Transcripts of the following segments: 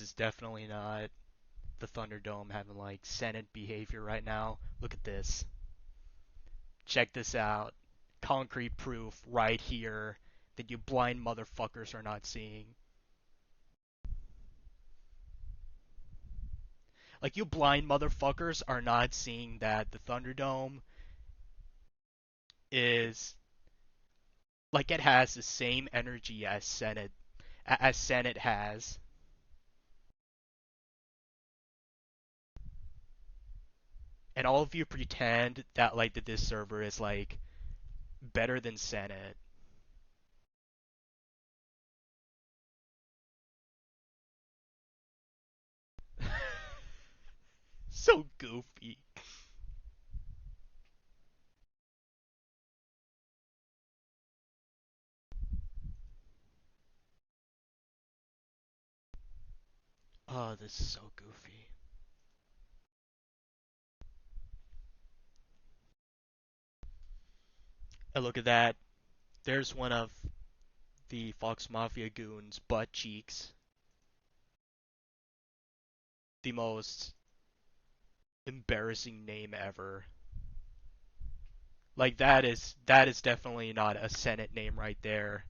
is definitely not the Thunderdome having like Senate behavior right now. Look at this. Check this out. Concrete proof right here that you blind motherfuckers are not seeing. Like, you blind motherfuckers are not seeing that the Thunderdome is like, it has the same energy as Senate has. And all of you pretend that like that this server is like better than Senate. So goofy. Oh, this is so goofy. And look at that. There's one of the Fox Mafia goons' butt cheeks. The most embarrassing name ever. Like, that is definitely not a Senate name right there.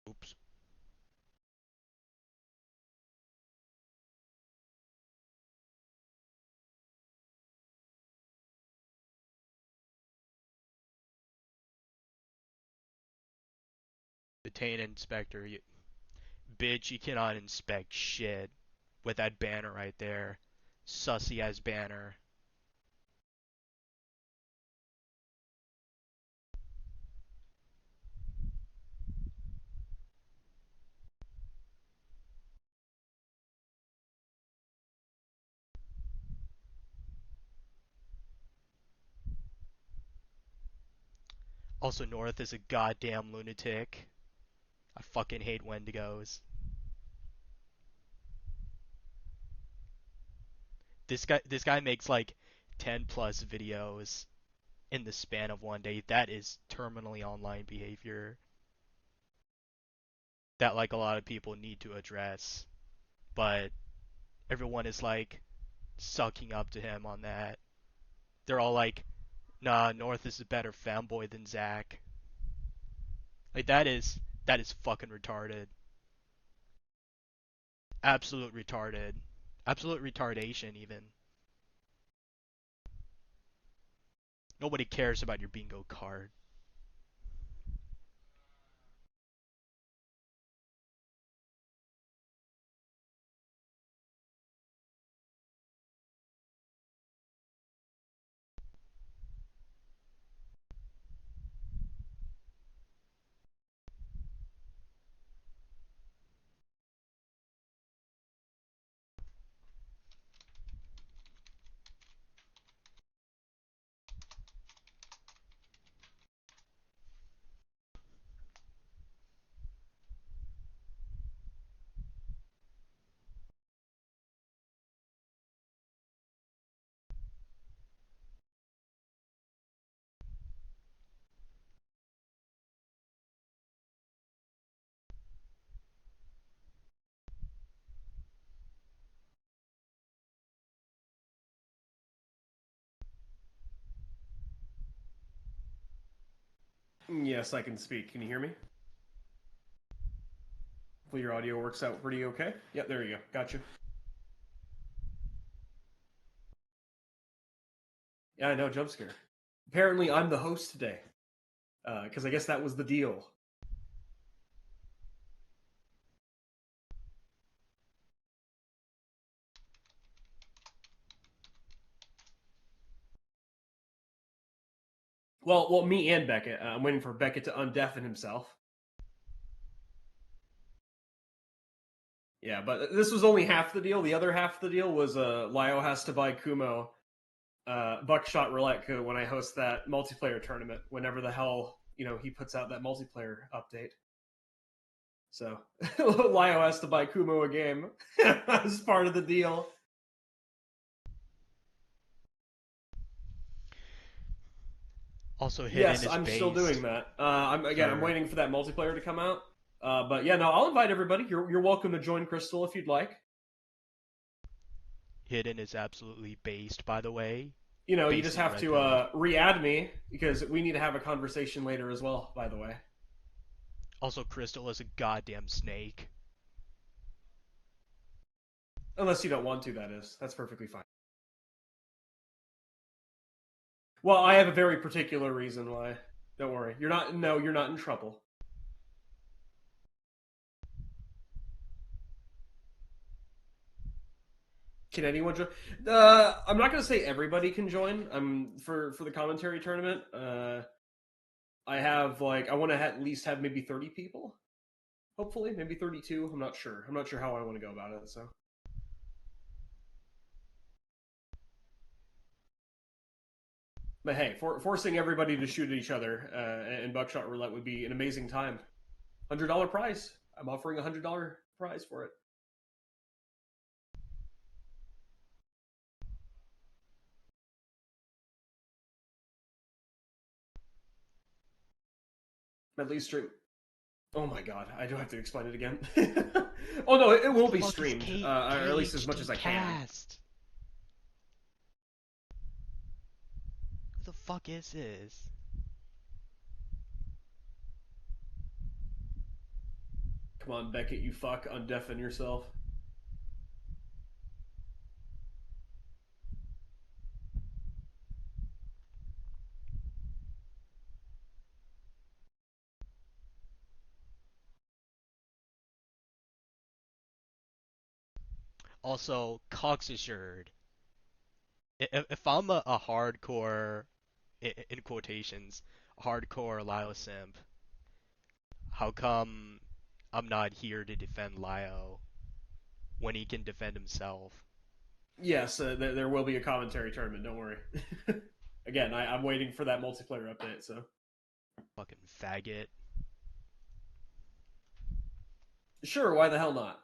Oops. Detain inspector. Bitch, you cannot inspect shit with that banner right there. Sussy ass banner. Also, North is a goddamn lunatic. I fucking hate Wendigos. This guy makes like 10 plus videos in the span of one day. That is terminally online behavior that like a lot of people need to address. But everyone is like sucking up to him on that. They're all like, nah, North is a better fanboy than Zach. Like, that is fucking retarded. Absolute retarded. Absolute retardation even. Nobody cares about your bingo card. Yes, I can speak. Can you hear me? Hopefully your audio works out pretty okay. Yep, there you go. Gotcha. Yeah, I know, jump scare. Apparently, I'm the host today, because I guess that was the deal. Well, me and Beckett. I'm waiting for Beckett to undeafen himself. Yeah, but this was only half the deal. The other half of the deal was Lio has to buy Kumo Buckshot Roulette when I host that multiplayer tournament. Whenever the hell he puts out that multiplayer update. So Lio has to buy Kumo a game as part of the deal. Also hidden Yes, is I'm still doing based that. I'm for waiting for that multiplayer to come out. But yeah, no, I'll invite everybody. You're welcome to join Crystal if you'd like. hidden is absolutely based, by the way. You Based just in have red to pill. re-add me because we need to have a conversation later as well. By the way, Also, Crystal is a goddamn snake. unless you don't want to, that is. That's perfectly fine. Well, I have a very particular reason why. Don't worry. You're not. No, you're not in trouble. Can anyone join? I'm not gonna say everybody can join. For the commentary tournament. I have I want to at least have maybe 30 people. Hopefully, maybe 32. I'm not sure. I'm not sure how I want to go about it. So, but hey, forcing everybody to shoot at each other in buckshot roulette would be an amazing time. $100 prize. I'm offering $100 prize for it. At least stream. Oh my god, I do have to explain it again. Oh no, it What will the be fuck is streamed, or at least as much KHD as I can. cast? What the fuck is this? Come on, Beckett, you fuck, undeafen yourself. Also, Cox assured. If I'm a hardcore, in quotations, hardcore Lyle simp, how come I'm not here to defend Lyle when he can defend himself? Yes, there will be a commentary tournament. Don't worry. Again, I'm waiting for that multiplayer update. So Fucking faggot. sure, why the hell not?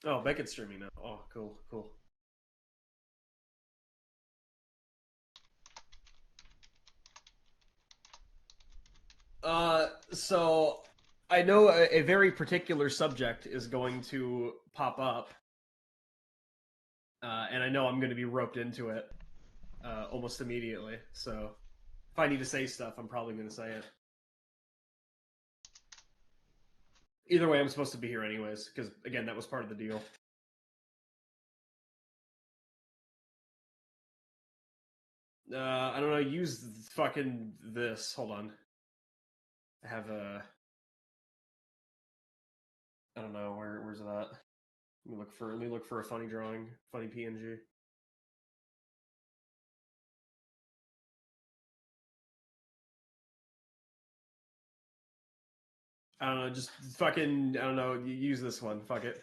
Oh, Beckett's streaming now. Oh, cool, cool. So I know a very particular subject is going to pop up, and I know I'm going to be roped into it almost immediately. So if I need to say stuff, I'm probably going to say it. Either way, I'm supposed to be here anyways, because again, that was part of the deal. I don't know. Use fucking this. Hold on. I have a. I don't know where's it at. Let me look for a funny drawing, funny PNG. I don't know. Just fucking. I don't know. Use this one. Fuck it.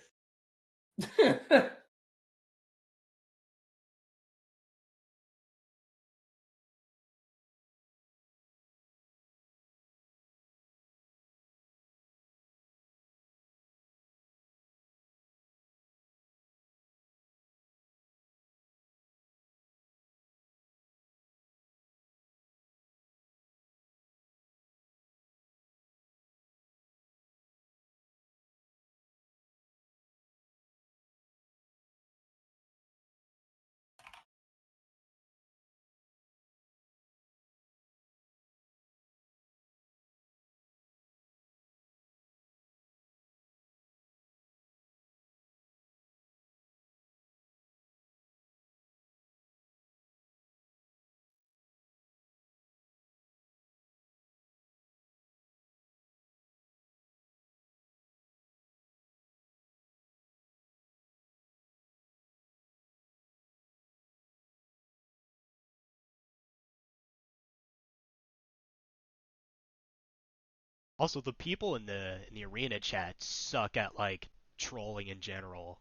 Also, the people in the arena chat suck at like trolling in general.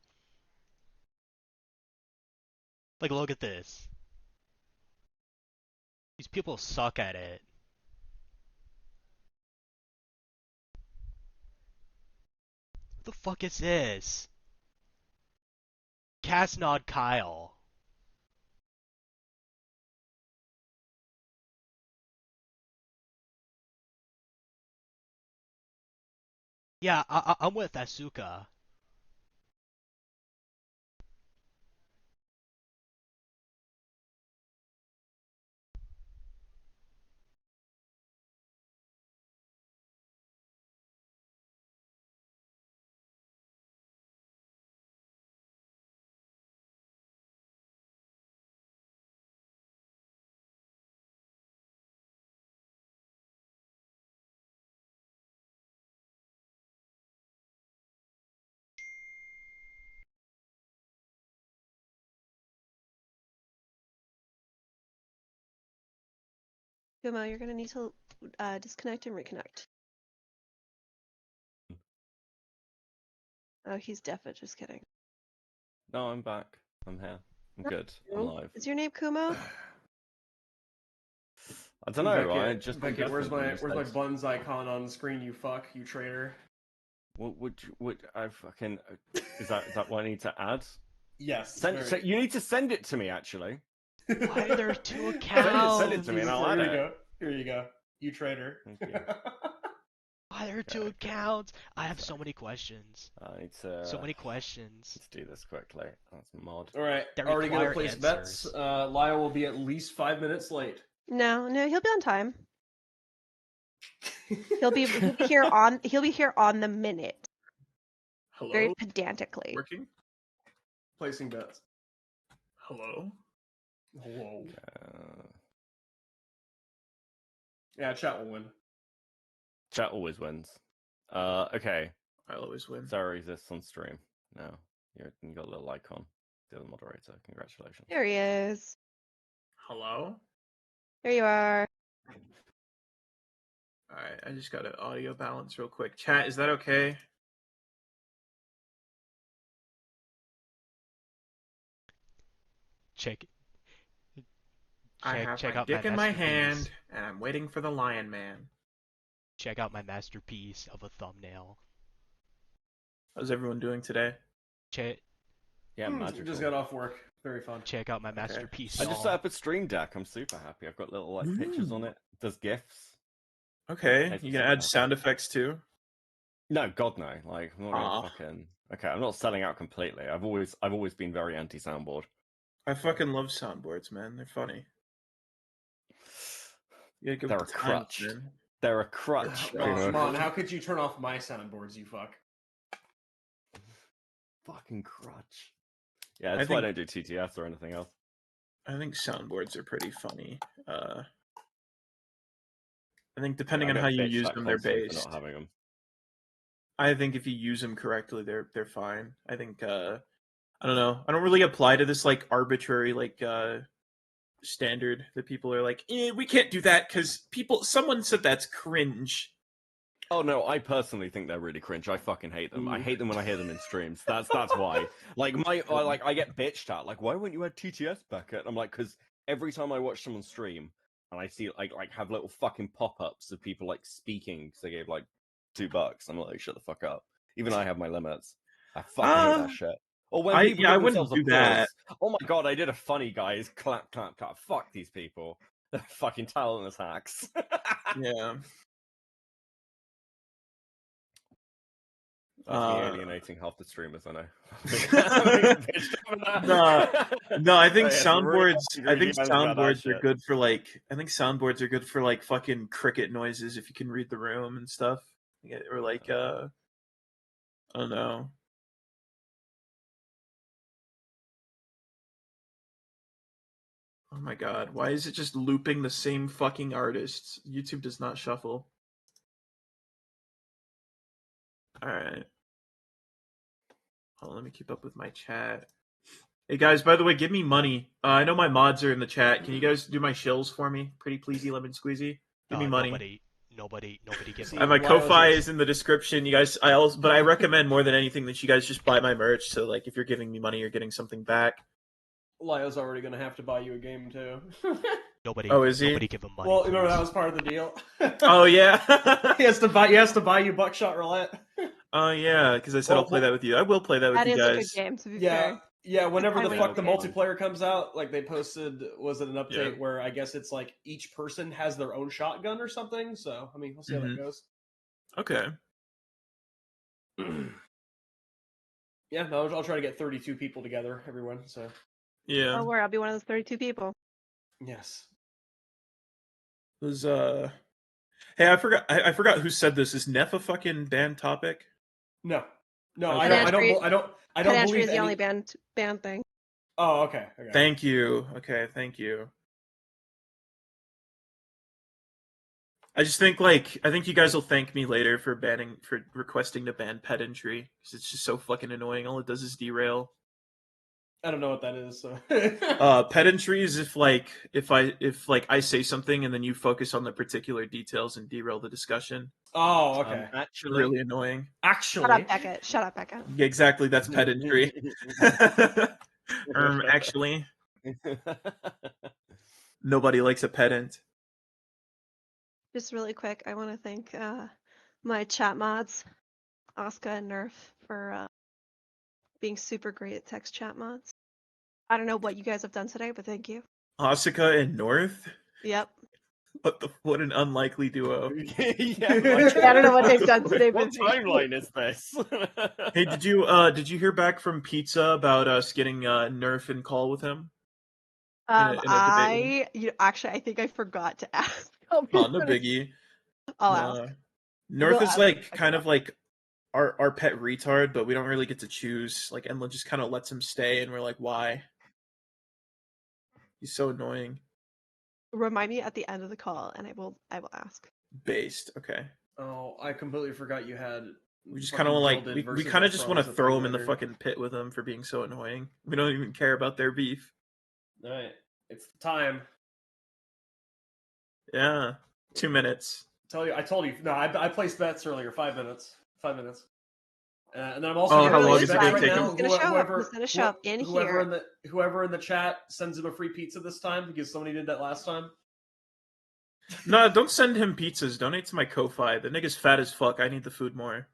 Like, look at this. These people suck at it. What the fuck is this? Casnod Kyle. Yeah, I'm with Asuka. Kumo, you're gonna need to disconnect and reconnect. Oh, he's deaf. Just kidding. No, I'm back. I'm here. I'm Not good. I'm you. live. Is your name Kumo? I don't know. I Beckett, just Beckett, where's different my these days. buns icon on the screen? You fuck, you traitor. What would I fucking? Is that what I need to add? Yes. You need to send it to me actually. Why are there two accounts? Send it to me and I'll add it. Here you go. You traitor. Thank you. Why are there two accounts? I have so many questions. I need to. So many questions. Let's do this quickly. That's mod. All right. That Already gonna require place answers. bets. Lyle will be at least 5 minutes late. No, he'll be on time. He'll be here on the minute. Hello? Very pedantically. Working? Placing bets. Hello? Whoa. Uh, Yeah, chat will win. Chat always wins. Okay. I always win. Sarah exists on stream. No, you got a little icon. The other moderator. Congratulations. There he is. Hello? There you are. Alright, I just got an audio balance real quick. Chat, is that okay? I have check my out dick my in my masterpiece. hand, and I'm waiting for the Lion Man. Check out my masterpiece of a thumbnail. How's everyone doing today? Check Yeah, magical. Just got off work. Very fun. check out my masterpiece. I just set up a stream deck. I'm super happy. I've got little like pictures on it. Does gifs. Okay, Thanks you for gonna saying add that. sound effects too? No, God no. Like I'm not Aw. gonna fucking. Okay, I'm not selling out completely. I've always been very anti soundboard. I fucking love soundboards, man. They're funny. You gotta go They're with a the times, crutch. man. They're a crutch. Oh, come on, how could you turn off my soundboards, you fuck? Fucking crutch. Yeah, that's why I don't do TTS or anything else. I think soundboards are pretty funny. I think depending I on get how you bitched use at them, they're constantly for based. not having them. I think if you use them correctly, they're fine. I think I don't know. I don't really apply to this like arbitrary like standard that people are like, we can't do that because someone said that's cringe. Oh no, I personally think they're really cringe. I fucking hate them. I hate them when I hear them in streams. That's why. Like I get bitched at. Like, why wouldn't you add TTS back at? I'm like, because every time I watch someone stream and I see like have little fucking pop-ups of people like speaking because they gave like $2, I'm like, shut the fuck up. Even I have my limits. I fucking hate that shit. Or when people give themselves wouldn't do applause. that. Oh my god, I did a funny, guys. Clap, clap, clap. Fuck these people. They're fucking talentless hacks. Yeah. That's me alienating half the streamers, I know. No, I think Yeah, soundboards. really I think about that soundboards are shit. good for like. I think soundboards are good for like fucking cricket noises if you can read the room and stuff, or like I don't know. Oh my god, why is it just looping the same fucking artists? YouTube does not shuffle. Alright. Hold on, let me keep up with my chat. Hey guys, by the way, give me money. I know my mods are in the chat. Can you guys do my shills for me? Pretty pleasey, lemon squeezy. Give me money. Nobody gives See, a My fuck. Lyle's Ko-fi is- is in the description. You guys, but I recommend more than anything that you guys just buy my merch. So like, if you're giving me money, you're getting something back. Lyo's already gonna have to buy you a game too. Nobody Oh, is he? nobody give him money. Well, remember please. that was part of the deal. Oh yeah. He has to buy you Buckshot Roulette. Oh yeah, because I said I'll play that with you. I will play that with That you is a good guys. game, to be Yeah, fair. yeah. Whenever I the would fuck the agree. multiplayer comes out, like they posted, was it an update Yeah. where I guess it's like each person has their own shotgun or something. So I mean, we'll see how that Mhm. goes. Okay. Yeah, no, I'll try to get 32 people together, everyone. So Yeah. Don't worry, I'll be one of those 32 people. yes, It was Hey, I forgot who said this. Is Neff a fucking banned topic? no, no, Okay. I don't Pedantry believe is the only any. band thing. Oh, okay, okay. Thank you. Okay, thank you. I just think I think you guys will thank me later for requesting to ban pedantry because it's just so fucking annoying. All it does is derail. I don't know what that is. So. Pedantry is if I say something and then you focus on the particular details and derail the discussion. Oh, okay. Actually, Really annoying. Actually, Shut up, Beckett. Shut up, Beckett. Yeah, exactly, that's pedantry. Actually, nobody likes a pedant. Just really quick, I want to thank my chat mods, Asuka and Nerf, for being super great at text chat mods. I don't know what you guys have done today, but thank you. Asuka and North? Yep. What an unlikely duo. Yeah, I don't know what they've done today, What but timeline is this? Hey, did you hear back from Pizza about us getting Nerf in call with him? In a debate? Actually, I think I forgot to ask. Oh, no biggie. I'll ask. North is ask. like kind of like our pet retard, but we don't really get to choose. Like Emma just kind of lets him stay, and we're like, why? He's so annoying. Remind me at the end of the call, and I will ask. Based, okay. Oh, I completely forgot you had. We just kind of like we kind of just want to Frog as a throw him in the thing fucking pit with him for being so annoying. We don't even care about their beef. later. All right, it's time. Yeah, 2 minutes. I told you. No, I placed bets earlier. 5 minutes. 5 minutes. And then I'm also. Oh, gonna how long place is it bets gonna right take now. him? He's gonna show up. He's gonna show up in whoever here. Whoever in the chat sends him a free pizza this time because somebody did that last time. No, don't send him pizzas. Donate to my Ko-Fi. The nigga's fat as fuck. I need the food more.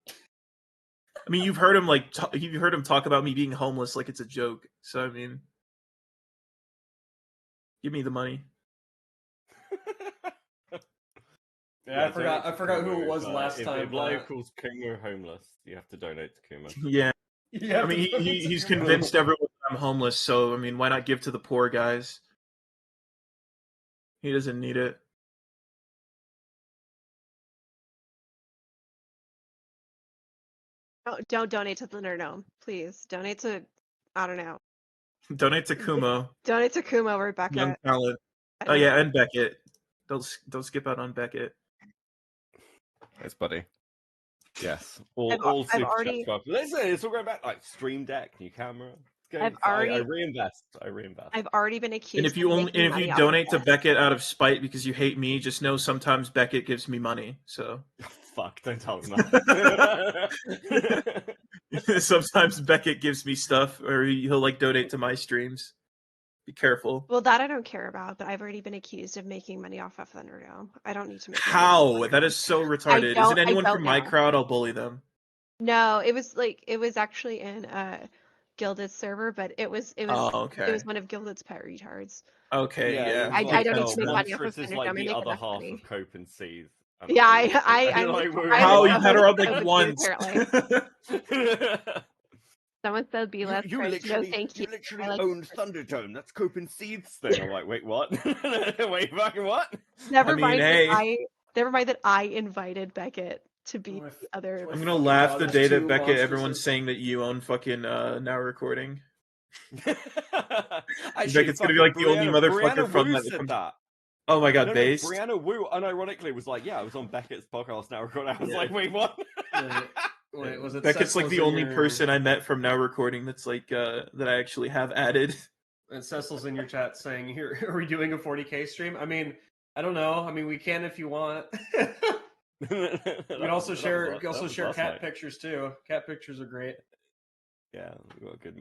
I mean, you've heard him you've heard him talk about me being homeless like it's a joke. So I mean, give me the money. Yeah, I forgot who it was last if, time. If Lio calls Kumo homeless, you have to donate to Kumo. Yeah, Yeah, I mean, he's convinced everyone I'm homeless. So I mean, why not give to the poor guys? He doesn't need it. Don't donate to the Nerdome, please. Donate to, I don't know. Donate to Kumo, Donate to Kumo or Becca. young talent. I Oh don't yeah, know. and Beckett. Don't skip out on Beckett. Yes, buddy. Yes. I've All super already- chats. Listen, it's all going back like Stream Deck, new camera. I've I already- reinvest. I've already been accused. And if you of making money off donate of to this. Beckett out of spite because you hate me, just know sometimes Beckett gives me money. So Fuck, don't tell him that. sometimes Beckett gives me stuff, or he'll like donate to my streams. Be careful. Well, that I don't care about, but I've already been accused of making money off of Thunderdome. I don't need to make money off How? of That Thunderdome. is so retarded. Is it anyone don't from my know. crowd? I'll bully them. No, it was actually in Gilded's server, but it was Oh, okay. it was one of Gilded's pet retards. Okay, yeah. I don't need to That's make dumb. money off of Monstrous is Thunderdome. like I the make other enough half money. of Cope and Seethe. Yeah, I'm How the you had her on host like of once? apparently. Someone said be less you cringe. No, literally, thank you. you literally I like own Thunderdome. That's Cope and Seethe's thing. I'm like, wait, what? Wait, fucking what? Never I mean, mind hey. never mind that I invited Beckett to be Oh, the other. I'm gonna Fucking laugh God, the there's day that two Beckett, monsters everyone's in- saying that you own fucking now recording. Actually, Becket's gonna be like the only motherfucker Brianna from Wu that. said that. Oh my god, No, based. Brianna Wu unironically was like, yeah, I was on Beckett's podcast now recording. I was Yeah. like, wait, what? Wait, was it Becket's like Cecil's the in only your- person I met from now recording that's like that I actually have added. And Cecil's in your chat saying, "Here, are we doing a 40K stream?" I mean, I don't know. I mean, we can if you want. We can also share cat night. pictures too. Cat pictures are great. Yeah, we got a good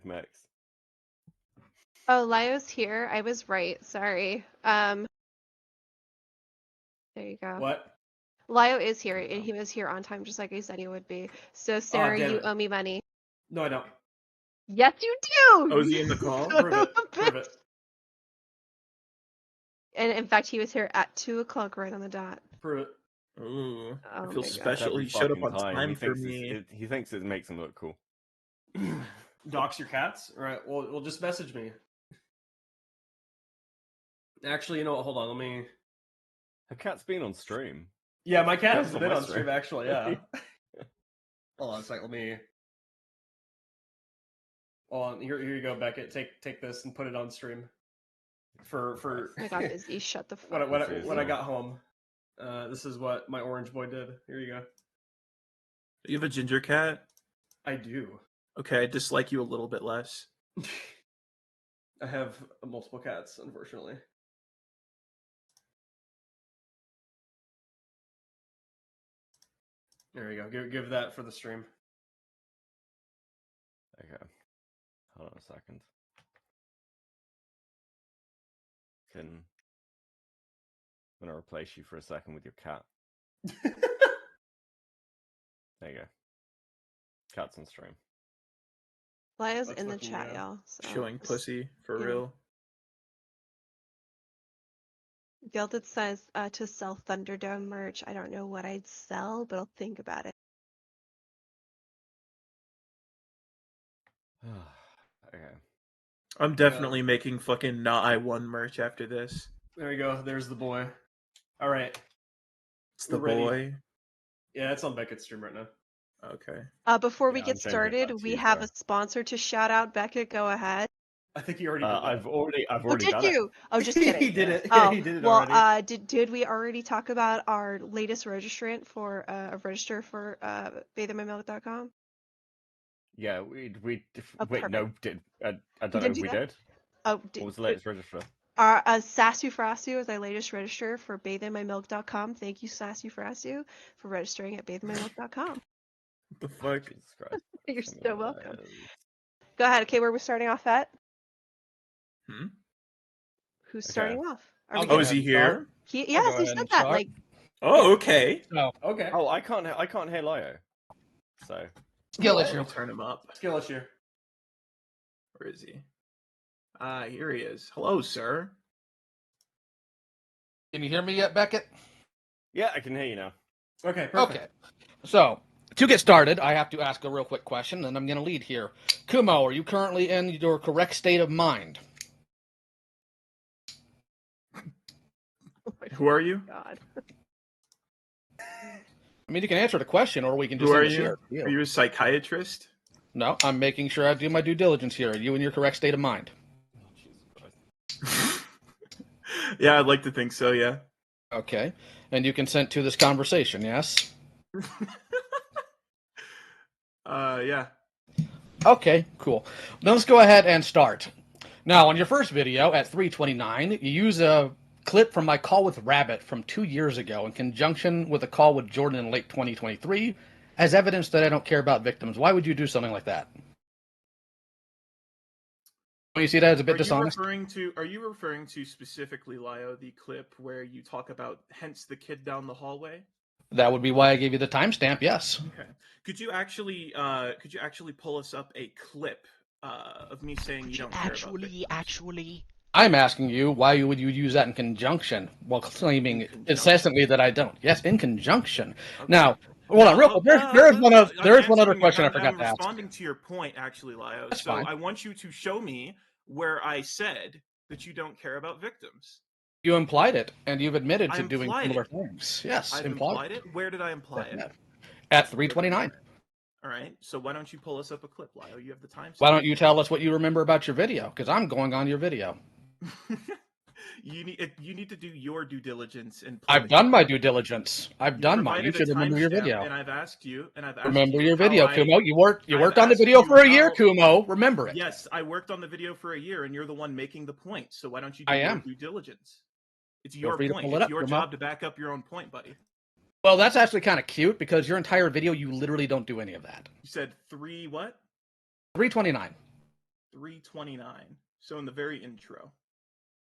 mix. Oh, Lio's here. I was right. Sorry. There you go. What? Lio is here, and he was here on time, just like I said he would be. So, Sarah, damn you it. owe me money. No, I don't. Yes, you do! Oh, is he in the call? Prove it. Prove it. And in fact, he was here at 2 o'clock right on the dot. Prove it. Ooh, Oh I my feel God. special. Every He showed up fucking on time he for thinks me. he thinks it makes him look cool. Dox your cats? All right. Well, just message me. Actually, you know what? Hold on. Let me. Her cat's been on stream. Yeah, my cat Cat's has on been my on stream. stream. Actually, yeah. Hold on a sec. Let me. Hold on. Here you go, Beckett. Take this and put it on stream. For. I got busy. Shut the fuck when up. I got home. This is what my orange boy did. Here you go. You have a ginger cat? I do. Okay, I dislike you a little bit less. I have multiple cats, unfortunately. There you go. Give that for the stream. Okay. Hold on a second. I'm gonna replace you for a second with your cat. There you go. Cat's on stream. Lio's Let's in the fucking chat, go. y'all. So Showing just- pussy for yeah. real. Gilded says to sell Thunderdome merch. I don't know what I'd sell, but I'll think about it. Okay. I'm definitely making fucking Not I Won merch after this. There you go. There's the boy. All right. It's the We're ready. boy. Yeah, it's on Beckett's stream right now. Okay. Before we Yeah, get I'm changing started, that to we you, have Sarah. a sponsor to shout out. Beckett, go ahead. I think he already did that. I've already Oh, did done you? Oh, just He kidding. did it. Oh, He did it well, already. did we already talk about our latest registrant for register for bathemymilk.com? it. Yeah, we Oh, wait. No, perfect. I don't didn't know if do we that? did. Oh, What was the latest register? Our Sasu Frasu is our latest register for bathemymilk.com. Thank you, Sasu Frasu, for registering at bathemymilk.com. What the fuck? Jesus Christ. You're Send me so one of welcome. those. Go ahead. Okay, where we're starting off at? Hmm? Who's Okay. starting off? Are we I'll go Oh, good? is he ahead and start. here? Yes, go he ahead said and that. start. Like, Oh, okay. So, Okay. Oh, I can't hear Lio. So skill What? issue. Let me turn him up. Skill issue. Where is he? Here he is. Hello, sir. Can you hear me yet, Beckett? yeah, I can hear you now. Okay, perfect. Okay. So, to get started, I have to ask a real quick question, and I'm going to lead here. Kumo, are you currently in your correct state of mind? Who are you? God. I mean, you can answer the question, or we can just Who are end the you? share. Are you a psychiatrist? No, I'm making sure I do my due diligence here. Are you in your correct state of mind? Yeah, I'd like to think so, yeah. Okay. And you consent to this conversation, yes? Yeah. Okay, cool. Now let's go ahead and start. Now, on your first video at 3:29, you use a clip from my call with Rabbit from 2 years ago in conjunction with a call with Jordan in late 2023 as evidence that I don't care about victims. Why would you do something like that? Don't you see that as a bit dishonest? Are you referring to specifically, Lio, the clip where you talk about hence the kid down the hallway? That would be why I gave you the timestamp, yes. Okay. Could you actually pull us up a clip of me saying you don't care about victims? Actually. I'm asking you why would you use that in conjunction while claiming incessantly that I don't. Yes, in conjunction. Okay. Now, hold on, real quick. There is one other question I forgot to ask. I'm responding to your point, actually, Lio. That's so fine. I want you to show me where I said that you don't care about victims. You implied it, and you've admitted I to doing implied similar it. things. Yes, I've implied it. Where did I imply it? At 3:29. All right. So why don't you pull us up a clip, Lio? You have the time. Why don't you tell us what you remember about your video? Because I'm going on your video. You need to do your due diligence and. I've done my due diligence. I've You done mine. You provided a should remember your timestamp, video. And I've asked you. Remember your video, how Kumo. You worked I've on the asked video you for a year, how- Kumo. Remember it. Yes, I worked on the video for a year, and you're the one making the point. So why don't you do I your am. due diligence? It's your free to point. pull it It's up, your Kumo. job to back up your own point, buddy. Well, that's actually kind of cute because your entire video, you literally don't do any of that. You said 3 what? 329. 329. So in the very intro.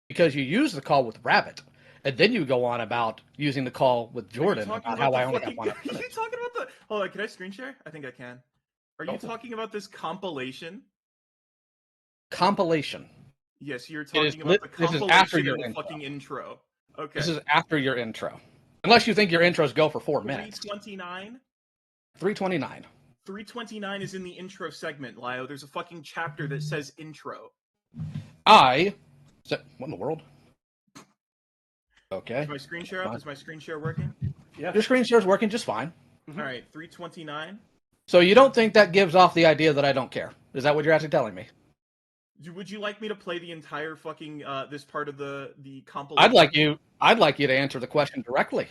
Because you use the call with Rabbit, and then you go on about using the call with Jordan about how I only have one. Are you talking about the... Hold on, can I screen share? I think I can. Are you talking about this compilation? Compilation. Yes, you're talking about the this is after compilation your in the intro. fucking intro. Okay. This is after your intro. Unless you think your intros go for 4 minutes. 329? 329. 329 is in the intro segment, Lio. There's a fucking chapter that says intro. What in the world? Okay. Is my screen share up? Is my screen share working? Yeah. Your screen share is working just fine. All right, 329. So you don't think that gives off the idea that I don't care? Is that what you're actually telling me? Would you like me to play the entire fucking this part of the compilation? I'd like you to answer the question directly.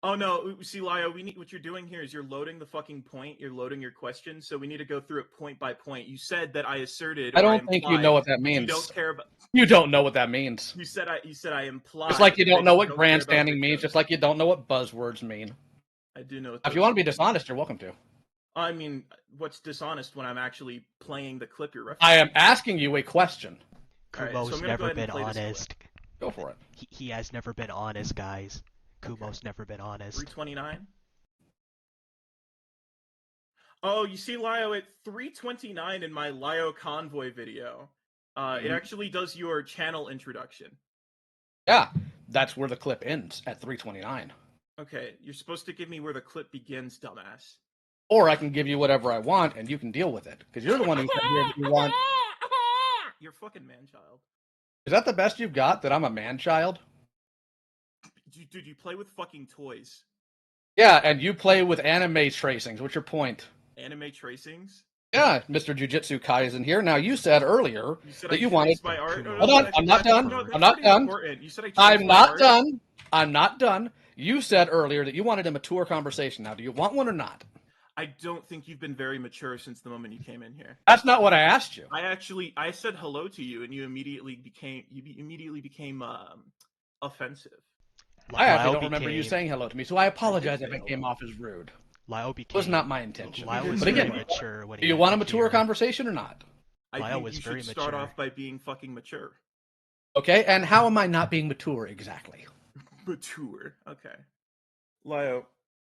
Oh no, see, Lio, what you're doing here is you're loading the fucking point. You're loading your question, so we need to go through it point by point. You said that I asserted. I don't think you know what that means. You don't care about. You don't know what that means. You said I implied. Just like you don't know what grandstanding means. Just like you don't know what buzzwords mean. I do know. If you want to be dishonest, you're welcome to. I mean, what's dishonest when I'm actually playing the clip you're referencing? I am asking you a question. Kumo's never been honest. Go for it. He has never been honest, guys. Kumo's never been honest. 329? Oh, you see, Lio, at 329 in my Lio Convoy video, it actually does your channel introduction. Yeah, that's where the clip ends, at 329. Okay, you're supposed to give me where the clip begins, dumbass. Or I can give you whatever I want, and you can deal with it. Because you're the one who said here that you want... You're fucking man-child. Is that the best you've got, that I'm a man-child? Dude, you play with fucking toys. Yeah, and you play with anime tracings. What's your point? Anime tracings? Yeah, Mr. Jujutsu Kai is in here. Now, you said earlier that you wanted... My art. Hold on, I'm not done. I'm not done. You said I'm not done. I'm not done. You said earlier that you wanted a mature conversation. Now, do you want one or not? I don't think you've been very mature since the moment you came in here. That's not what I asked you. I said hello to you, and you immediately became offensive. I actually don't remember you saying hello to me, so I apologize if it came off as rude. Lio It was not my intention. Was but again, very mature when do you want a mature conversation or not? I think you should start off by being fucking mature. Okay, and how am I not being mature exactly? Mature. Okay. Lio.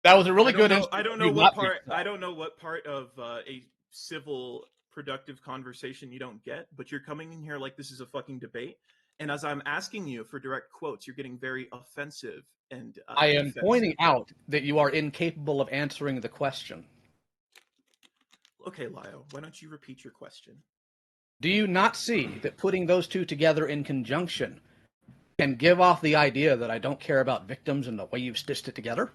That was a really good. I don't know what part. I don't know what part of a civil, productive conversation you don't get. But you're coming in here like this is a fucking debate, and as I'm asking you for direct quotes, you're getting very offensive and. I am pointing out that you are incapable of answering the question. Okay, Lio, why don't you repeat your question? Do you not see that putting those two together in conjunction can give off the idea that I don't care about victims and the way you've stitched it together?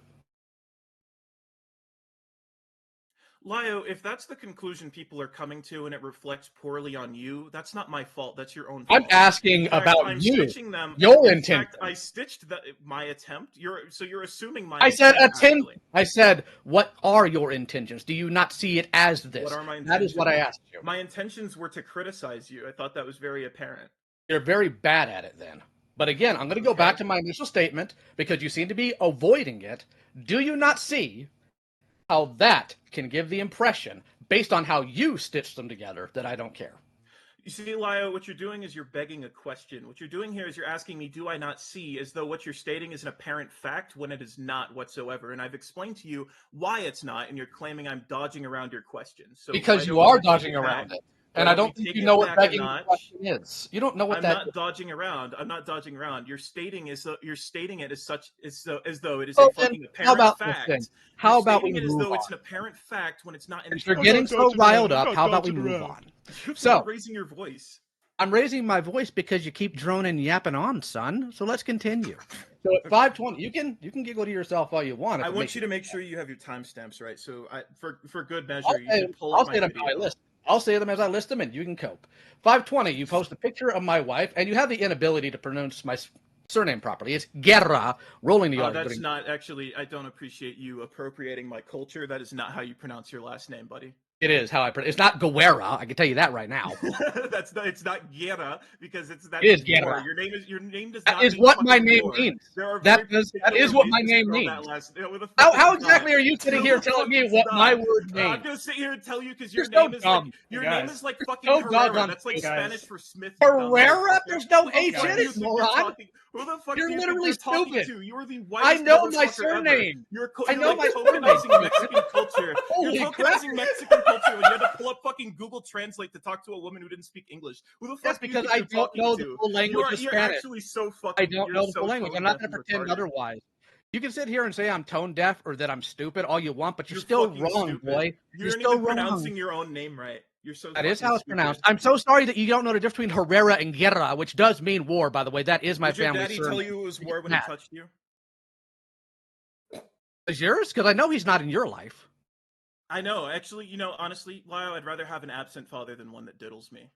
Lio, if that's the conclusion people are coming to and it reflects poorly on you, that's not my fault. That's your own fault. I'm asking about I'm you. Stitching them. Your in intent. Fact, I stitched my attempt. You're assuming my. I said intent, I said, what are your intentions? Do you not see it as this? What are my intentions? That is what I asked you. My intentions were to criticize you. I thought that was very apparent. You're very bad at it then. But again, I'm going to go back to my initial statement because you seem to be avoiding it. Do you not see how that can give the impression, based on how you stitched them together, that I don't care? You see, Lio, what you're doing is you're begging a question. What you're doing here is you're asking me, do I not see, as though what you're stating is an apparent fact when it is not whatsoever. And I've explained to you why it's not, and you're claiming I'm dodging around your question. So because you are dodging around it. And I don't think you know what begging the question is. You don't know what that is. I'm not dodging around. I'm not dodging around. You're stating it as such as though it is a fucking apparent fact. How about we move on? How about we move on? It's an apparent fact when it's not. If you're getting so riled up, how about we move on? So raising your voice. I'm raising my voice because you keep droning and yapping on, son. So let's continue. So at 5:20, you can giggle to yourself all you want. I want you to make sure you have your timestamps right. So for good measure, you can pull up my video. I'll say them as I list them, and you can cope. 5:20, you post a picture of my wife, and you have the inability to pronounce my surname properly. It's Guerra, rolling the R. That's not actually. I don't appreciate you appropriating my culture. That is not how you pronounce your last name, buddy. It is how I pronounce. It's not Guerra. I can tell you that right now. It's not Guerra because that It is means war. Guerra. Your name does That not is mean what my fucking name war. means. There are That very is what my ways to name spell means. that last. What the fuck How is exactly not? are you sitting No, here the telling fuck me it's what my not. word I'm means? gonna sit here and tell you because You're your so name is dumb. like your Hey, name guys. is like fucking So Herrera. doggone That's like stupid. Spanish for Smith. You dumb Herrera? motherfucker. There's no Who the H fuck in do you it, think you're moron. talking? Who the fuck You're do you think literally you're talking stupid. to? You are the I whitest know my motherfucker ever. surname. You're I know like my tokenizing surname. Mexican culture. Holy You're crap. tokenizing Mexican culture when you had to pull up fucking Google Translate to talk to a woman who didn't speak English. Who the That's fuck do you because think I you're don't talking know the to? full language of You're Spanish. actually so fucking. I don't you're know the so full language. I'm tone not deaf going to and pretend retarded. otherwise. You can sit here and say I'm tone deaf or that I'm stupid all you want, but you're You're still fucking wrong, stupid. boy. You You're aren't still even wrong. pronouncing your own name right. You're so. That is fucking how it's stupid. pronounced. I'm so sorry that you don't know the difference between Herrera and Guerra, which does mean war, by the way. That is my Did your family daddy surname. tell you it was war when he Yeah. touched you? Is yours? Because I know he's not in your life. I know. Actually, honestly, Lyle, I'd rather have an absent father than one that diddles me.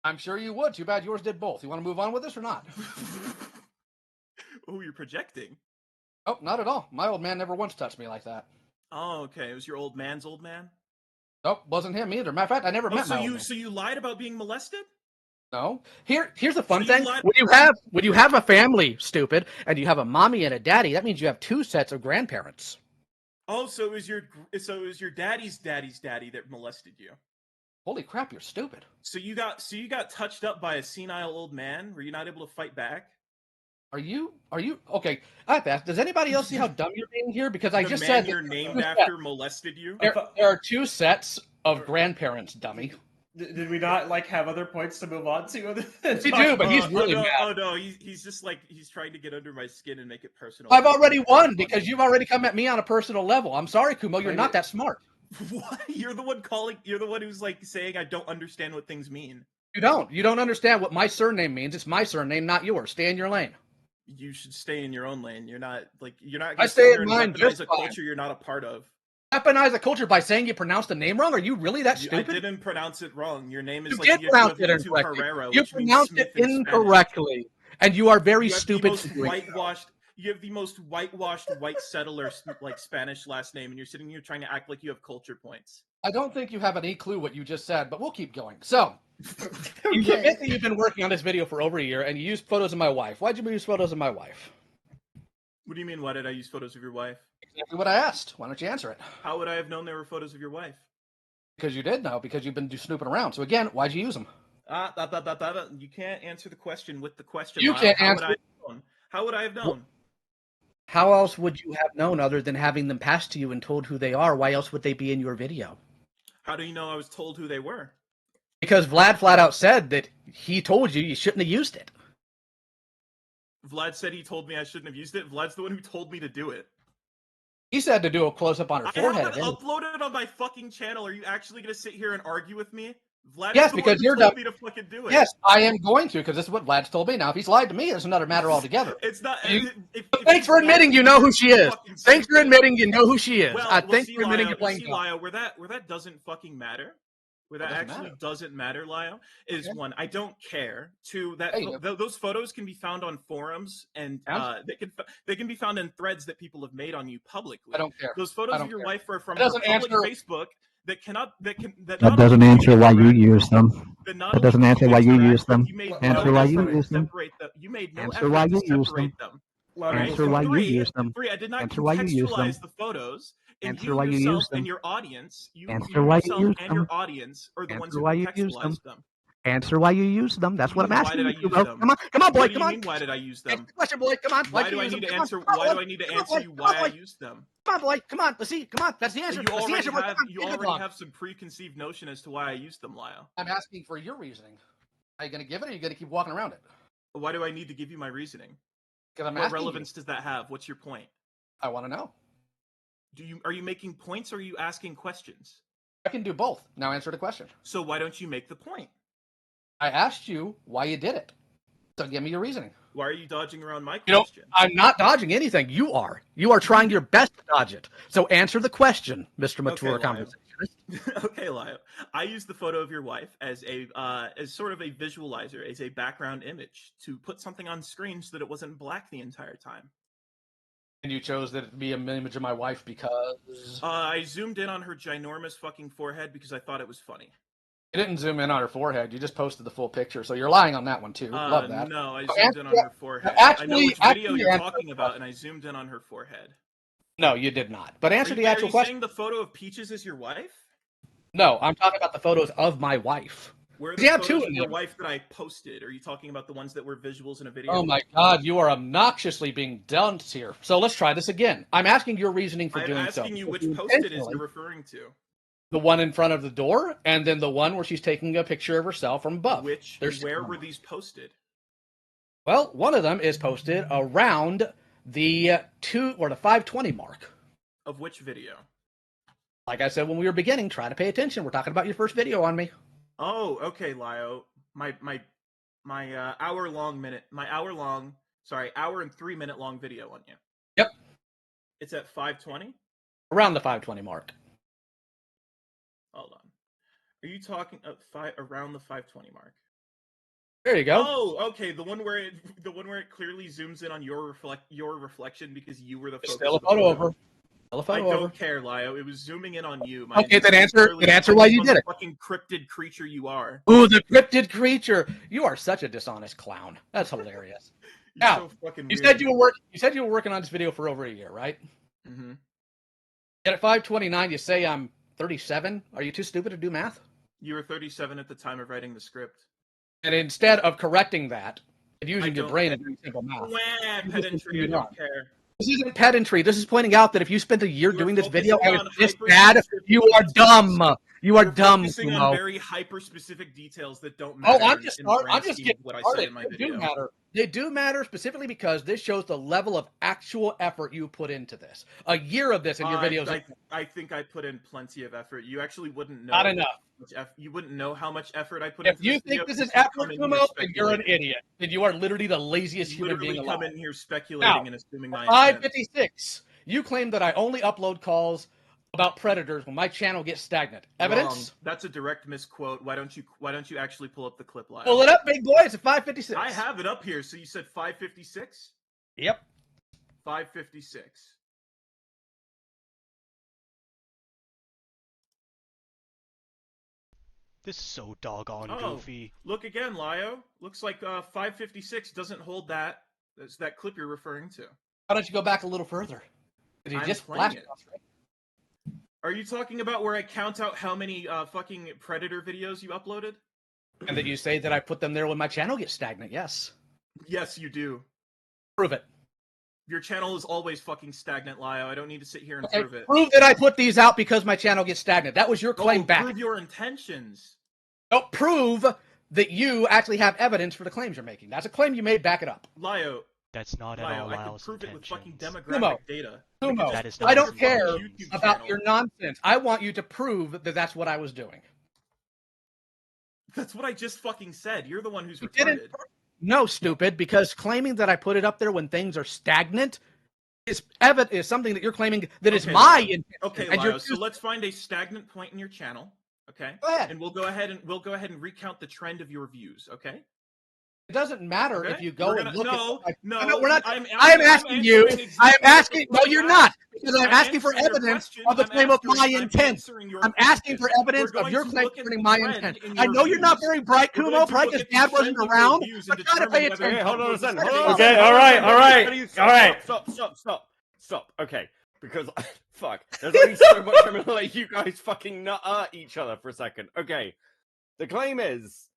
I'm sure you would. Too bad yours did both. You want to move on with this or not? Oh, you're projecting. Oh, not at all. My old man never once touched me like that. Oh, okay. It was your old man's old man? Nope, wasn't him either. Matter of fact, I never met my old man. So you lied about being molested? No. Here's the fun So you thing. lied- When you have a family, stupid, and you have a mommy and a daddy, that means you have two sets of grandparents. Oh, so it was your daddy's daddy's daddy that molested you. Holy crap, you're stupid. So you got touched up by a senile old man? Were you not able to fight back? Are you okay? I have to ask, does anybody else see how dumb you're being here? Because I The just man said you're that named after molested you? there are two sets of grandparents, dummy. Did we not have other points to move on to? We do, but he's really mad. Oh no, he's just he's trying to get under my skin and make it personal. I've already won because you've already come at me on a personal level. I'm sorry, Kumo, you're Wait, not that smart. What? You're the one who's saying I don't understand what things mean. You don't understand what my surname means. It's my surname, not yours. Stay in your lane. You should stay in your own lane. You're not I gonna stay sit in here and mine weaponize just a fine. culture you're not a part of. Weaponize the culture by saying you pronounced the name wrong? Are you really that I stupid? didn't pronounce it wrong. Your name is You like did the pronounce it equivalent to incorrectly. Herrera, You which means pronounced Smith it in Spanish. incorrectly, and you are very You have stupid. the most for doing so. whitewashed. You have the most whitewashed white settler Spanish last name, and you're sitting here trying to act like you have culture points. I don't think you have any clue what you just said, but we'll keep going. So, you Okay. admit that you've been working on this video for over a year, and you used photos of my wife. Why'd you use photos of my wife? What do you mean? Why did I use photos of your wife? Exactly what I asked. Why don't you answer it? How would I have known there were photos of your wife? Because you did know, because you've been snooping around. So again, why'd you use them? You can't answer the question with the question. You Lyle. can't How answer. would I have known? How would I have known? How else would you have known other than having them passed to you and told who they are? Why else would they be in your video? How do you know I was told who they were? Because Vlad flat out said that he told you shouldn't have used it. Vlad said he told me I shouldn't have used it. Vlad's the one who told me to do it. He said to do a close up on her I forehead. have it uploaded on my fucking channel. Are you actually going to sit here and argue with me? Vlad Yes, is the because one who you're told dumb. me to fucking do it. Yes, I am going to, because this is what Vlad's told me. Now, if he's lied to me, it's another matter altogether. It's not. Thanks for admitting you know who she is. Thanks for admitting you know who she is. Well, Thanks see, for admitting Lyle, you're playing see, dumb. Lyle, where that doesn't fucking matter. Where that Doesn't actually matter. doesn't matter, Lyle, is Okay. one, I don't care. Two, that Hey, you know. those photos can be found on forums, and they can be found in threads that people have made on you publicly. I don't care. Those I photos don't of your care. wife are from It her doesn't public answer- Facebook that That not doesn't only answer why you incorrect, use them. that not That only doesn't answer why you incorrect, use but them. You made Answer no why effort you to use them. separate them. You made no Answer effort why to you use separate them. Lauren, Right? Answer why you Three, use them. I did not Answer why you use them. contextualize the photos, and Answer you why you yourself use them. and your audience, Answer why you yourself use and your them. audience are the ones Answer who why you use them. contextualized them. Answer why you use them. That's what I'm Why asking did I you, use Kumo. them? Come on, boy, What do come you on. mean? Why did I use Answer them? the question, boy. Come on. Why Why'd do you I use need them? to Come on, answer? come on, Why do boy. I need to Come on, answer boy. you Come on, why I boy. used them? Come on, boy. Come on. Let's see. Come on. That's the answer. You That's the answer. boy. Come on. you Take it already wrong. have some preconceived notion as to why I used them, Lyle. I'm asking for your reasoning. Are you going to give it, or are you going to keep walking around it? Why do I need to give you my reasoning? Because I'm What asking relevance does that have? What's your point? you. I want to know. Are you making points or are you asking questions? I can do both. Now answer the question. So why don't you make the point? I asked you why you did it. So give me your reasoning. Why are you dodging around my You know, question? I'm not dodging anything. You are. You are trying your best to dodge it. So answer the question, Mr. Mature Lyle. Conversationist. Okay, Lyle. I used the photo of your wife as sort of a visualizer, as a background image to put something on screen so that it wasn't black the entire time. And you chose that it be an image of my wife because I zoomed in on her ginormous fucking forehead because I thought it was funny. you didn't zoom in on her forehead. You just posted the full picture, so you're lying on that one too. Love that. No, I So zoomed in on her forehead. I know actually- which video actually you're answer- talking about, and I zoomed in on her forehead. No, you did not. But answer the Are actual you question. saying the photo of Peaches is your wife? No, I'm talking about the photos of my wife. Where are You the have photos two of of your them. wife that I posted? Are you talking about the ones that were visuals in a video? Oh my God, you are obnoxiously being dumped here. So let's try this again. I'm asking your reasoning for I'm doing so. asking you which Because post it is intentionally- you're referring to. The one in front of the door, and then the one where she's taking a picture of herself from above. Where were these posted? Well, one of them is posted around the 520 mark. Of which video? Like I said when we were beginning, try to pay attention. We're talking about your first video on me. Oh, okay, Lio. My hour and 3 minute long video on you. Yep. It's at 520? Around the 520 mark. Hold on. Are you talking around the 520 mark? There you go. Oh, okay. The one where it clearly zooms in on your reflection because you were the focus. Still a of the photo of her. Still a I photo of her. don't care, Lio. It was zooming in on you. Okay, then answer why you did it. Fucking cryptid creature you are. Ooh, the cryptid creature. You are such a dishonest clown. That's hilarious. You're Now, so fucking you weird. said you were working on this video for over a year, right? Mm-hmm. Yet at 529, you say I'm 37. Are you too stupid to do math? You were 37 at the time of writing the script. And instead of correcting that and using your don't brain care. and doing simple math, Wah, you just pedantry. I continue on. don't care. This isn't pedantry. This is pointing out that if you spent a year You are doing this video focusing and on it's this bad, hyper-specific you are details. dumb. You are You're dumb, focusing Kumo. on very hyper-specific details that don't matter. Oh, I'm just in the grand getting scheme of what I said started. in my They video. do matter. They do matter specifically because this shows the level of actual effort you put into this. A year of this in your videos. I think I put in plenty of effort. You actually wouldn't know. Not enough. You wouldn't know how much effort I put If into you this video. think this is because you come effort, in Kumo, here then you're an speculating. idiot. Then you are literally the laziest You human literally being come alive. in here speculating Now, and assuming my at intent. 5:56, you claim that I only upload calls about predators when my channel gets stagnant. Evidence? Wrong. That's a direct misquote. Why don't you actually pull up the clip live? Pull it up, big boy. It's at 5:56. I have it up here. So you said 5:56? Yep. 5:56. This is so doggone Oh, goofy. look again, Lio. Looks like 5:56 doesn't hold that. That's that clip you're referring to. Why don't you go back a little further? Did you I'm just playing flash it. us, right? Are you talking about where I count out how many fucking Predator videos you uploaded? And then you say that I put them there when my channel gets stagnant. Yes. Yes, you do. Prove it. Your channel is always fucking stagnant, Lio. I don't need to sit here and Okay, prove it. prove that I put these out because my channel gets stagnant. That was your claim No, back. prove your intentions. Don't prove that you actually have evidence for the claims you're making. That's a claim you made. Back it up. Lio, That's not at Lio, all I can Lyle's prove it with fucking intentions. demographic Kumo. data. Kumo, That is I not don't his care intentions. about channel. your nonsense. I want you to prove that that's what I was doing. That's what I just fucking said. You're the one who's You didn't. retarded. No, stupid. Because claiming that I put it up there when things are stagnant is something that you're claiming that is Okay, my Lio. intention. Okay, and Lio, you're so let's find a stagnant point in your channel. Okay? Go ahead. And we'll go ahead and recount the trend of your views, okay? It doesn't matter Okay? if you go We're and gonna- look no, at. no, we're not. I'm I am I'm asking you. answering I am exactly asking. what No, you're I not. asked. Because I'm I'm asking for answering your evidence question. of the I'm claim of my answering- I'm intent. answering your I'm asking for question. evidence We're of going your to claim look at concerning the my trend intent. in I your know you're not views. very bright, We're Kumo, going to probably look because at the Dad wasn't trend in your around. views But and try to pay determine whether attention. Okay, hold on a second. Hold on a Okay, second. all right, all right, all right. Stop. Okay, because fuck, there's only so much I'm gonna let you guys fucking nut at each other for a second. Okay, the claim is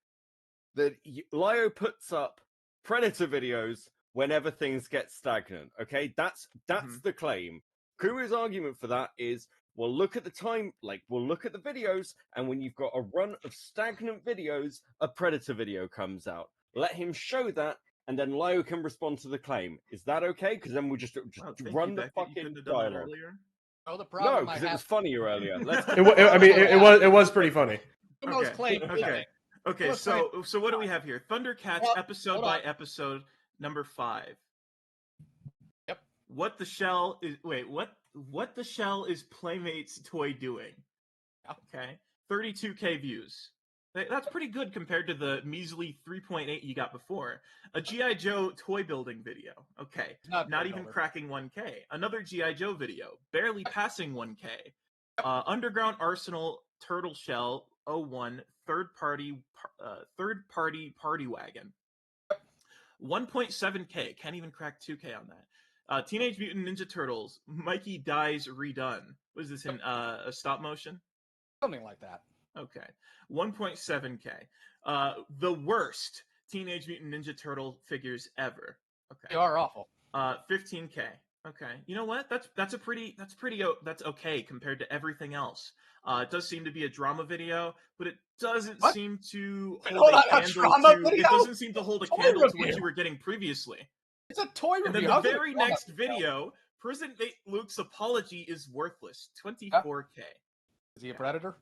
that Lio puts up Predator videos whenever things get stagnant. Okay, that's the claim. Kuru's argument for that is, well, look at the time, we'll look at the videos, and when you've got a run of stagnant videos, a Predator video comes out. Let him show that, and then Lio can respond to the claim. Is that okay? Because then we'll just Oh, thank run you, the Beckett. You fucking couldn't have done that dialogue. earlier. Oh, the No, problem because I it have. was funnier earlier. Let's It was pretty funny. Kumo's claim. Okay, Let's so what do we have here? Thundercats Well, episode hold by on. episode number 5. Yep. What the shell is Playmates toy doing? Okay. 32K views. That's pretty good compared to the measly 3.8 you got before. A G.I. Joe toy building video. Okay. Not even cracking 1K. Another G.I. Joe video. Barely passing 1K. Underground Arsenal Turtle Shell 01 third party party wagon. 1.7K. Can't even crack 2K on that. Teenage Mutant Ninja Turtles. Mikey Dies Redone. What is this in a stop motion? Something like that. Okay. 1.7K. The worst Teenage Mutant Ninja Turtle figures ever. Okay. They are awful. 15K. Okay. You know what? That's okay compared to everything else. It does seem to be a drama video, but it doesn't seem to hold a candle to. It doesn't seem to hold a candle to what you were getting previously. It's a toy review. And then the very next video, Prison Mate Luke's apology is worthless. 24K. Is he a predator?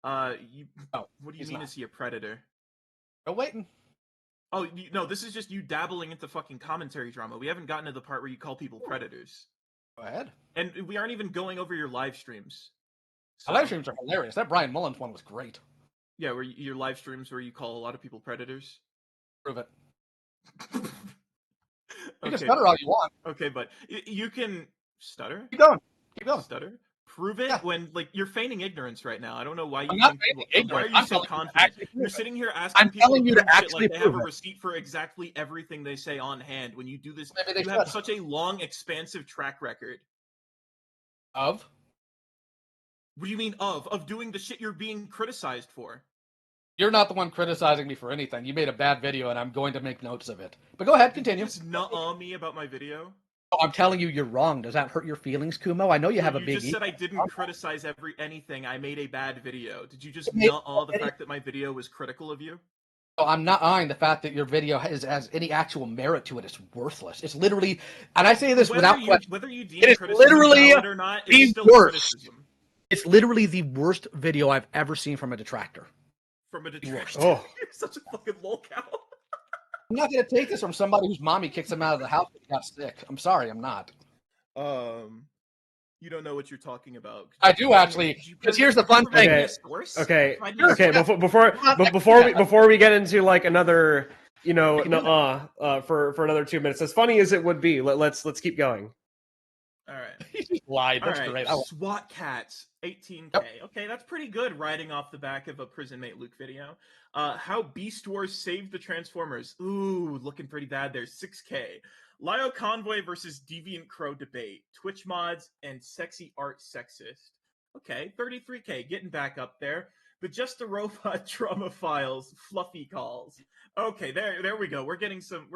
What do you mean? Is he a predator? Oh, waiting. Oh, no, this is just you dabbling into fucking commentary drama. We haven't gotten to the part where you call people predators. Go ahead. And we aren't even going over your live streams. So, live streams are hilarious. That Brian Mullins one was great. Yeah, where your live streams where you call a lot of people predators. Prove it. Okay, You can stutter all you want. Okay, but you can stutter? Keep going. Keep going. Stutter? Prove it when, like, you're feigning ignorance right now. I don't know why you I'm not think. feigning Why are ignorance. you so confident? You're sitting here asking people telling you to actually like they have a prove it. receipt for exactly everything they say on hand. When you do this, Maybe they you have should. such a long, expansive track record. Of? What do you mean of doing the shit you're being criticized for? You're not the one criticizing me for anything. You made a bad video, and I'm going to make notes of it. But go ahead, continue. Just nuh-uh me about my video. Oh, I'm telling you, you're wrong. Does that hurt your feelings, Kumo? I know you have a You big just said ego. I didn't criticize anything. I made a bad video. Did you just nuh-uh the fact that my video was critical of you? Oh, I'm not eyeing the fact that your video has any actual merit to it. It's worthless. It's literally, and I say this without question. Whether you deem It is criticism literally valid or not, the it's still worst. criticism. It's literally the worst video I've ever seen from a detractor. From a detractor. Oh. You're such a fucking lolcow. I'm not going to take this from somebody whose mommy kicks him out of the house when he got sick. I'm sorry, I'm not. You don't know what you're talking about. I do actually, because here's the fun thing. Okay. Before we get into like another, for another 2 minutes, as funny as it would be, let's keep going. All right. He just lied. That's All right. great. SWAT Cats, 18K. Yep. Okay, that's pretty good. Riding off the back of a Prison Mate Luke video. How Beast Wars saved the Transformers. Ooh, looking pretty bad there. 6K. Lio Convoy versus Deviant Crow debate. Twitch mods and sexy art sexist. Okay, 33K. Getting back up there. But Just a Robot Drama Files. Fluffy calls. Okay, there we go. We're getting some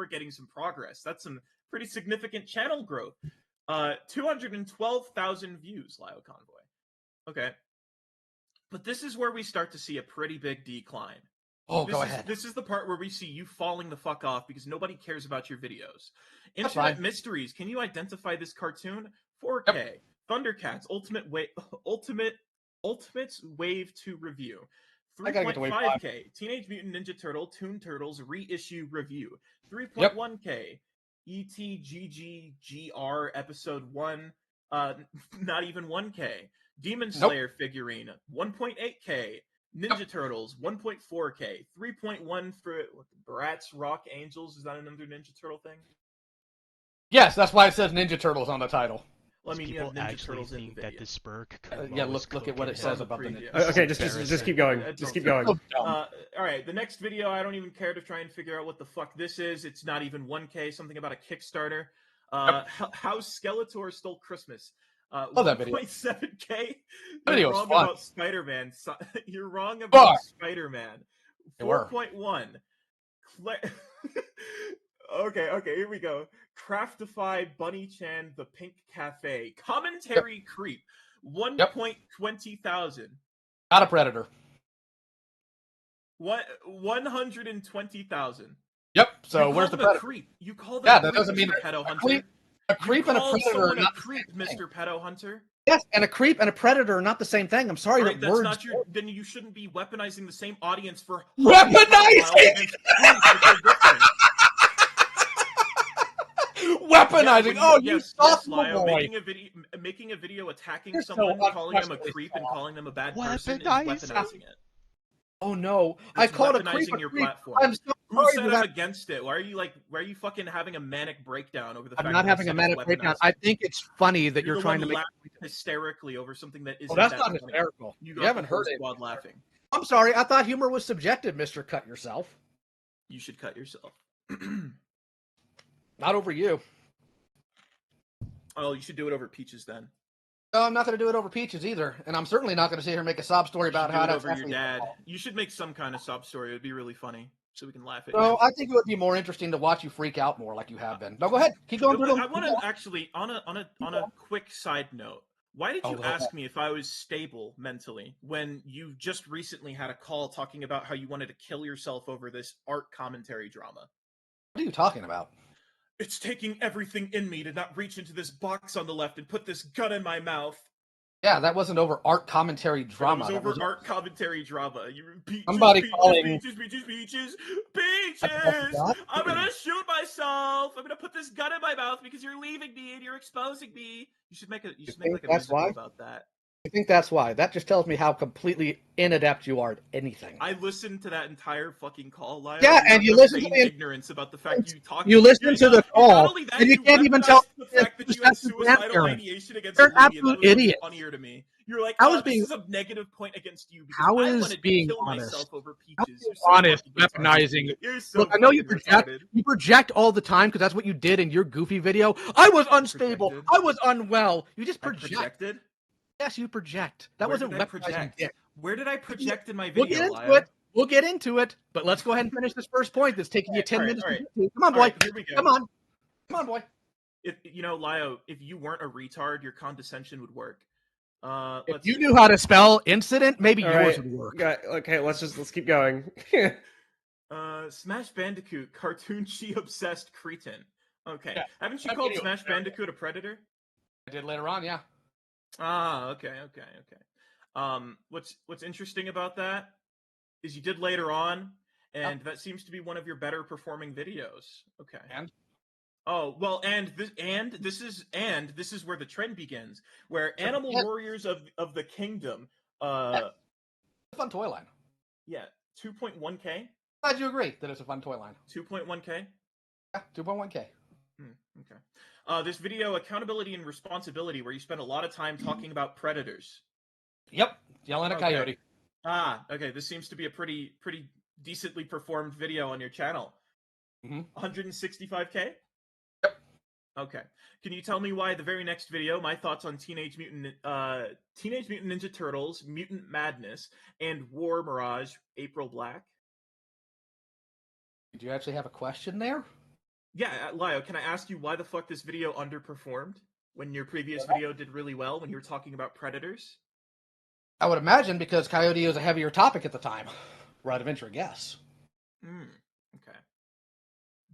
progress. That's some pretty significant channel growth. 212,000 views, Lio Convoy. Okay. But this is where we start to see a pretty big decline. Oh, go ahead. This is the part where we see you falling the fuck off because nobody cares about your videos. That's Internet fine. Mysteries. Can you identify this cartoon? 4K. Yep. Thundercats. Ultimates Wave 2 review. I gotta get to wave 5. 3.5K. Teenage Mutant Ninja Turtle Toon Turtles reissue review. 3.1K. ETGGGR episode 1. Not even 1K. Demon Slayer figurine. 1.8K. Ninja Turtles, 1.4K, 3.1 for Bratz Rock Angels. Is that another Ninja Turtle thing? Yes, that's why it says Ninja Turtles on the title. Well, I mean, you People have Ninja actually Turtles in the think video. that the Spurk. Yeah, look at what it says about the preview. Ninja. Okay, just keep going. Just keep going. All right, the next video, I don't even care to try and figure out what the fuck this is. It's not even 1K, something about a Kickstarter. How Skeletor Stole Christmas. Love that video. 1.7K. Video You're was wrong fun. about Spider-Man. You're wrong about Spider-Man. They were. 4.1. Okay, here we go. Craftify Bunny Chan the Pink Cafe. Commentary creep. 1.20,000. Not a predator. What? 120,000. Yep. So You where's call the them a predator? creep. You call them Yeah, a that creep, doesn't mean Mr. Pedo a Hunter. creep. A creep and a call predator are someone a not the creep, same thing. Mr. Pedo Hunter. Yes, and a creep and a predator are not the same thing. I'm sorry All right, that that's words. not your. Then you shouldn't be weaponizing the same audience for Weaponizing! Weaponizing! Oh, you soft Lio, boy! making a video attacking You're so someone, calling them a unquestionably creep, and soft. calling them a bad person is Weaponize. weaponizing it. Oh no! I It's called a creep weaponizing a your creep. platform. I'm so Who sorry said for I'm that. against it? Why are you fucking having a manic breakdown over the fact I'm not that having I a said it's manic breakdown. weaponizing? I think it's funny that You're you're the trying one to make. laughing hysterically over something that isn't Well, that's that not funny. hysterical. You You got haven't the whole heard it. squad laughing. I'm sorry. I thought humor was subjective, Mister Cut Yourself. You should cut yourself. Not over you. Oh, you should do it over Peaches then. No, I'm not going to do it over Peaches either, and I'm certainly not going to sit here and make a sob story You should about do how it that's over your actually. dad. You should make some kind of sob story. It would be really funny, so we can laugh at So you. I think it would be more interesting to watch you freak out more like you have been. No, go ahead. Keep going through them. I want to actually, on a quick side note, why did you go ask me if I was stable mentally when you just recently had a call talking about how you wanted to kill yourself over this art commentary drama? What are you talking about? It's taking everything in me to not reach into this box on the left and put this gun in my mouth. Yeah, that wasn't over art commentary drama. It That was over art commentary drama. Somebody calling- Peaches. God. I'm gonna shoot myself. I'm gonna put this gun in my mouth because you're leaving me and you're exposing me. You should make like a think that's musical why? about that. I think that's why. That just tells me how completely inadept you are at anything. I listened to that entire fucking call, Lyle. Yeah, and you listened to the- ignorance about the fact you talked. You listened to the call, Not only that, and you can't even weaponized tell the fact that you had that's the suicidal grandparent. ideation against You're an Louis, and absolute that was idiot. funnier to me. You're like, How is this being- is a negative point against you because How I is wanted to being kill honest? myself over How Peaches. being You're so honest, fucking retarded. weaponizing. You're so Look, I know you fucking project. retarded. You project all the time because that's what you did in your goofy video. I was unstable. projected. I was unwell. You just I project. projected? Yes, you project. That Where wasn't did I weaponizing project? dick. Where did I project in my We'll video, get into Lyle? it. We'll get into it. But let's go ahead and finish this first point that's taking you 10 all right, minutes all to right. get to. Come on, boy. All right, here we go. Come on. Come on, boy. If Lio, if you weren't a retard, your condescension would work. If Let's you see. knew how to spell incident, maybe All yours right. would work. Okay, let's keep going. Smash Bandicoot, cartoon-chi obsessed cretin. Okay. Yeah, Haven't you that called video Smash was terrible. Bandicoot a predator? I did later on, yeah. Ah, okay. What's interesting about that is you did later on, and that seems to be one of your better performing videos. Okay. And? Oh well, this is where the trend begins, where Animal Warriors of the Kingdom, It's a fun toy line. yeah, 2.1K, Glad you agree that it's a fun toy line. 2.1K. Yeah, 2.1K. Okay. This video, accountability and responsibility, where you spend a lot of time talking about predators. Yep, yelling at a Okay. coyote. Okay. This seems to be a pretty decently performed video on your channel. 165K. Yep. Okay. Can you tell me why the very next video, my thoughts on Teenage Mutant Ninja Turtles, Mutant Madness, and War Mirage, April Black? Did you actually have a question there? Yeah, Lio, can I ask you why the fuck this video underperformed when your previous video did really well when you were talking about predators? I would imagine because coyote was a heavier topic at the time. Right, to venture a guess. Okay.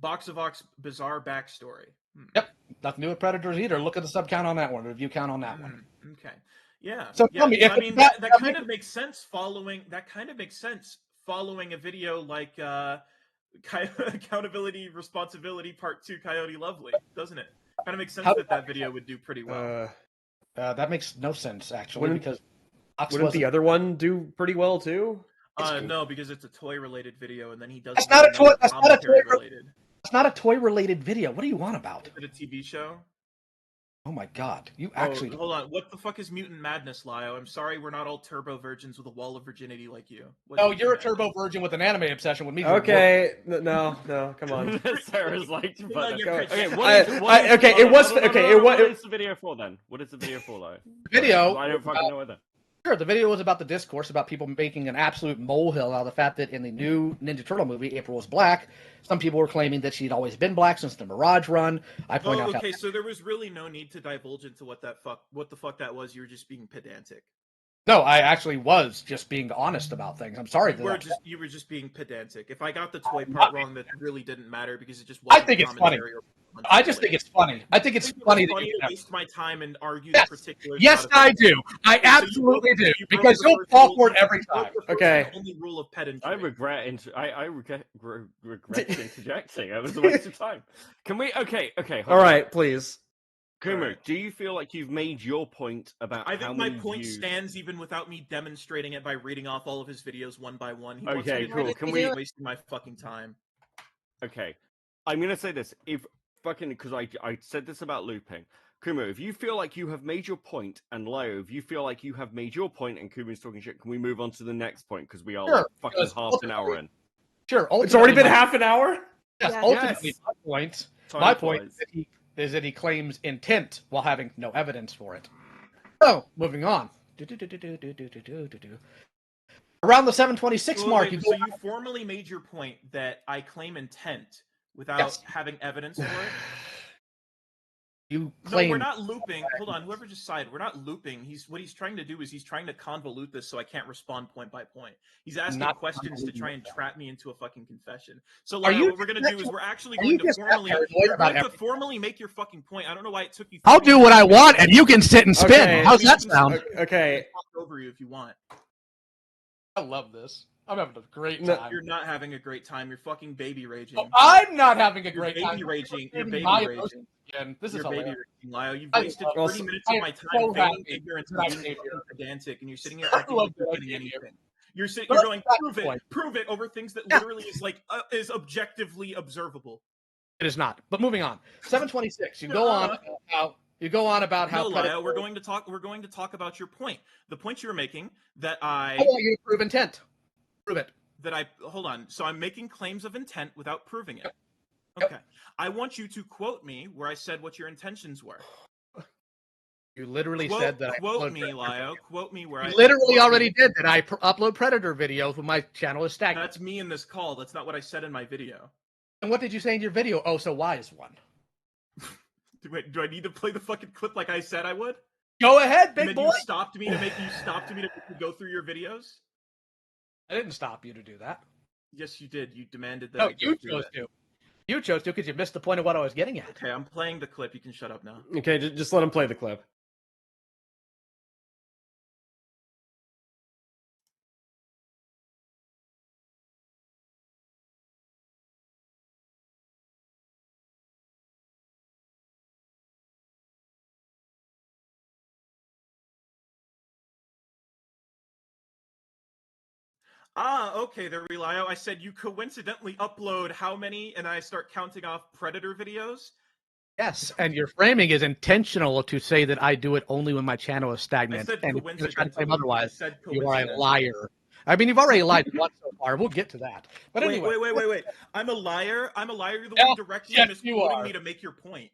Box of Ox bizarre backstory. Yep, nothing new with predators either. Look at the sub count on that one, review count on that one. Okay. Yeah. So yeah. tell me, if I mean, that kind of makes sense following a video like Accountability, Responsibility Part 2 Coyote Lovely, doesn't it? Kind of makes sense that video would do pretty well. That makes no sense, actually, because Ox wouldn't the other one do pretty well, too? No, because it's a toy-related video, and then he does. That's not a toy. That's not a toy related. It's not a toy-related video. What do you want about? Is it a TV show? Oh my god, you actually. Hold on. What the fuck is Mutant Madness, Lio? I'm sorry, we're not all turbo virgins with a wall of virginity like you. No, you're a turbo virgin with an anime obsession with me. Okay, no, come on. Sarah's like, okay, what is the video for then? What is the video for, though? Video. I don't fucking know either. Sure, the video was about the discourse about people making an absolute molehill out of the fact that in the new Ninja Turtle movie, April was black. Some people were claiming that she'd always been black since the Mirage run. I point out. Okay, so there was really no need to divulge into what the fuck that was. You were just being pedantic. No, I actually was just being honest about things. I'm sorry. You were just being pedantic. If I got the toy part wrong, that really didn't matter because it just wasn't. I think it's funny. I just think it's funny. I think it's funny that you to waste my time and argue the particulars. Yes, I do. I absolutely do because you'll fall for it every time. Okay. Only rule of pedantry. I regret interjecting. It was a waste of time. Can we? Okay. All right, please. Kumo, Alright. do you feel like you've made your point about I how think my many point views... stands even without me demonstrating it by reading off all of his videos one by one. He wants Okay, me to cool. do it, Can he's we... wasting my fucking time. Okay. I'm going to say this. If fucking... Because I said this about looping. Kumo, if you feel like you have made your point, and Leo, if you feel like you have made your point and Kumo's talking shit, can we move on to the next point? Because we are Sure, like fucking because half an hour in. Sure. It's already been my- half an hour? Yes, Yeah. ultimately, Yes. my Time point flies. is that he claims intent while having no evidence for it. So, moving on. Around the 726 Well, mark, wait, so you formally made your point that I claim intent without Yes. having evidence for it? you No, claim we're not looping. Hold on, whoever just sided, we're not looping. What he's trying to do is he's trying to convolute this so I can't respond point by point. He's asking Not questions to convoluting try and it. trap me into a fucking confession. So, Are Lyle, you what we're gonna just do is we're actually are going you to just that formally paranoid you're about going to everything? formally make your fucking point. I don't know why it took you. I'll do what I want, and you can sit and spin. Okay. How's I mean, that you can sound? sit Okay. and talk over you if you want. I love this. I'm having a great No, time. You're not having a great time. You're fucking baby raging. Oh, I'm not having a You're great baby time. raging. You're Saving baby my raging. emotions again. This You're is baby hilarious. raging, Lyle. You've I wasted love- 30 minutes I of am my time so feigning happy ignorance that I and being came fucking here. pedantic, and you're sitting here I acting love like you're that I winning came here. anything. You're But going that's the point. prove it over things that Yeah. literally is like is objectively observable. It is not. But moving on. 726. You go on about how No, Predator. Lyle, we're going to talk about your point. The point you were making that I want you to prove intent. Prove it. hold on. So I'm making claims of intent without proving it. Yep. Okay. I want you to quote me where I said what your intentions were. You literally Quote, said that. quote me, Lyle. Quote me where You I literally quote already me. did that. I upload Predator videos when my channel is stagnant. That's me in this call. That's not what I said in my video. And what did you say in your video? Oh, so why is one? Do I need to play the fucking clip like I said I would? Go ahead, And big then boy. you stopped me to make me go through your videos? I didn't stop you to do that. Yes, you did. You demanded that No, I go you through chose it. to. You chose to because you missed the point of what I was getting at. Okay, I'm playing the clip. You can shut up now. Okay, just let him play the clip. Ah, okay, there, Relio. I said you coincidentally upload how many, and I start counting off Predator videos. Yes, and your framing is intentional to say that I do it only when my channel is I stagnant. said And if you're gonna try to claim coincidentally. I otherwise, said you are a coincidentally. liar. I mean, you've already lied once so far. We'll get to that. But anyway, Wait. I'm a liar. I'm a liar. You're the Yeah, one directly yes, you misquoting are. me to make your point.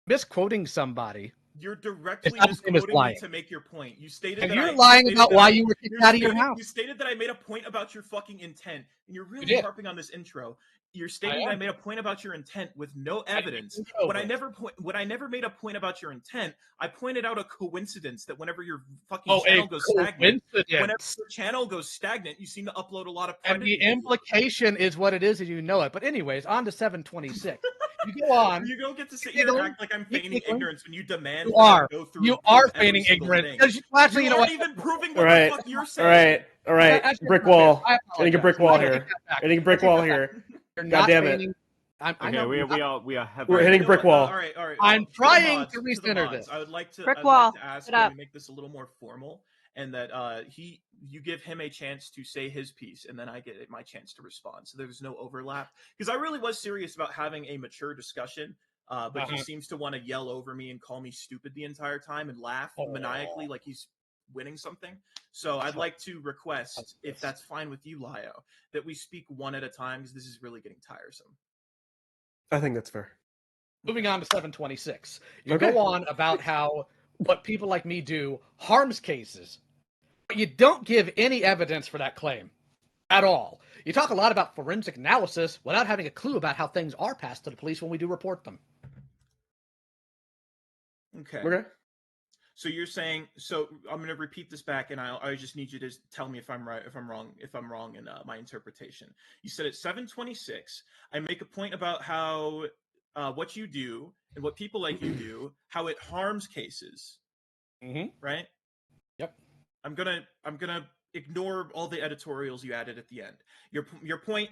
misquoting somebody. You're directly It's not the same as misquoting me lying. to make your point. You stated And that you're you lying stated about that why I- you were kicked you're out of your stating- house. You stated that I made a point about your fucking intent, and you're really did. harping on this intro. You're stating that I am. made a point about your intent with no evidence. think so, When I but- never made a point about your intent, I pointed out a coincidence that whenever your fucking Oh, channel a goes stagnant, whenever coincidence. your channel goes stagnant, you seem to upload a lot of And the Predator videos. implication is what it is, and you know it. But anyways, on to 726. You go on. You don't get to sit Keep here and giggling. act like I'm Keep feigning giggling. ignorance when you demand You that I are. go through You and are prove every feigning single ignorance. thing. Because actually, You you know aren't what? even proving All what right, the fuck you're all saying. right. Actually, Brick that's not wall. fair. I Getting a brick apologize. wall I take here. that back. Getting a brick I take wall that here. back. You're God not damn it. feigning. I Okay, know. we you're are heavily... We're hitting You know brick what? wall. All right. I'm To the trying mods- to the recenter mods, this. I would like to Brick I'd wall. like to ask Shut you up. to make this a little more formal, and that you give him a chance to say his piece, and then I get my chance to respond. So there's no overlap. Because I really was serious about having a mature discussion. But he seems to want to yell over me and call me stupid the entire time and laugh maniacally like he's winning something. So I'd like to request, if that's fine with you, Lio, that we speak one at a time because this is really getting tiresome. I think that's fair. Moving on to 726. You Okay. go on about how what people like me do harms cases, but you don't give any evidence for that claim at all. You talk a lot about forensic analysis without having a clue about how things are passed to the police when we do report them. Okay. So you're saying, so I'm going to repeat this back, and I just need you to tell me if I'm right, if I'm wrong in my interpretation. You said at 726, I make a point about how what you do and what people like you do, how it harms cases. Mm-hmm. Right? Yep. I'm gonna ignore all the editorials you added at the end. Your point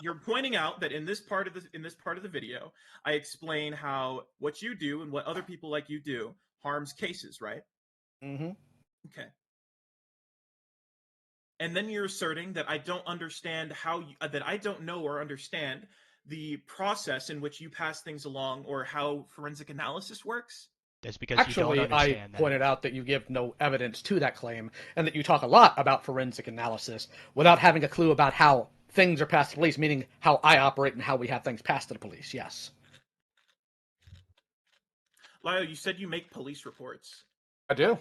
You're pointing out that in this part of the video, I explain how what you do and what other people like you do harms cases, right? Mm-hmm. Okay. And then you're asserting that I don't understand that I don't know or understand the process in which you pass things along or how forensic analysis works. That's because you don't Actually, I understand that. pointed out that you give no evidence to that claim, and that you talk a lot about forensic analysis without having a clue about how things are passed to police, meaning how I operate and how we have things passed to the police. Yes. Lyle, you said you make police reports. I do.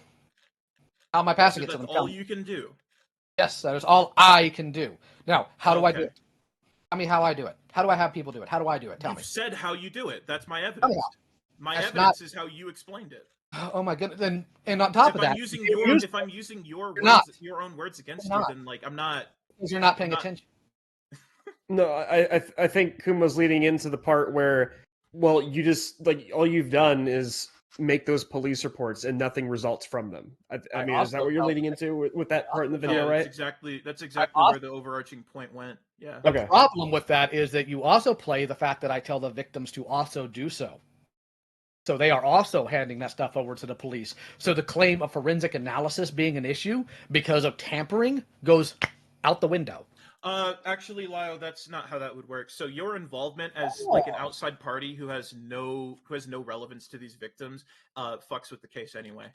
How am I passing So it to that's them? Tell all me. you can do. Yes, that is all I can do. Now, how do I do Okay. it? Tell me how I do it. How do I have people do it? How do I do it? Tell You've me. said how you do it. That's my Tell me evidence. how. My That's evidence not. is how you explained it. Oh my goodness. And on top If of I'm that, using you your use if I'm using your you're not. words, your own words against You're you, not. then like I'm not. Because you're not I'm paying not. attention. No, I think Kuma's leading into the part where, well, you just like all you've done is make those police reports and nothing results from them. I mean, is that also what you're tell leading into with that part in the video, Yeah, right? that's I exactly also where the overarching point went. Yeah. The Okay. problem with that is that you also play the fact that I tell the victims to also do so. So they are also handing that stuff over to the police. So the claim of forensic analysis being an issue because of tampering goes out the window. Actually, Lyle, that's not how that would work. So your involvement as like an outside party who has no relevance to these victims, fucks with the case anyway.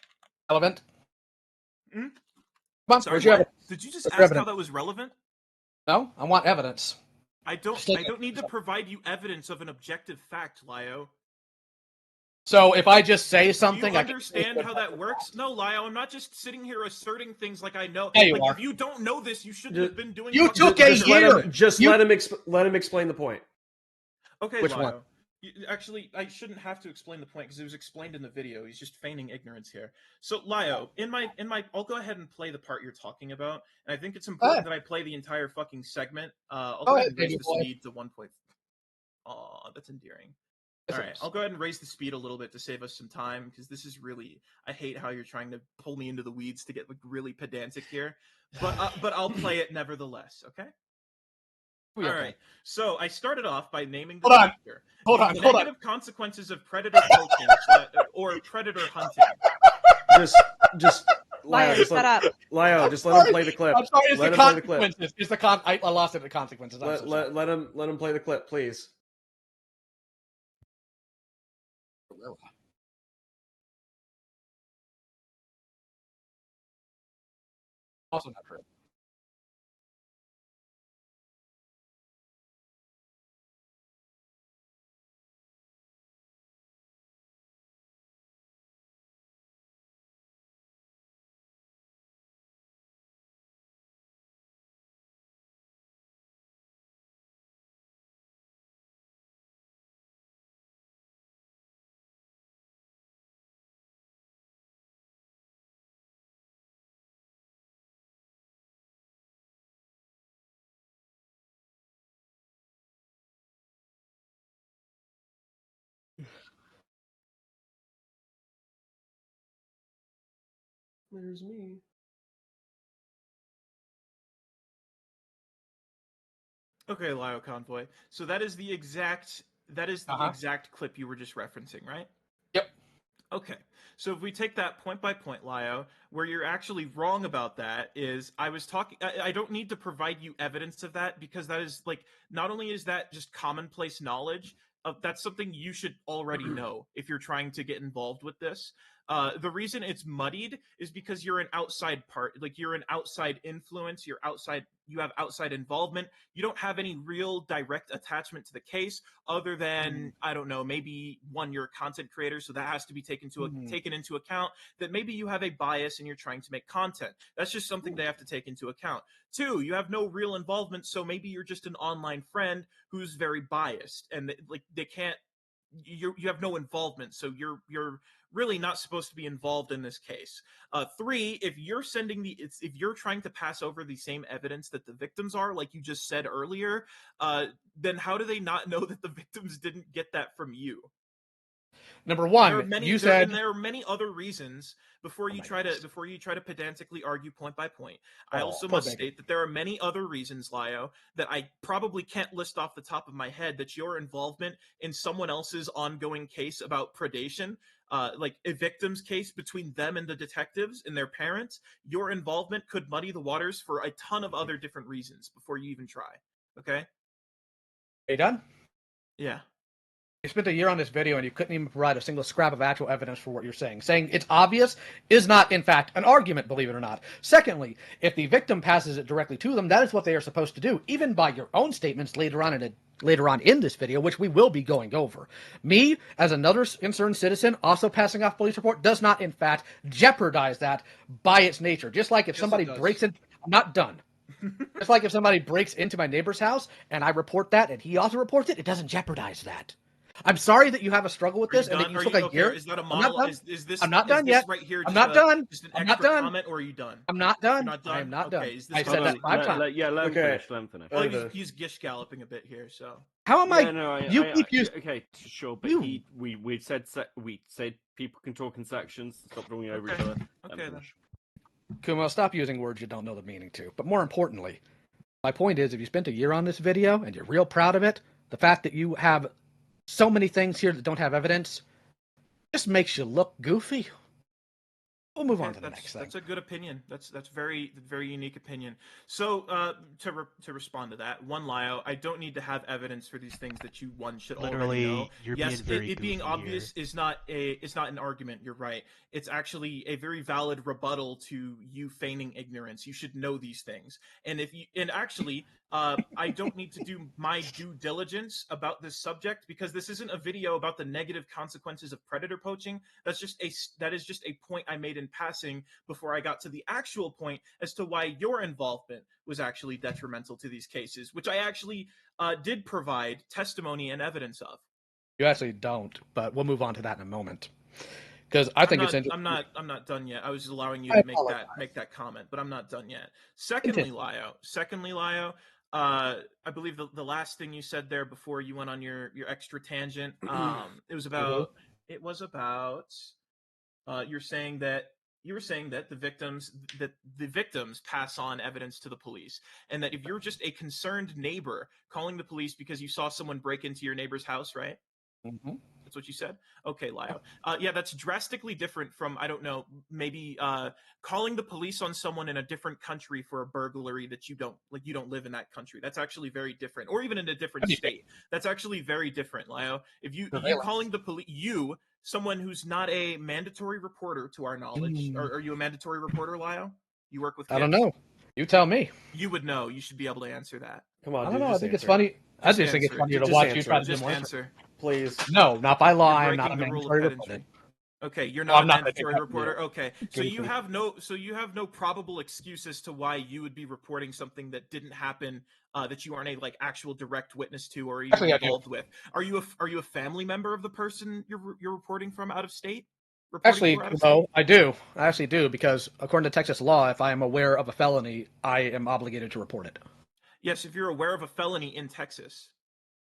Relevant? Hmm? Come on, Sorry, where's your what? evidence? Did you just Where's your ask how evidence? that was relevant? No, I want evidence. I Just like don't need to provide you evidence of an objective fact, Lyle. So if I just say Do you something, I can understand how that works? No, Lyle, I'm not just sitting here asserting things like I know. Yeah, you Like, are. if you don't know this, you shouldn't Just, have been doing You fucking took a just let year. him let him explain the point. Okay, Which Lyle. one? Actually, I shouldn't have to explain the point because it was explained in the video. He's just feigning ignorance here. So, Lyle, I'll go ahead and play the part you're talking about, and I think it's important that I play the entire fucking segment. I'll Go go ahead, ahead and raise baby the boy. speed to 1 point. Aw, that's endearing. Yes, All it right, is. I'll go ahead and raise the speed a little bit to save us some time because this is really. I hate how you're trying to pull me into the weeds to get like really pedantic here, but I'll play it nevertheless. Okay. Be All okay. right. So I started off by naming the Hold on. chapter. Hold The on. Hold on. negative consequences of predator poaching or predator hunting. Just Lyle, Lion, just shut up. Lyle, just let him play the clip. I'm sorry. It's Let the him play the clip. consequences. It's the I lost it. The consequences. I'm so sorry. Let him play the clip, please. Also not true. There's me. Okay, Lyle Convoy. So that is the exact clip you were just referencing, right? Yep. Okay. So if we take that point by point, Lio, where you're actually wrong about that is I was talking I don't need to provide you evidence of that because that is like not only is that just commonplace knowledge, that's something you should already know if you're trying to get involved with this. The reason it's muddied is because you're an outside part, like you're an outside influence, you have outside involvement. You don't have any real direct attachment to the case other than I don't know, maybe one, you're a content creator, so that has to be taken into account that maybe you have a bias and you're trying to make content. That's just something they have to take into account. Two, you have no real involvement, so maybe you're just an online friend who's very biased and they can't you have no involvement, so you're really not supposed to be involved in this case. Three, if you're trying to pass over the same evidence that the victims are, like you just said earlier, then how do they not know that the victims didn't get that from you? Number There are one, many. you There, said and there are many other reasons before Oh you my try goodness. to pedantically argue point by point. I Oh, also poor must Baker. state that there are many other reasons, Lio, that I probably can't list off the top of my head that your involvement in someone else's ongoing case about predation, like a victim's case between them and the detectives and their parents, your involvement could muddy the waters for a ton of other different reasons before you even try. Okay? Are you done? Yeah. You spent a year on this video and you couldn't even provide a single scrap of actual evidence for what you're saying. Saying it's obvious is not, in fact, an argument, believe it or not. Secondly, if the victim passes it directly to them, that is what they are supposed to do, even by your own statements later on in this video, which we will be going over. Me, as another concerned citizen, also passing off police report, does not, in fact, jeopardize that by its nature. Just like if Yes, somebody it does. breaks in, I'm not done. Just like if somebody breaks into my neighbor's house and I report that and he also reports it, it doesn't jeopardize that. I'm sorry that you have a struggle with this and that you took a year. Is that a I'm not model? done. Is this I'm not done this yet. right here? I'm Just not done. Just an I'm not extra done. comment, or are you done? I'm not done. You're not done. I am not done. Okay, is this I said that 5 times. Let him Okay. finish. Let him finish. Well, Over. he's gish galloping a bit here, so. How am Yeah, I? no, You keep using. okay, sure, but You. we said people can talk in sections. Stop talking over each Okay. other. Let him Okay, then. finish. Kumo, stop using words you don't know the meaning to. But more importantly, my point is, if you spent a year on this video and you're real proud of it, the fact that you have so many things here that don't have evidence just makes you look goofy. We'll move on to the next thing. That's a good opinion. That's very unique opinion. So to respond to that, one Lio, I don't need to have evidence for these things that you should Literally, already know. you're Yes, being very it being goofy obvious is not an argument. You're right. It's actually a very valid rebuttal to you feigning ignorance. You should know these things. And actually, I don't need to do my due diligence about this subject because this isn't a video about the negative consequences of predator poaching. That is just a point I made in passing before I got to the actual point as to why your involvement was actually detrimental to these cases, which I actually did provide testimony and evidence of. You actually don't, but we'll move on to that in a moment. Because I think it's interesting. I'm not done yet. I was allowing you to make that comment, but I'm not done yet. Secondly, Lio, I believe the last thing you said there before you went on your extra tangent, it was about you were saying that the victims pass on evidence to the police, and that if you're just a concerned neighbor calling the police because you saw someone break into your neighbor's house, right? Mm-hmm. That's what you said? Okay, Lio. Yeah, that's drastically different from, I don't know, maybe calling the police on someone in a different country for a burglary that you don't live in that country. That's actually very different. Or even in a different state. That's actually very different, Lio. If you calling the police, someone who's not a mandatory reporter to our knowledge, are you a mandatory reporter, Lio? You work with kids? I don't know. You tell me. You would know. You should be able to answer that. Come on, I dude. don't know. I Just think it's answer funny. it. I just think it's funnier to Just watch answer you try it. to do Just more. answer. Please. No, not by law. You're I'm not a breaking the rule of mandatory pedantry. reporter. Okay, you're No, not I'm a not mandatory making reporter. that- Okay, so you have no probable excuse as to why you would be reporting something that didn't happen, that you aren't a actual direct witness to or even Actually, I do. involved with. Are you a family member of the person you're reporting from out of state? Actually, no, I do. I actually do because according to Texas law, if I am aware of a felony, I am obligated to report it. Yes, if you're aware of a felony in Texas.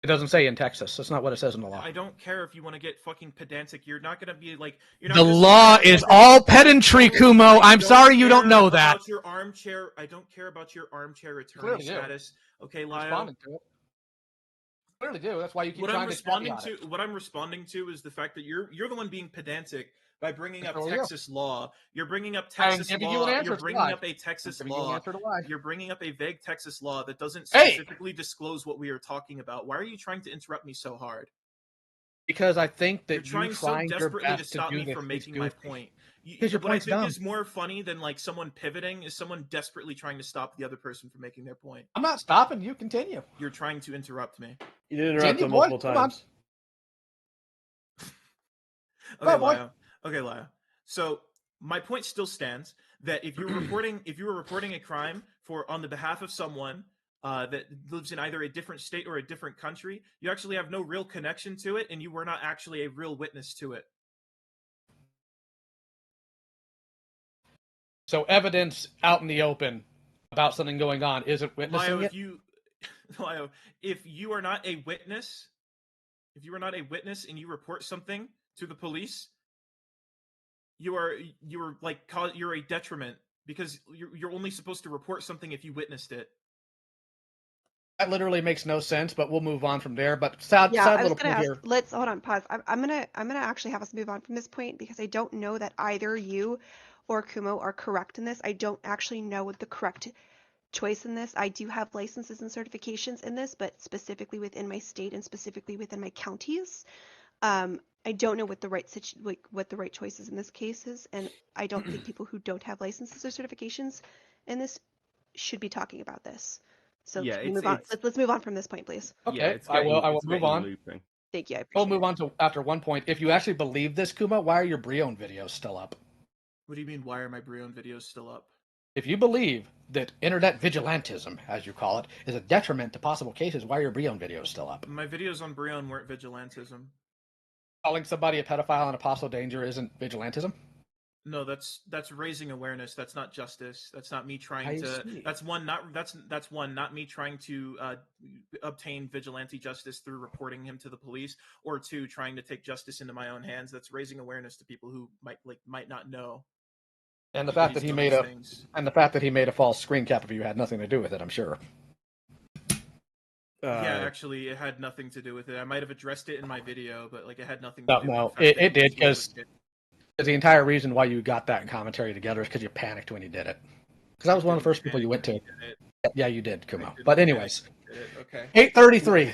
It doesn't say in Texas. That's not what it says in the law. I don't care if you want to get fucking pedantic. You're not going to be like... The law is all pedantry, Kumo. I'm sorry you don't know that. About your armchair, I don't care about your armchair attorney Clearly do. status. Okay, Lio? Responding to it. Clearly do. That's why you keep What trying I'm to responding caveat to, what I'm responding to, is the fact that you're the one being pedantic by bringing up That's what we Texas law. You're bringing up I'm Texas giving you law. an answer You're to bringing why. up a Texas I'm giving you an law. answer to why. You're bringing up a vague Texas law that doesn't Hey! specifically disclose what we are talking about. Why are you trying to interrupt me so hard? Because I think that You're trying so your desperately to best stop to do me this from is making my goofy. point. Because your What I point's think dumb. is more funny than someone pivoting is someone desperately trying to stop the other person from making their point. I'm not stopping. You continue. You're trying to interrupt me. You did interrupt Continue, him boy. multiple Come on. times. Okay, boy. Lio. Okay, Lio. So my point still stands that if you were reporting a crime on the behalf of someone that lives in either a different state or a different country, you actually have no real connection to it, and you were not actually a real witness to it. So evidence out in the open about something going on isn't witnessing Lio, it? Lio, if you are not a witness and you report something to the police, you're a detriment because you're only supposed to report something if you witnessed it. That literally makes no sense, but we'll move on from there. But sad Yeah, I was little gonna point ask. here. Let's hold on, pause. I'm gonna actually have us move on from this point because I don't know that either you or Kumo are correct in this. I don't actually know what the correct choice in this. I do have licenses and certifications in this, but specifically within my state and specifically within my counties. I don't know what the what the right choices in this case is, and I don't think people who don't have licenses or certifications in this should be talking about this. So Yeah, can we it's move on? it's Let's move on from this point, please. Okay, yeah, it's I will it's move getting on. looping. Thank you. I We'll appreciate move on to after one point. If you actually believe this, Kuma, why are your Brion videos still up? What do you mean? Why are my Brion videos still up? If you believe that internet vigilantism, as you call it, is a detriment to possible cases, why are your Brion videos still up? My videos on Brion weren't vigilantism. Calling somebody a pedophile and a possible danger isn't vigilantism? No, that's raising awareness. That's not justice. That's not me trying I to. see. That's one not me trying to obtain vigilante justice through reporting him to the police, or two, trying to take justice into my own hands. That's raising awareness to people who might not know. And the fact that he made a false screen cap of you had nothing to do with it, I'm sure. Yeah, actually, it had nothing to do with it. I might have addressed it in my video, but it had nothing to do with No, the fact that it he did was because the entire reason why you got that commentary together is because you panicked when he did it. Because I was one of the first people you went to. Yeah, you did, Kumo. But anyways, okay. 833.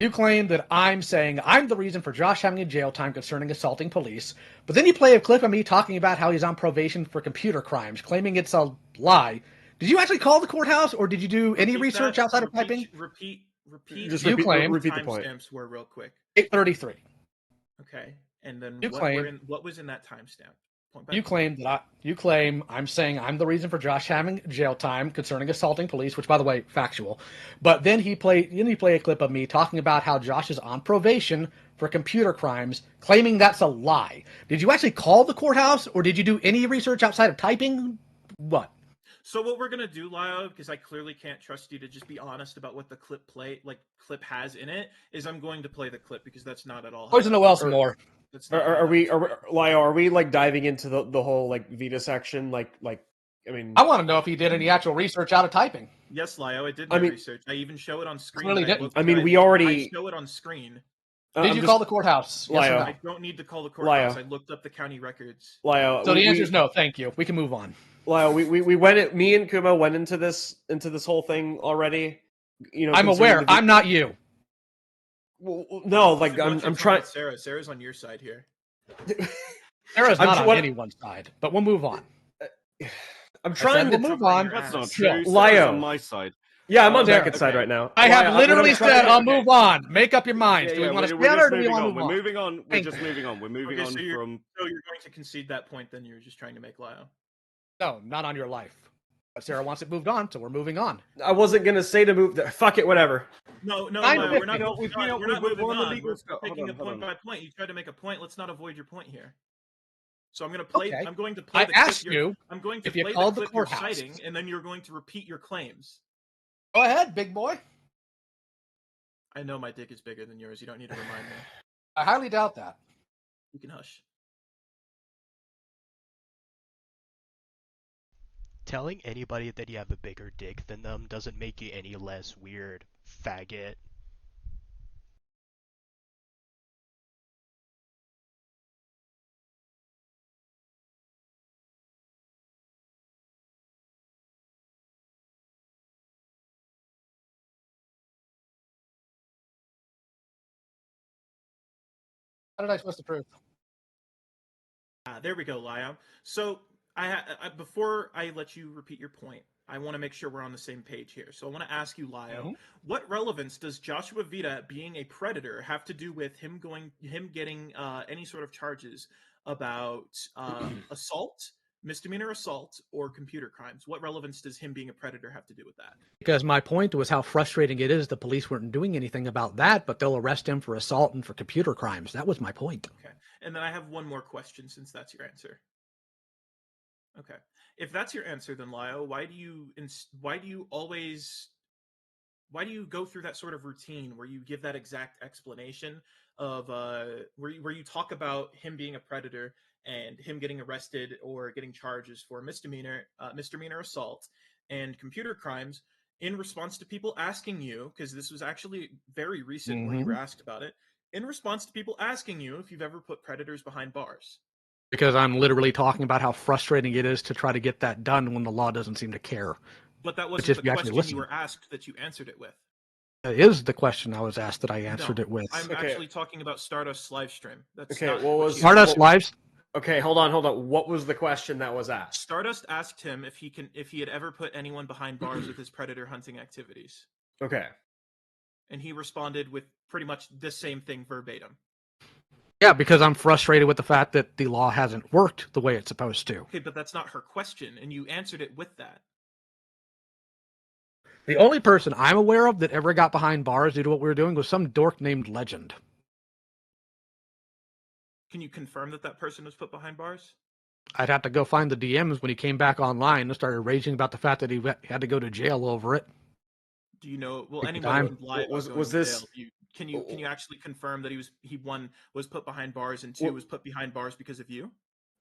You claim that I'm saying I'm the reason for Josh having a jail time concerning assaulting police, but then you play a clip of me talking about how he's on probation for computer crimes, claiming it's a lie. Did you actually call the courthouse, or did you do any research outside of typing? Repeat. Just You claim repeat the point. Timestamps were real quick. 833. Okay, and then You claim what was in that timestamp? You claim I'm saying I'm the reason for Josh having jail time concerning assaulting police, which by the way, factual. But then you play a clip of me talking about how Josh is on probation for computer crimes, claiming that's a lie. Did you actually call the courthouse, or did you do any research outside of typing? What? So what we're gonna do, Lyle, because I clearly can't trust you to just be honest about what the clip has in it, is I'm going to play the clip because that's not at all. Poison the well some more. Are we Lyle? Are we diving into the whole Vita section? I mean, I want to know if he did any actual research out of typing. Yes, Lyle, I did my research. I even show it on screen. Clearly didn't. I show it on screen. Did you call the courthouse? Yes or no? I don't need to call the courthouse. Lyle. I looked up the county records. Lyle, so the answer is no. Thank you. We can move on. Lyle, we went. Me and Kumo went into this whole thing already. I'm aware. I'm not you. Well, no, I'm trying. Sarah's on your side here. Sarah's not on anyone's side, but we'll move on. I'm trying to move on. That's not true. Lyle, on my side. Yeah, I'm on Beckett's side right now. I have literally said I'll move on. Make up your minds. Do we want to stay on or do we want to move on? We're moving on. We're just moving on. We're moving on from. So you're going to concede that point? Then you're just trying to make Lyle. No, not on your life. But Sarah wants it moved on, so we're moving on. I wasn't gonna say to move. Fuck it, whatever. No, we're not moving on. We're taking it point by point. You tried to make a point. Let's not avoid your point here. So I'm going to play. Okay. I'm going to play. I asked you. I'm going to if you play called the the clip courthouse. you're citing, and then you're going to repeat your claims. Go ahead, big boy. I know my dick is bigger than yours. You don't need to remind me. I highly doubt that. You can hush. Telling anybody that you have a bigger dick than them doesn't make you any less weird, faggot. How did I supposed to prove? There we go, Lyle. So before I let you repeat your point, I want to make sure we're on the same page here. So I want to ask you, Lyle, what relevance does Joshua Vita being a predator have to do with him getting any sort of charges about assault, misdemeanor assault, or computer crimes? What relevance does him being a predator have to do with that? Because my point was how frustrating it is the police weren't doing anything about that, but they'll arrest him for assault and for computer crimes. That was my point. Okay. And then I have one more question since that's your answer. Okay. If that's your answer, then Lyle, why do you always why do you go through that sort of routine where you give that exact explanation of where you talk about him being a predator and him getting arrested or getting charges for misdemeanor assault and computer crimes in response to people asking you, because this was actually very recent where you were asked about it, in response to people asking you if you've ever put predators behind bars. Because I'm literally talking about how frustrating it is to try to get that done when the law doesn't seem to care. But that wasn't if the you actually question listen. you were asked that you answered it with. That is the question I was asked that I answered No, it with. I'm Okay. actually talking about Stardust's live stream. That's Okay, not what what was- she Stardust asked. Lives. Okay, hold on. What was the question that was asked? Stardust asked him if he had ever put anyone behind bars with his predator hunting activities, Okay. and he responded with pretty much the same thing verbatim. Yeah, because I'm frustrated with the fact that the law hasn't worked the way it's supposed to. Okay, but that's not her question, and you answered it with that. The only person I'm aware of that ever got behind bars due to what we were doing was some dork named Legend. Can you confirm that that person was put behind bars? I'd have to go find the DMs when he came back online and started raging about the fact that he had to go to jail over it. Do you know? Well, Take your anybody time. can lie about Was- going was to this- jail. Can you actually confirm that he one was put behind bars and two Well- was put behind bars because of you?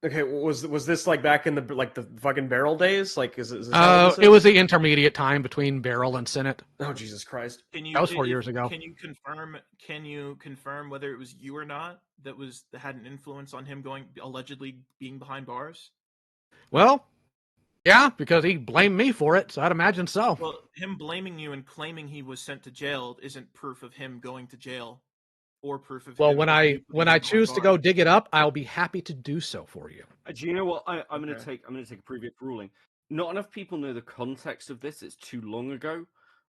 Okay, was this like back in the fucking barrel days? Like, is this how this It was the intermediate time between Barrel and Senate. Oh, Jesus Christ! Can you? That was 4 years ago. Can you confirm? Can you confirm whether it was you or not that had an influence on him allegedly being behind bars? Well, yeah, because he blamed me for it, so I'd imagine so. Well, him blaming you and claiming he was sent to jail isn't proof of him going to jail, or proof of Well, him. when of I you putting him behind choose to go bars. dig it up, I'll be happy to do so for you. Do you know what? I'm going to Okay. take a previous ruling. Not enough people know the context of this. It's too long ago,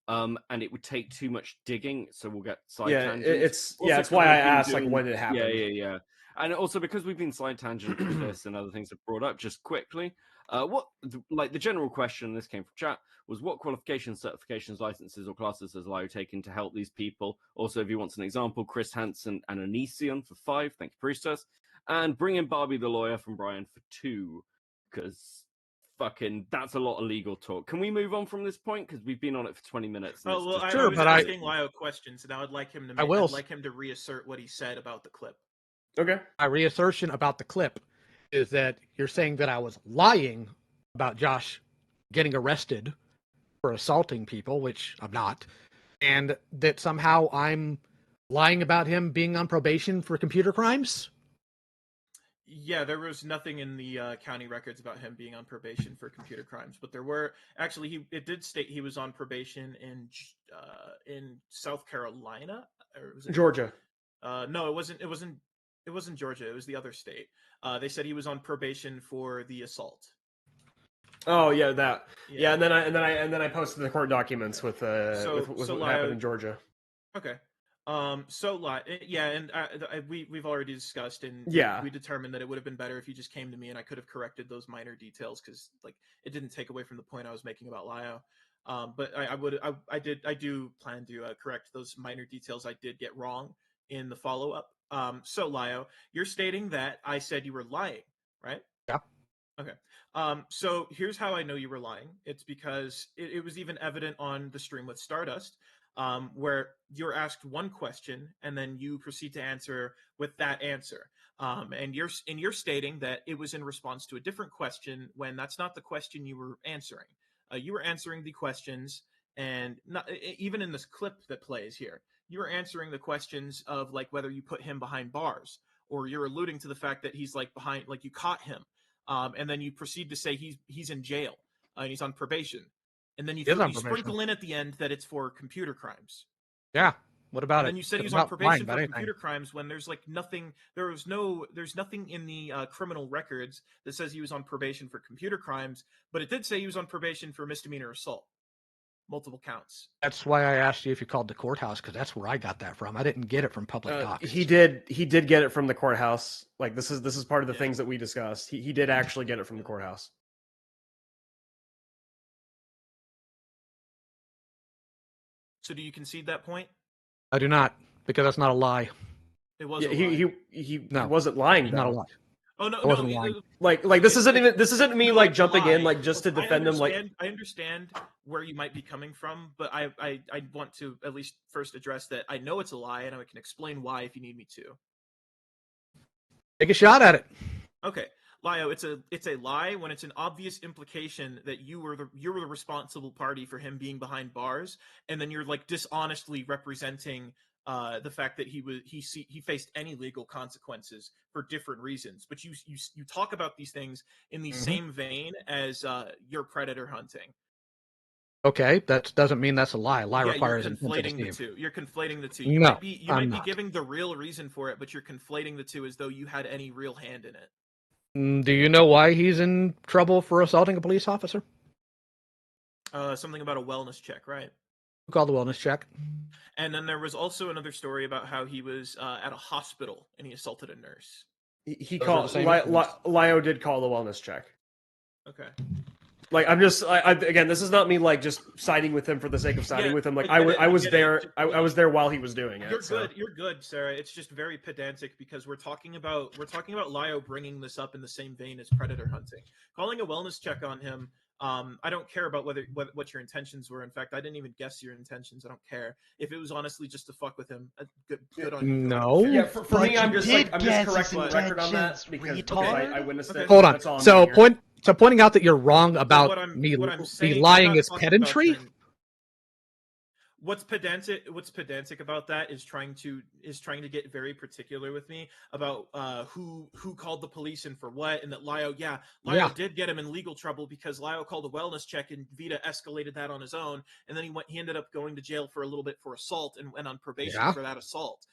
and it would take too much digging. So we'll get side Yeah, tangents. it's why I asked like when it happened. Yeah. And also because we've been side tangent through this and other things have brought up just quickly. The general question, this came from chat, was what qualifications, certifications, licenses, or classes has Lio taken to help these people? Also, if he wants an example, Chris Hansen and Onision for 5. Thank you, Priestess. And bring in Barbie the lawyer from Brian for 2, because fucking that's a lot of legal talk. Can we move on from this point? Because we've been on it for 20 minutes. Oh well, I Sure, was but asking Lio questions, and I would like him to. will. I'd like him to reassert what he said about the clip. Okay. My reassertion about the clip is that you're saying that I was lying about Josh getting arrested for assaulting people, which I'm not, and that somehow I'm lying about him being on probation for computer crimes. Yeah, there was nothing in the county records about him being on probation for computer crimes, but there were actually. It did state he was on probation in South Carolina, or was it Georgia. No, it wasn't. It wasn't Georgia. It was the other state. They said he was on probation for the assault. Oh yeah, that. Yeah, and then I posted the court documents with what happened in Georgia. Okay. And we've already discussed, and we determined that it would have been better if you just came to me and I could have corrected those minor details because like it didn't take away from the point I was making about Lio. But I do plan to correct those minor details I did get wrong in the follow up. So Lio, you're stating that I said you were lying, right? Yeah. Okay. So here's how I know you were lying. It's because it was even evident on the stream with Stardust. Where you're asked one question and then you proceed to answer with that answer. And you're stating that it was in response to a different question when that's not the question you were answering. You were answering the questions, and not even in this clip that plays here, you were answering the questions of like whether you put him behind bars, or you're alluding to the fact that he's like behind, like you caught him, and then you proceed to say he's in jail and he's on probation. And then you sprinkle in at the end that it's for computer crimes. Yeah. What about and it? then you said he was on probation for computer crimes when there's like nothing. There's nothing in the criminal records that says he was on probation for computer crimes, but it did say he was on probation for misdemeanor assault, multiple counts. That's why I asked you if you called the courthouse, because that's where I got that from. I didn't get it from public docs. He did get it from the courthouse. Like this is part of the things that we discussed. He did actually get it from the courthouse. So do you concede that point? I do not, because that's not a lie. It was. He wasn't lying though. Not a lie. Oh no, I wasn't no. lying. Like this isn't me No, like it's a jumping in lie. like just to defend him. Like I understand where you might be coming from, but I want to at least first address that I know it's a lie, and I can explain why if you need me to. Take a shot at it. Okay, Lio, it's a lie when it's an obvious implication that you were the responsible party for him being behind bars, and then you're like dishonestly representing the fact that he faced any legal consequences for different reasons. But you talk about these things in the same vein as your predator hunting. Okay, that doesn't mean that's a lie. Lie Yeah, requires you're intent to conflating the deceive. two. You're conflating the two. You No, might be I'm not. giving the real reason for it, but you're conflating the two as though you had any real hand in it. Do you know why he's in trouble for assaulting a police officer? Something about a wellness check, right? Called the wellness check. And then there was also another story about how he was at a hospital and he assaulted a nurse. he Those are called the same Lio did call the wellness check. Okay. Like I'm just again, this is not me like just siding with him for the sake of siding Yeah, with him. Like I get it, I was I get it. there. Just, I was there while he was doing it. You're so. good. You're good, Sarah. It's just very pedantic because we're talking about Lio bringing this up in the same vein as predator hunting. Calling a wellness check on him. I don't care about what your intentions were. In fact, I didn't even guess your intentions. I don't care if it was honestly just to fuck with him. Good on you. No. Yeah, for me, I'm just correcting the record on that intentions, because I witnessed Okay. it. Hold on. That's all I'm So doing here. pointing out that you're wrong So about what I'm me saying, lying I'm not is talking about pedantry. What's pedantic about that is trying to get very particular with me about who called the police and for what, and that Lio did get him in legal trouble because Lio called a wellness check and Vita escalated that on his own, and then he ended up going to jail for a little bit for assault and went on probation for that assault.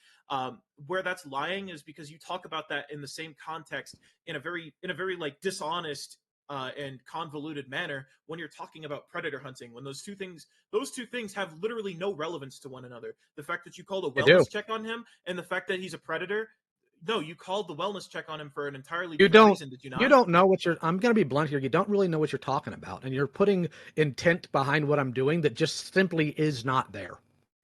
Where that's lying is because you talk about that in the same context in a very like dishonest and convoluted manner when you're talking about predator hunting, when those two things have literally no relevance to one another. The fact that you called a wellness check on him and the fact that he's a predator, no, you called the wellness check on him for an entirely different reason, did you not? You don't know what you're. I'm going to be blunt here. You don't really know what you're talking about, and you're putting intent behind what I'm doing that just simply is not there.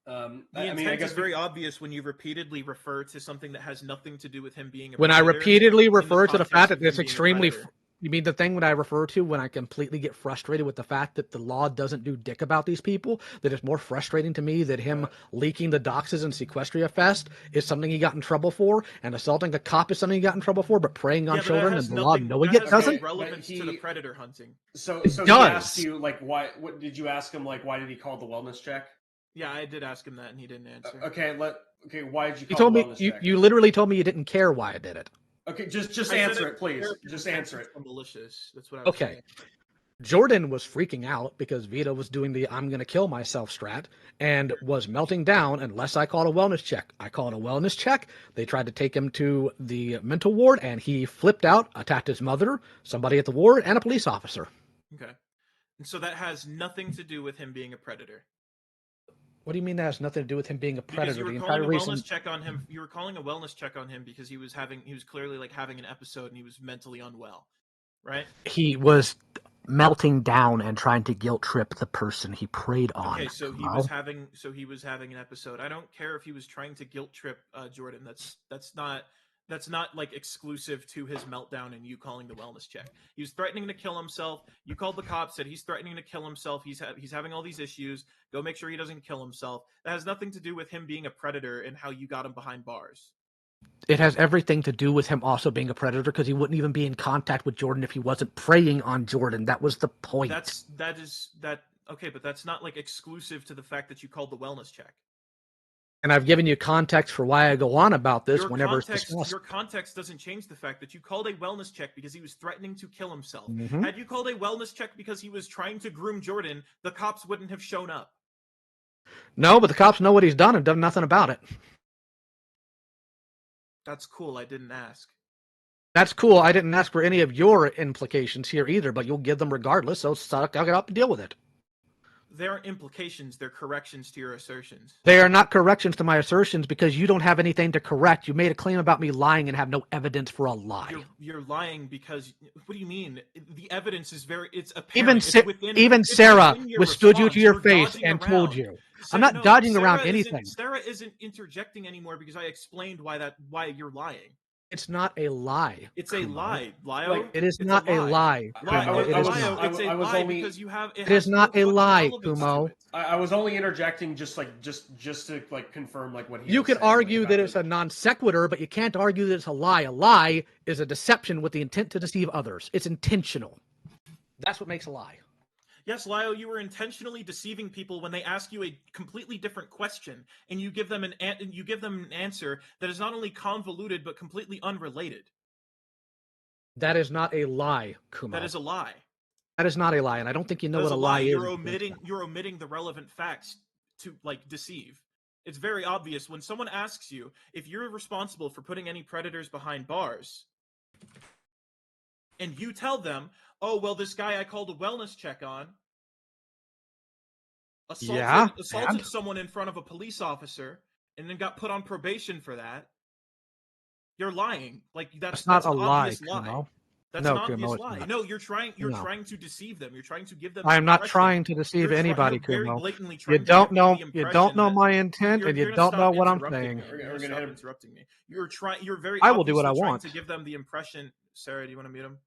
The intent is very obvious when you repeatedly refer to something that has nothing to do with him being a When I predator repeatedly in the refer to the context fact of that it's him being a extremely. predator. You mean the thing when I refer to when I completely get frustrated with the fact that the law doesn't do dick about these people, that it's more frustrating to me that him leaking the doxes in Sequestria Fest is something he got in trouble for, and assaulting a cop is something he got in trouble for, but preying on children and the law knowing it doesn't? Relevance to the predator hunting. So It he does. asked you like why? What did you ask him? Like why did he call the wellness check? Yeah, I did ask him that, and he didn't answer. Okay, why did you? You Call told the me wellness check? you literally told me you didn't care why I did it. Okay, just answer it, please. Just answer it. Malicious. That's what I was Okay. saying. Jordan was freaking out because Vita was doing the I'm going to kill myself strat and was melting down unless I called a wellness check. I called a wellness check. They tried to take him to the mental ward and he flipped out, attacked his mother, somebody at the ward, and a police officer. Okay. And so that has nothing to do with him being a predator. What do you mean that has nothing to do with him being a predator? Because you were The calling entire a reason wellness check on him. You were calling a wellness check on him because he was clearly like having an episode and he was mentally unwell, right? He was melting down and trying to guilt trip the person he preyed on. Okay, so he was having an episode. I don't care if he was trying to guilt trip Jordan. That's not like exclusive to his meltdown and you calling the wellness check. He was threatening to kill himself. You called the cops, said he's threatening to kill himself. He's having all these issues. Go make sure he doesn't kill himself. That has nothing to do with him being a predator and how you got him behind bars. It has everything to do with him also being a predator because he wouldn't even be in contact with Jordan if he wasn't preying on Jordan. That was the point. Okay, but that's not like exclusive to the fact that you called the wellness check. And I've given you context for why I go on about this whenever it's discussed. Your context doesn't change the fact that you called a wellness check because he was threatening to kill himself. Mm-hmm. Had you called a wellness check because he was trying to groom Jordan, the cops wouldn't have shown up. No, but the cops know what he's done and done nothing about it. That's cool. I didn't ask. That's cool. I didn't ask for any of your implications here either, but you'll give them regardless, so suck it up and deal with it. They aren't implications, they're corrections to your assertions. They are not corrections to my assertions because you don't have anything to correct. You made a claim about me lying and have no evidence for a lie. You're lying because, what do you mean? The evidence is it's apparent. Even Sarah withstood you to your face and told you. I'm not dodging around anything. Sarah isn't interjecting anymore because I explained why you're lying. It's not a lie. It's a Kumo. lie, Lio. Like, It is It's not a lie. Kumo. It is Lio, not. it's a I was lie only- because you have. It is not a lie, Kumo. I was only interjecting just to like confirm like what he. You was could saying, like, argue about that it's a non sequitur, but you can't argue that it's a lie. A lie is a deception with the intent to deceive others. It's intentional. That's what makes a lie. Yes, Lio, you were intentionally deceiving people when they ask you a completely different question, and you give them an answer that is not only convoluted but completely unrelated. That is not a lie, Kumo. That is a lie. That is not a lie, and I don't think you know That what is a lie is. You're omitting the relevant facts to like deceive. It's very obvious when someone asks you if you're responsible for putting any predators behind bars, and you tell them, "Oh, well, this guy I called a wellness check on assaulted someone in front of a police officer and then got put on probation for that." You're lying. Like that's not an a lie, obvious lie. Kumo. That's No, an obvious Kumo, it's lie. not. No, you're trying No. to deceive them. You're trying to give them. I am not impression- trying to deceive you're anybody, you're very Kumo. blatantly You trying to don't give know. the You impression don't know that- my intent, and you gonna don't stop know what I'm interrupting saying. me. You're We're gonna gonna stop hit him. interrupting me. You're very. I will do what I obviously want. Trying to give them the impression. Sarah, do you want to mute him?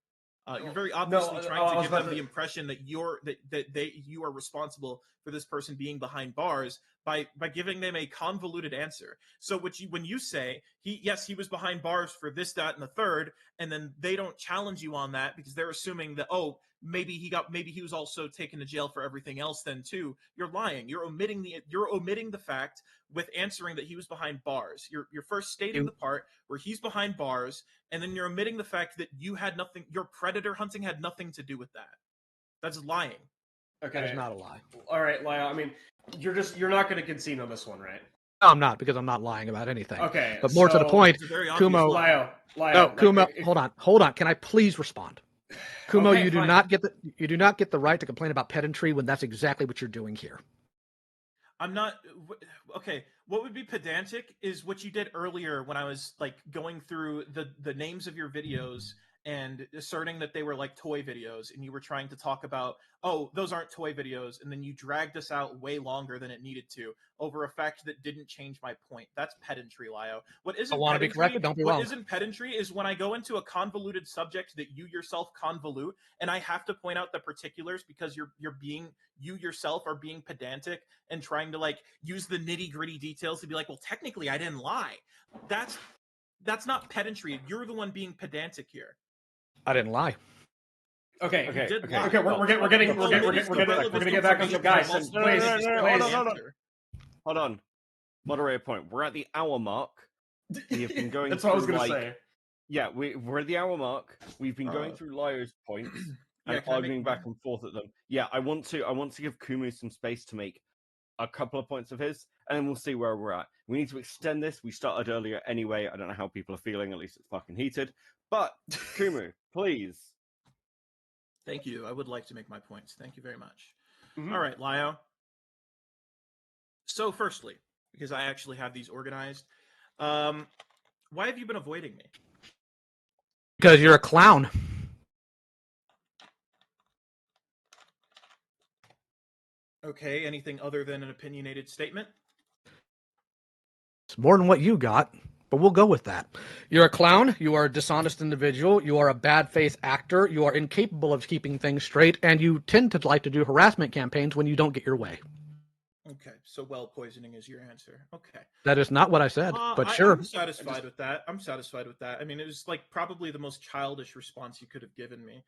You're very No, obviously I trying to was give about them to- the impression that you are responsible for this person being behind bars by giving them a convoluted answer. So when you say he was behind bars for this, that, and the third, and then they don't challenge you on that because they're assuming that maybe he was also taken to jail for everything else then too. You're lying. You're omitting the fact with answering that he was behind bars. You're first stating the part where he's behind bars, and then you're omitting the fact that your predator hunting had nothing to do with that. That's lying. Okay. That is not a lie. All right, Lyle. I mean, you're not going to concede on this one, right? No, I'm not, because I'm not lying about anything. Okay. But more to the so- point, It's a very obvious Kumo. lie. Lyle. No, like, Kumo. if- Hold on. Can I please respond? Kumo, Okay, you do fine. not get the right to complain about pedantry when that's exactly what you're doing here. I'm not okay. What would be pedantic is what you did earlier when I was like going through the names of your videos and asserting that they were like toy videos, and you were trying to talk about, oh, those aren't toy videos, and then you dragged us out way longer than it needed to over a fact that didn't change my point. That's pedantry, Lio. What isn't I want to be pedantry? corrected. Don't be What wrong. isn't pedantry is when I go into a convoluted subject that you yourself convolute, and I have to point out the particulars because you yourself are being pedantic and trying to like use the nitty gritty details to be like, well, technically I didn't lie. That's not pedantry. You're the one being pedantic here. I didn't lie. Okay. You did lie. Okay. We're gonna get back on the guys. And please, Hold on. Moderator point. We're at the hour mark. We have been going. That's what I was through, gonna like, say. Yeah, we're at the hour mark. We've been going through Lio's points and can I arguing make- back and forth at them. Yeah, I want to give Kumu some space to make a couple of points of his, and then we'll see where we're at. We need to extend this. We started earlier anyway. I don't know how people are feeling. At least it's fucking heated. But Kumu, please. Thank you. I would like to make my points. Thank you very much. Mhm. All right, Lio. So, firstly, because I actually have these organized, why have you been avoiding me? Because you're a clown. Okay, anything other than an opinionated statement? It's more than what you got, but we'll go with that. You're a clown. You are a dishonest individual. You are a bad faith actor. You are incapable of keeping things straight, and you tend to like to do harassment campaigns when you don't get your way. Okay, so well poisoning is your answer. Okay. That is not what I said, but sure. I'm satisfied with that. I'm satisfied with that. I mean, it was like probably the most childish response you could have given me.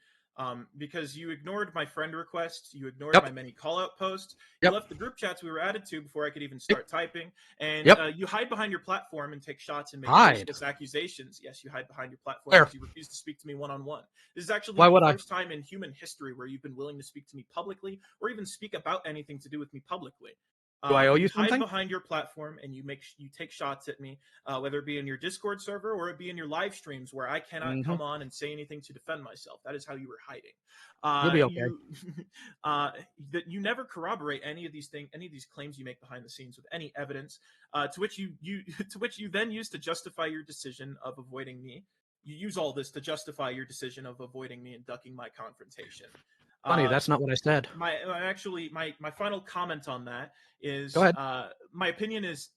Because you ignored my friend requests, you ignored my many call-out posts, you left the group chats we were added to before I could even start typing, and you hide behind your platform and take shots and make baseless accusations. Yes, you hide behind your platform because you refuse to speak to me one-on-one. This is actually the first time in human history where you've been willing to speak to me publicly or even speak about anything to do with me publicly. Do I owe you something? Hide behind your platform and you take shots at me, whether it be in your Discord server or it be in your live streams where I cannot come on and say anything to defend myself. That is how you were hiding. You'll be okay. That you never corroborate any of these claims you make behind the scenes with any evidence, to which you then use to justify your decision of avoiding me. You use all this to justify your decision of avoiding me and ducking my confrontation. Funny, that's not what I said. My final comment on that is, go ahead. My opinion is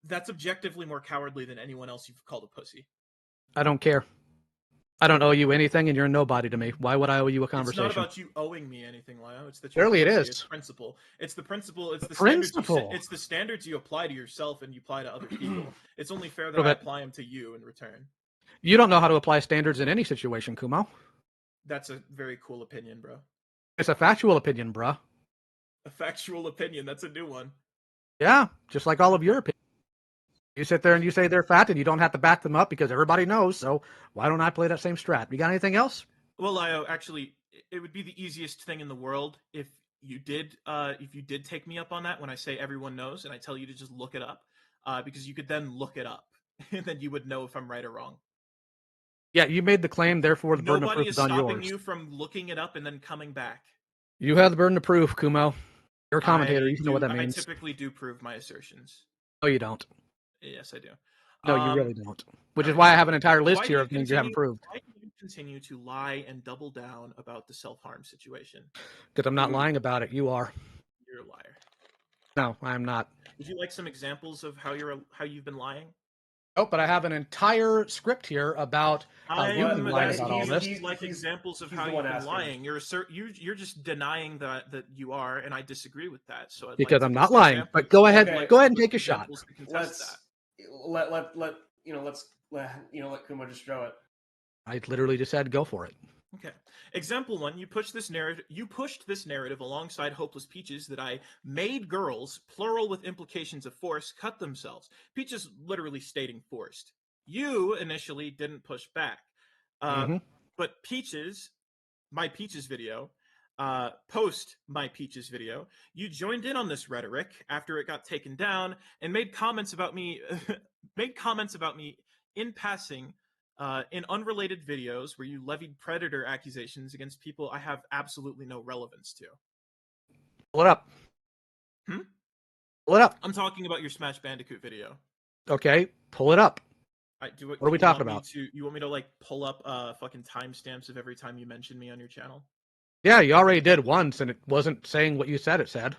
that's objectively more cowardly than anyone else you've called a pussy. I don't care. I don't owe you anything, and you're a nobody to me. Why would I owe you a It's conversation? not about you owing me anything, Lio. It's that Clearly you're it pussy. is. It's principle. It's the principle. It's The the standards you set. principle. It's the standards you apply to yourself and you apply to other people. It's only fair that Prove I it. apply them to you in return. You don't know how to apply standards in any situation, Kumo. That's a very cool opinion, bro. It's a factual opinion, bruh. A factual opinion. That's a new one. Yeah, just like all of your opinions. You sit there and you say they're fat, and you don't have to back them up because everybody knows. So why don't I play that same strat? You got anything else? Well, Lio, actually, it would be the easiest thing in the world if you did take me up on that when I say everyone knows and I tell you to just look it up, because you could then look it up and then you would know if I'm right or wrong. Yeah, you made the claim, therefore the burden of Nobody proof is is on stopping yours. you from looking it up and then coming back. You have the burden of proof, Kumo. You're a commentator. You know what that means. I typically do prove my assertions. No, you don't. Yes, I do. No, you really don't. Which is alright, why I so have an entire list why here do of you things you haven't proved. Why do you continue to lie and double down about the self-harm situation? Because I'm not lying about it. You are. You're a liar. No, I'm not. Would you like some examples of how you've been lying? Oh, but I have an entire script here about how you've been lying about all this. Examples of he's how the you've one been asking. lying. You're just denying that you are, and I disagree with that. So I'd Because like I'm to not get lying. examples. But go ahead, Okay. go ahead and take a shot. Examples to contest that. Let Kumo just show it. I literally just said go for it. Okay. Example 1, you pushed this narrative alongside Hopeless Peaches that I made girls, plural with implications of force, cut themselves. Peaches literally stating forced. You initially didn't push back. But Peaches, my Peaches video, post my Peaches video, you joined in on this rhetoric after it got taken down and made comments about me in passing in unrelated videos where you levied predator accusations against people I have absolutely no relevance to. Pull it up. Pull it up. I'm talking about your Smash Bandicoot video. Okay, pull it up. What are we talking about? You want me to like pull up fucking timestamps of every time you mention me on your channel? Yeah, you already did once, and it wasn't saying what you said it said.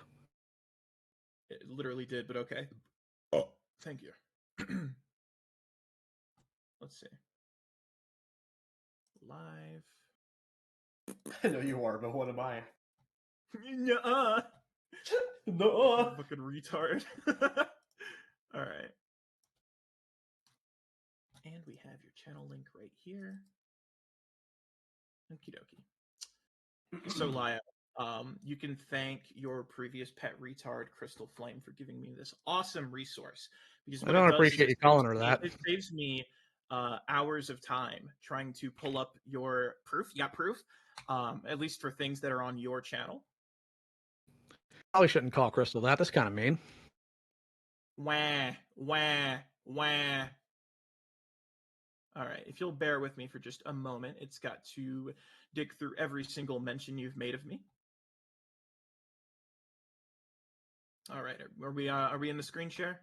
It literally did, but okay. Oh, thank you. Let's see. Live. I know you are, but what am I? Nuh-uh. No. Fucking retard. All right. And we have your channel link right here. Okie dokie. So, Lio, you can thank your previous pet retard, Crystal Flame, for giving me this awesome resource. Because I don't appreciate you calling her that. It saves me hours of time trying to pull up your proof. You got proof? At least for things that are on your channel. Probably shouldn't call Crystal that. That's kind of mean. Wah, wah, wah. All right, if you'll bear with me for just a moment, it's got to dig through every single mention you've made of me. All right, are we in the screen share?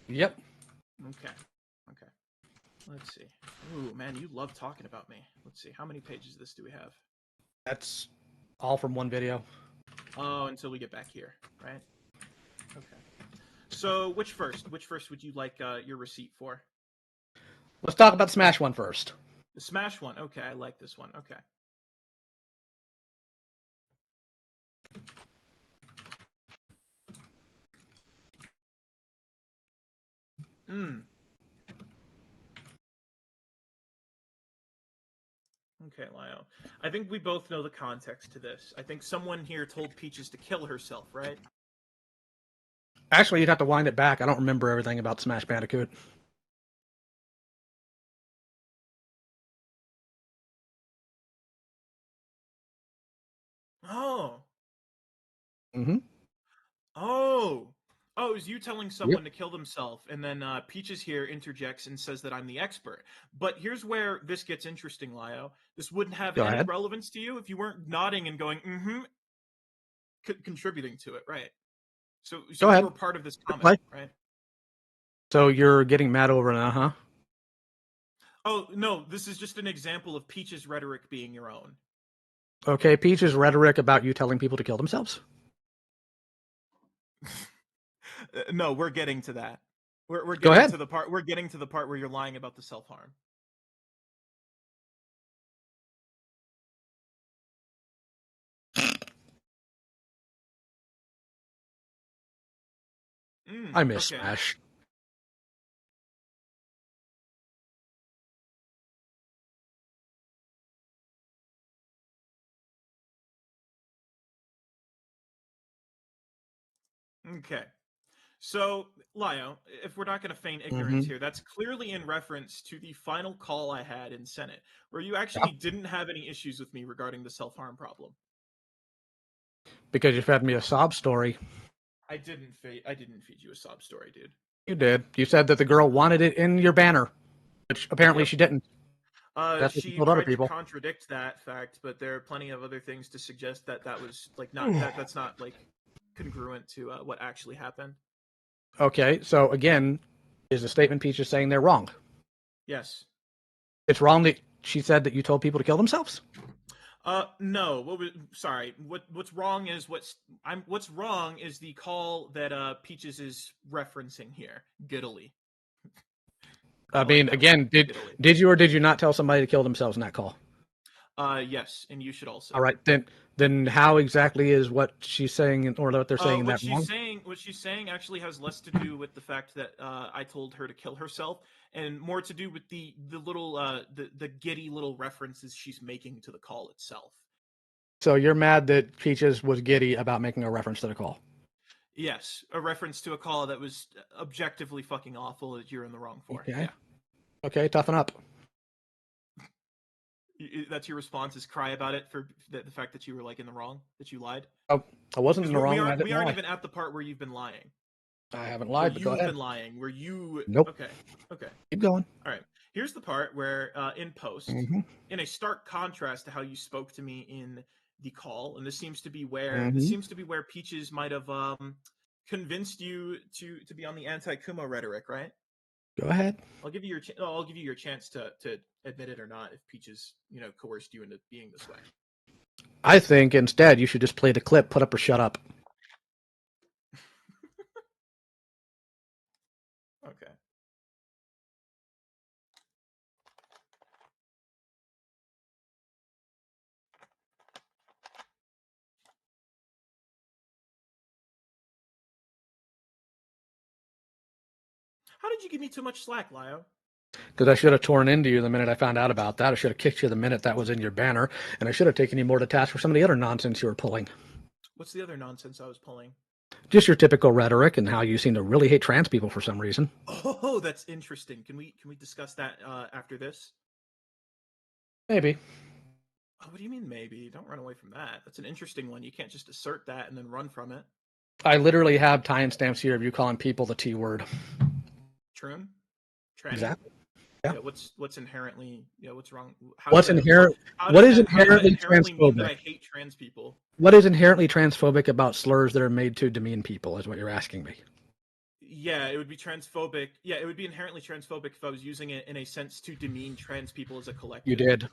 Yep. Okay. Let's see. Ooh, man, you love talking about me. Let's see. How many pages of this do we have? That's all from one video. Oh, until we get back here, right? Okay. So, which first? Which first would you like your receipt for? Let's talk about the Smash one first. The Smash one. Okay, I like this one. Okay. Okay, Lio. I think we both know the context to this. I think someone here told Peaches to kill herself, right? Actually, you'd have to wind it back. I don't remember everything about Smash Bandicoot. Oh. Mm-hmm. Oh, it was you telling someone to kill themselves, and then Peaches here interjects and says that I'm the expert. But here's where this gets interesting, Lio. This wouldn't have any relevance to you if you weren't nodding and going, contributing to it, right? So you were part of this comment, right? So you're getting mad over an Oh, no, this is just an example of Peach's rhetoric being your own. Okay, Peach's rhetoric about you telling people to kill themselves? No, we're getting to that. We're Go getting ahead. to the part. We're getting to the part where you're lying about the self-harm. I miss okay. Smash. Okay. So, Lio, if we're not going to feign Mm-hmm. ignorance here, that's clearly in reference to the final call I had in Senate, where you actually didn't have any issues with me regarding the self-harm problem. Because you fed me a sob story. I didn't feed you a sob story, dude. You did. You said that the girl wanted it in your banner, which apparently she didn't. That's what She you told other tried to people. contradict that fact, but there are plenty of other things to suggest that that was like not that's not like congruent to what actually happened. Okay, so again, is the statement Peach is saying they're wrong? Yes. It's wrong that she said that you told people to kill themselves? No. Sorry. What's wrong is what's wrong is the call that Peaches is referencing here. Giddily. I mean, again, did you or did you not tell somebody to kill themselves in that call? Yes, and you should also. All right, then how exactly is what she's saying or what they're saying in that wrong? What she's saying actually has less to do with the fact that I told her to kill herself, and more to do with the little the giddy little references she's making to the call itself. So you're mad that Peaches was giddy about making a reference to the call? Yes, a reference to a call that was objectively fucking awful that you're in the wrong for. Okay. Yeah. Okay, toughen up. That's your response, is cry about it for the fact that you were like in the wrong, that you lied? Oh, I wasn't in the wrong. We aren't even at the part where you've been lying. I haven't lied, but go ahead. You've been lying, where you... Nope. Okay. Keep going. All right. Here's the part where, in post, in a stark contrast to how you spoke to me in the call, and this seems to be where Peaches might have convinced you to be on the anti-Kumo rhetoric, right? Go ahead. I'll give you your chance to admit it or not if Peaches, coerced you into being this way. I think instead you should just play the clip, put up or shut up. Okay. How did you give me too much slack, Lio? Because I should have torn into you the minute I found out about that. I should have kicked you the minute that was in your banner, and I should have taken you more to task for some of the other nonsense you were pulling. What's the other nonsense I was pulling? Just your typical rhetoric and how you seem to really hate trans people for some reason. Oh, that's interesting. Can we discuss that after this? Maybe. Oh, what do you mean maybe? Don't run away from that. That's an interesting one. You can't just assert that and then run from it. I literally have timestamps here of you calling people the T word. True. Exactly. Yeah. What's inherently what's wrong? What is inherently transphobic? That I hate trans people. What is inherently transphobic about slurs that are made to demean people? Is what you're asking me. Yeah, it would be transphobic. Yeah, it would be inherently transphobic if I was using it in a sense to demean trans people as a collective. You did.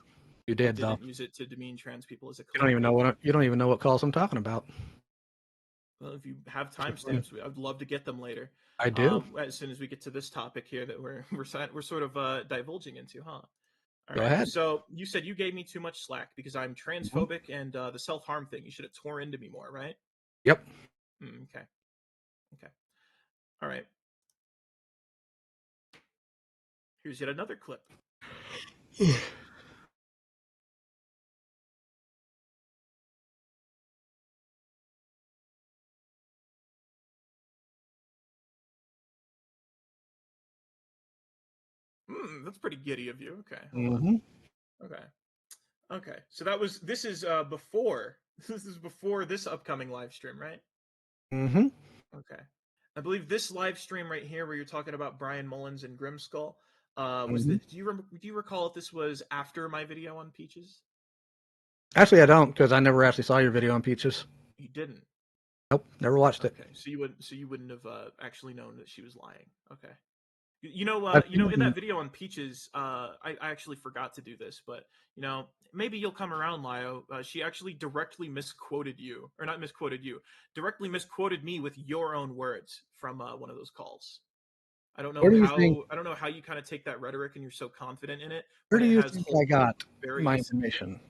You did, I though. didn't use it to demean trans people as a collective. You don't even know what calls I'm talking about. Well, if you have timestamps, I'd love to get them later. I do. As soon as we get to this topic here that we're sort of divulging into, huh? All Go right. ahead. So you said you gave me too much slack because I'm transphobic and the self-harm thing. You should have tore into me more, right? Yep. Okay. All right. Here's yet another clip. That's pretty giddy of you. Okay. Hold on. Okay. So this is before this upcoming live stream, right? Okay. I believe this live stream right here, where you're talking about Brian Mullins and Grimskull, do you recall if this was after my video on Peaches? Actually, I don't, because I never actually saw your video on Peaches. You didn't. Nope, never watched it. Okay, so you wouldn't have actually known that she was lying. Okay. In that video on Peaches, I actually forgot to do this, but maybe you'll come around, Lio. She actually directly misquoted you, or not misquoted you, directly misquoted me with your own words from one of those calls. I don't know how you kind of take that rhetoric and you're so confident in it. Where do you think I got my information?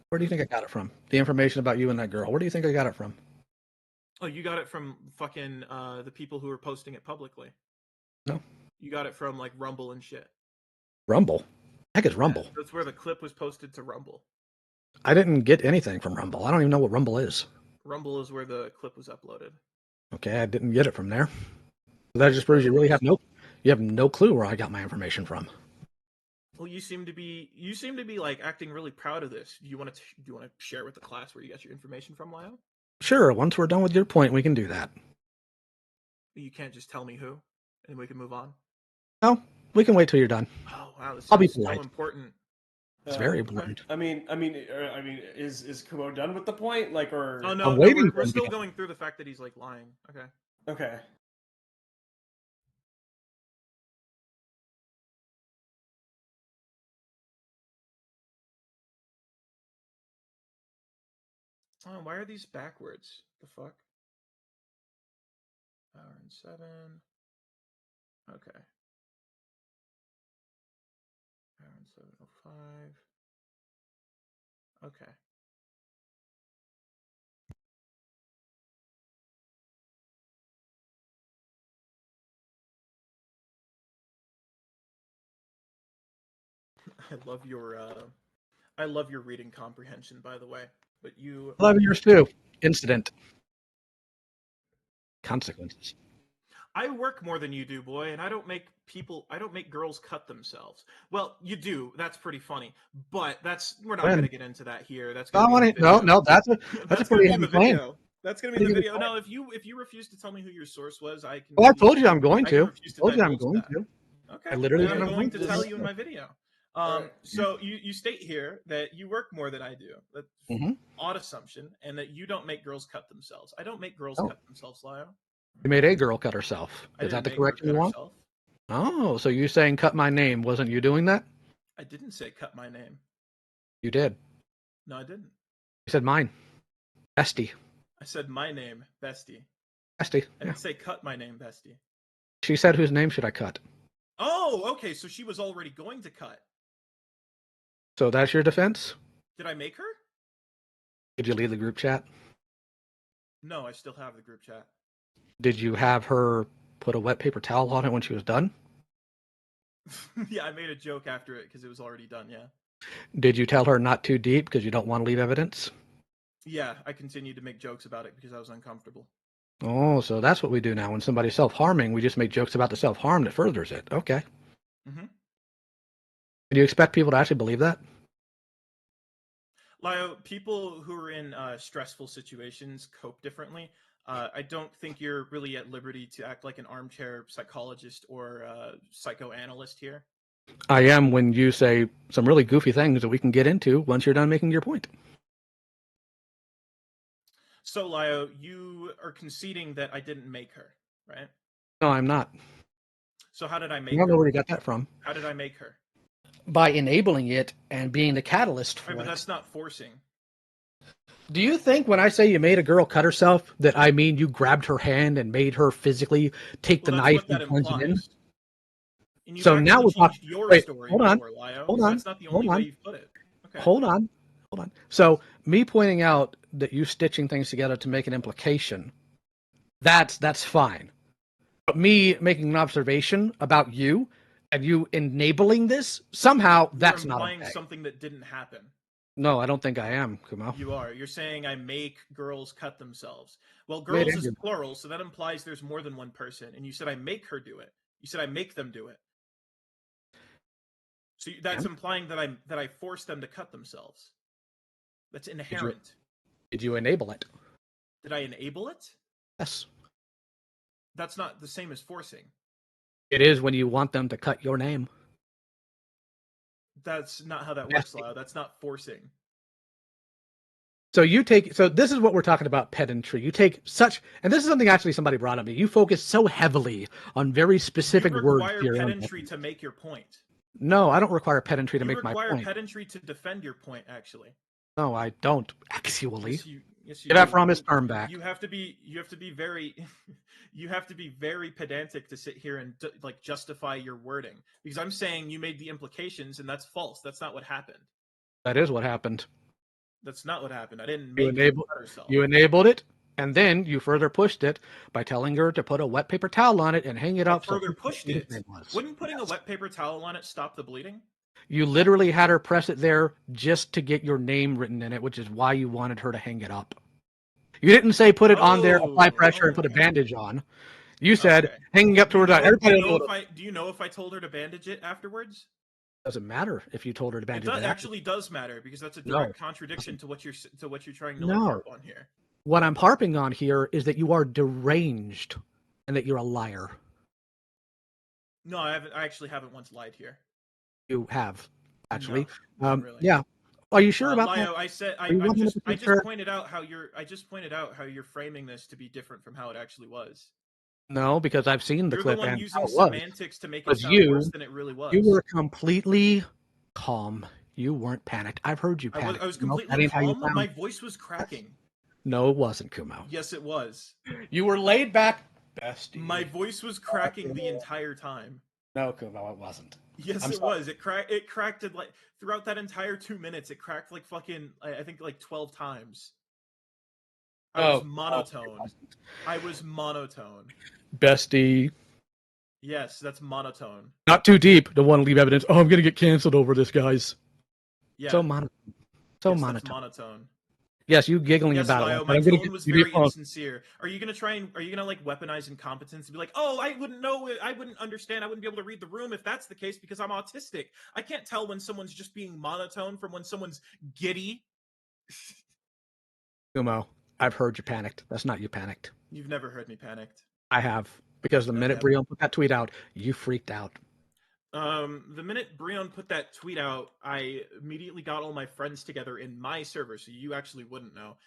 Where do you think I got it from? The information about you and that girl. Where do you think I got it from? Oh, you got it from fucking the people who are posting it publicly. No. You got it from like Rumble and shit. Rumble? Heck is Rumble? Yeah, that's where the clip was posted to Rumble. I didn't get anything from Rumble. I don't even know what Rumble is. Rumble is where the clip was uploaded. Okay, I didn't get it from there. That just proves you really have no clue where I got my information from. Well, you seem to be like acting really proud of this. Do you want to share with the class where you got your information from, Lyle? Sure, once we're done with your point, we can do that. You can't just tell me who, and we can move on. No, we can wait till you're done. Oh wow, this I'll be sounds so polite. important. It's very important. I mean, is Kumo done with the point? Like, or Oh no, I'm waiting for we're him to still get- going through the fact that he's like lying. Okay. okay. Oh, why are these backwards? The fuck? Hour and 7. Okay. Hour and 7:05. Okay. I love your reading comprehension, by the way. But you 11 years too. Incident. Consequences. I work more than you do, boy, and I don't make girls cut themselves. Well, you do. That's pretty funny. But we're not going to get into that here. That's I going want to to. No, that's a that's pretty gonna be heavy in the claim. video. That's going to be in the video. No, if you refuse to tell me who your source was, I can. Well, I told you I'm going I can to. refuse to Told you I'm divulge going that. to. Okay. I literally And said I'm I'm going going to to. tell you in my video. So you state here that you work more than I do. That's odd assumption, and that you don't make girls cut themselves. I don't make girls cut themselves, Lyle. You made a girl cut herself. Is that the correction you want? Herself. Oh, so you saying cut my name? Wasn't you doing that? I didn't say cut my name. You did. No, I didn't. You said mine. Bestie. I said my name, Bestie. Bestie. I didn't say cut my name, Bestie. She said whose name should I cut? Oh, okay. So she was already going to cut. So that's your defense? Did I make her? Did you leave the group chat? No, I still have the group chat. Did you have her put a wet paper towel on it when she was done? Yeah, I made a joke after it because it was already done, yeah. Did you tell her not too deep because you don't want to leave evidence? Yeah, I continued to make jokes about it because I was uncomfortable. Oh, so that's what we do now. When somebody's self-harming, we just make jokes about the self-harm that furthers it. Okay. Mm-hmm. Do you expect people to actually believe that? Lio, people who are in stressful situations cope differently. I don't think you're really at liberty to act like an armchair psychologist or psychoanalyst here. I am when you say some really goofy things that we can get into once you're done making your point. So, Lio, you are conceding that I didn't make her, right? No, I'm not. So how did I make I don't know her? where you got that from. How did I make her? By enabling it and being the catalyst for Right, but it. that's not forcing. Do you think when I say you made a girl cut herself that I mean you grabbed her hand and made her physically take the knife and plunge it in? And So now we're talking. your Wait, story hold on. more, Lio, Hold so on. that's not the only way you've put it. Okay. Hold on. So me pointing out that you stitching things together to make an implication, that's fine. But me making an observation about you and you enabling this, somehow that's You're not implying okay. something that didn't happen. No, I don't think I am, Kumo. You are. You're saying I make girls cut themselves. Well, Made girls is everybody. plural, so that implies there's more than one person. And you said I make her do it. You said I make them do it. So that's implying that I force them to cut themselves. That's inherent. Did you enable it? Did I enable it? Yes. That's not the same as forcing. It is when you want them to cut your name. That's not how that works, Lyle. That's not forcing. So this is what we're talking about, pedantry. You take such, and this is something actually somebody brought up me. You focus so heavily on very specific You words. require pedantry to make your point. No, I don't require pedantry to make my point. You require pedantry to defend your point, actually. No, I don't, actually. Yes, you Get that from his term back. You have to be very you have to be very pedantic to sit here and justify your wording, because I'm saying you made the implications and that's false. That's not what happened. That is what happened. That's not what happened. I didn't make her cut herself. You enabled it. And then you further pushed it by telling her to put a wet paper towel on it and hang it I up. further so pushed it. Wouldn't putting a wet paper towel on it stop the bleeding? You literally had her press it there just to get your name written in it, which is why you wanted her to hang it up. You didn't say put it on there, apply pressure, and put a okay. bandage on. You said Okay. hanging up to her. Do you know if I told her to bandage it afterwards? Doesn't matter if you told her to bandage it. It actually does matter because that's a direct contradiction to what you're trying to harp on here. What I'm harping on here is that you are deranged and that you're a liar. No, I actually haven't once lied here. You have, actually. No, not really. Yeah. Are you sure about Lio, that? I just pointed out how you're framing this to be different from how it actually was. No, because I've seen the You're clip the one and using how it was. semantics to make it sound worse than it really was. You were completely calm. You weren't panicked. I've heard you panic. I was completely calm. My voice was cracking. No, it wasn't, Kumo. Yes, it was. You were laid back, bestie. My voice was cracking the entire time. No, Kumo, it wasn't. Yes, it was. It cracked it like throughout that entire 2 minutes. It cracked like fucking I think like 12 times. I was monotone. I was monotone. Bestie. Yes, that's monotone. Not too deep. Don't want to leave evidence. Oh, I'm gonna get canceled over this, guys. Yeah. So monotone. So yes, monotone. That's monotone. Yes, you giggling yes, about Lio, it. My tone was very insincere. Are you gonna like weaponize incompetence and be like, oh, I wouldn't know, I wouldn't understand, I wouldn't be able to read the room if that's the case because I'm autistic. I can't tell when someone's just being monotone from when someone's giddy. Kumo, I've heard you panicked. That's not you panicked. You've never heard me panicked. I have. Because the minute Brion put that tweet out, you freaked out. The minute Brion put that tweet out, I immediately got all my friends together in my server, so you actually wouldn't know.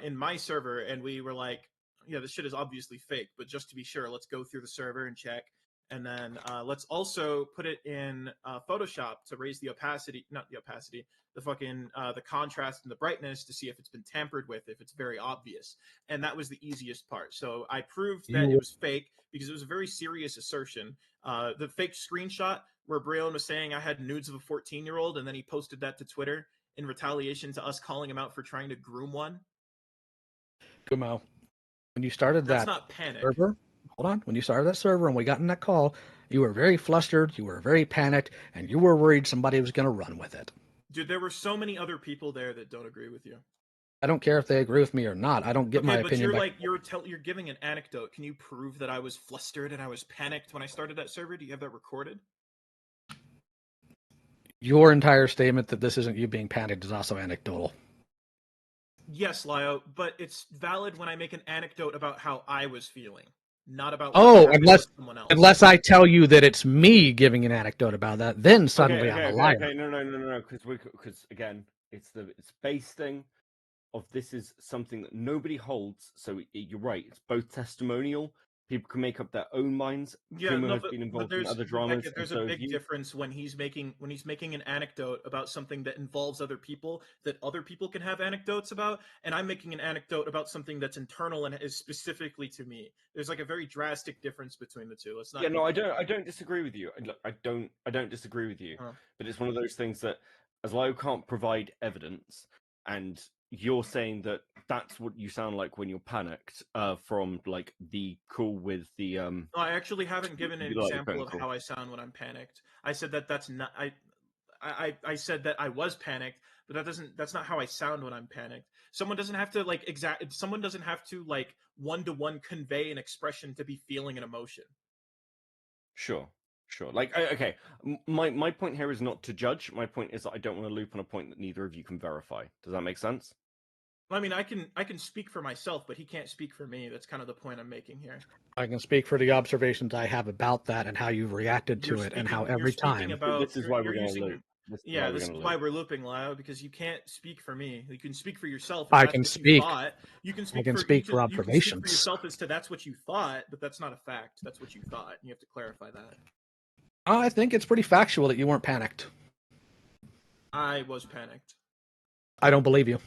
In my server, and we were like, yeah, this shit is obviously fake, but just to be sure, let's go through the server and check. And then let's also put it in Photoshop to raise the opacity, not the opacity, the contrast and the brightness to see if it's been tampered with, if it's very obvious. And that was the easiest part. So I proved that it was fake because it was a very serious assertion. The fake screenshot where Brion was saying I had nudes of a 14-year-old and then he posted that to Twitter in retaliation to us calling him out for trying to groom one. Kumo, when you started That's not panic. server, hold on. When you started that server and we got in that call, you were very flustered, you were very panicked, and you were worried somebody was going to run with it. Dude, there were so many other people there that don't agree with you. I don't care if they agree with me or not. I don't get my opinion. But you're giving an anecdote. Can you prove that I was flustered and I was panicked when I started that server? Do you have that recorded? Your entire statement that this isn't you being panicked is also anecdotal. Yes, Lio, but it's valid when I make an anecdote about how I was feeling, not about someone else. Unless I tell you that it's me giving an anecdote about that, then suddenly I'm a liar. Okay, no, because again, it's base thing of this is something that nobody holds. So you're right. It's both testimonial. People can make up their own minds. Yeah, has been involved in other dramas. There's a big difference when he's making an anecdote about something that involves other people that other people can have anecdotes about, and I'm making an anecdote about something that's internal and is specifically to me. There's like a very drastic difference between the two. Let's not. Yeah, no, I don't disagree with you. Look, I don't disagree with you. But it's one of those things that as Lio can't provide evidence, and you're saying that that's what you sound like when you're panicked from like the call with the No, I actually haven't given an example of how I sound when I'm panicked. I said that's not I said that I was panicked, but that's not how I sound when I'm panicked. Someone doesn't have to like someone doesn't have to like one-to-one convey an expression to be feeling an emotion. Sure. Like, okay, my point here is not to judge. My point is that I don't want to loop on a point that neither of you can verify. Does that make sense? I mean, I can speak for myself, but he can't speak for me. That's kind of the point I'm making here. I can speak for the observations I have about that and how you've reacted to it and how every time. This is why we're going to loop. This is why we're looping, Lio, because you can't speak for me. You can speak for yourself. I can speak. You can speak for observations. You can speak for yourself as to that's what you thought, but that's not a fact. That's what you thought. You have to clarify that. I think it's pretty factual that you weren't panicked. I was panicked. I don't believe you.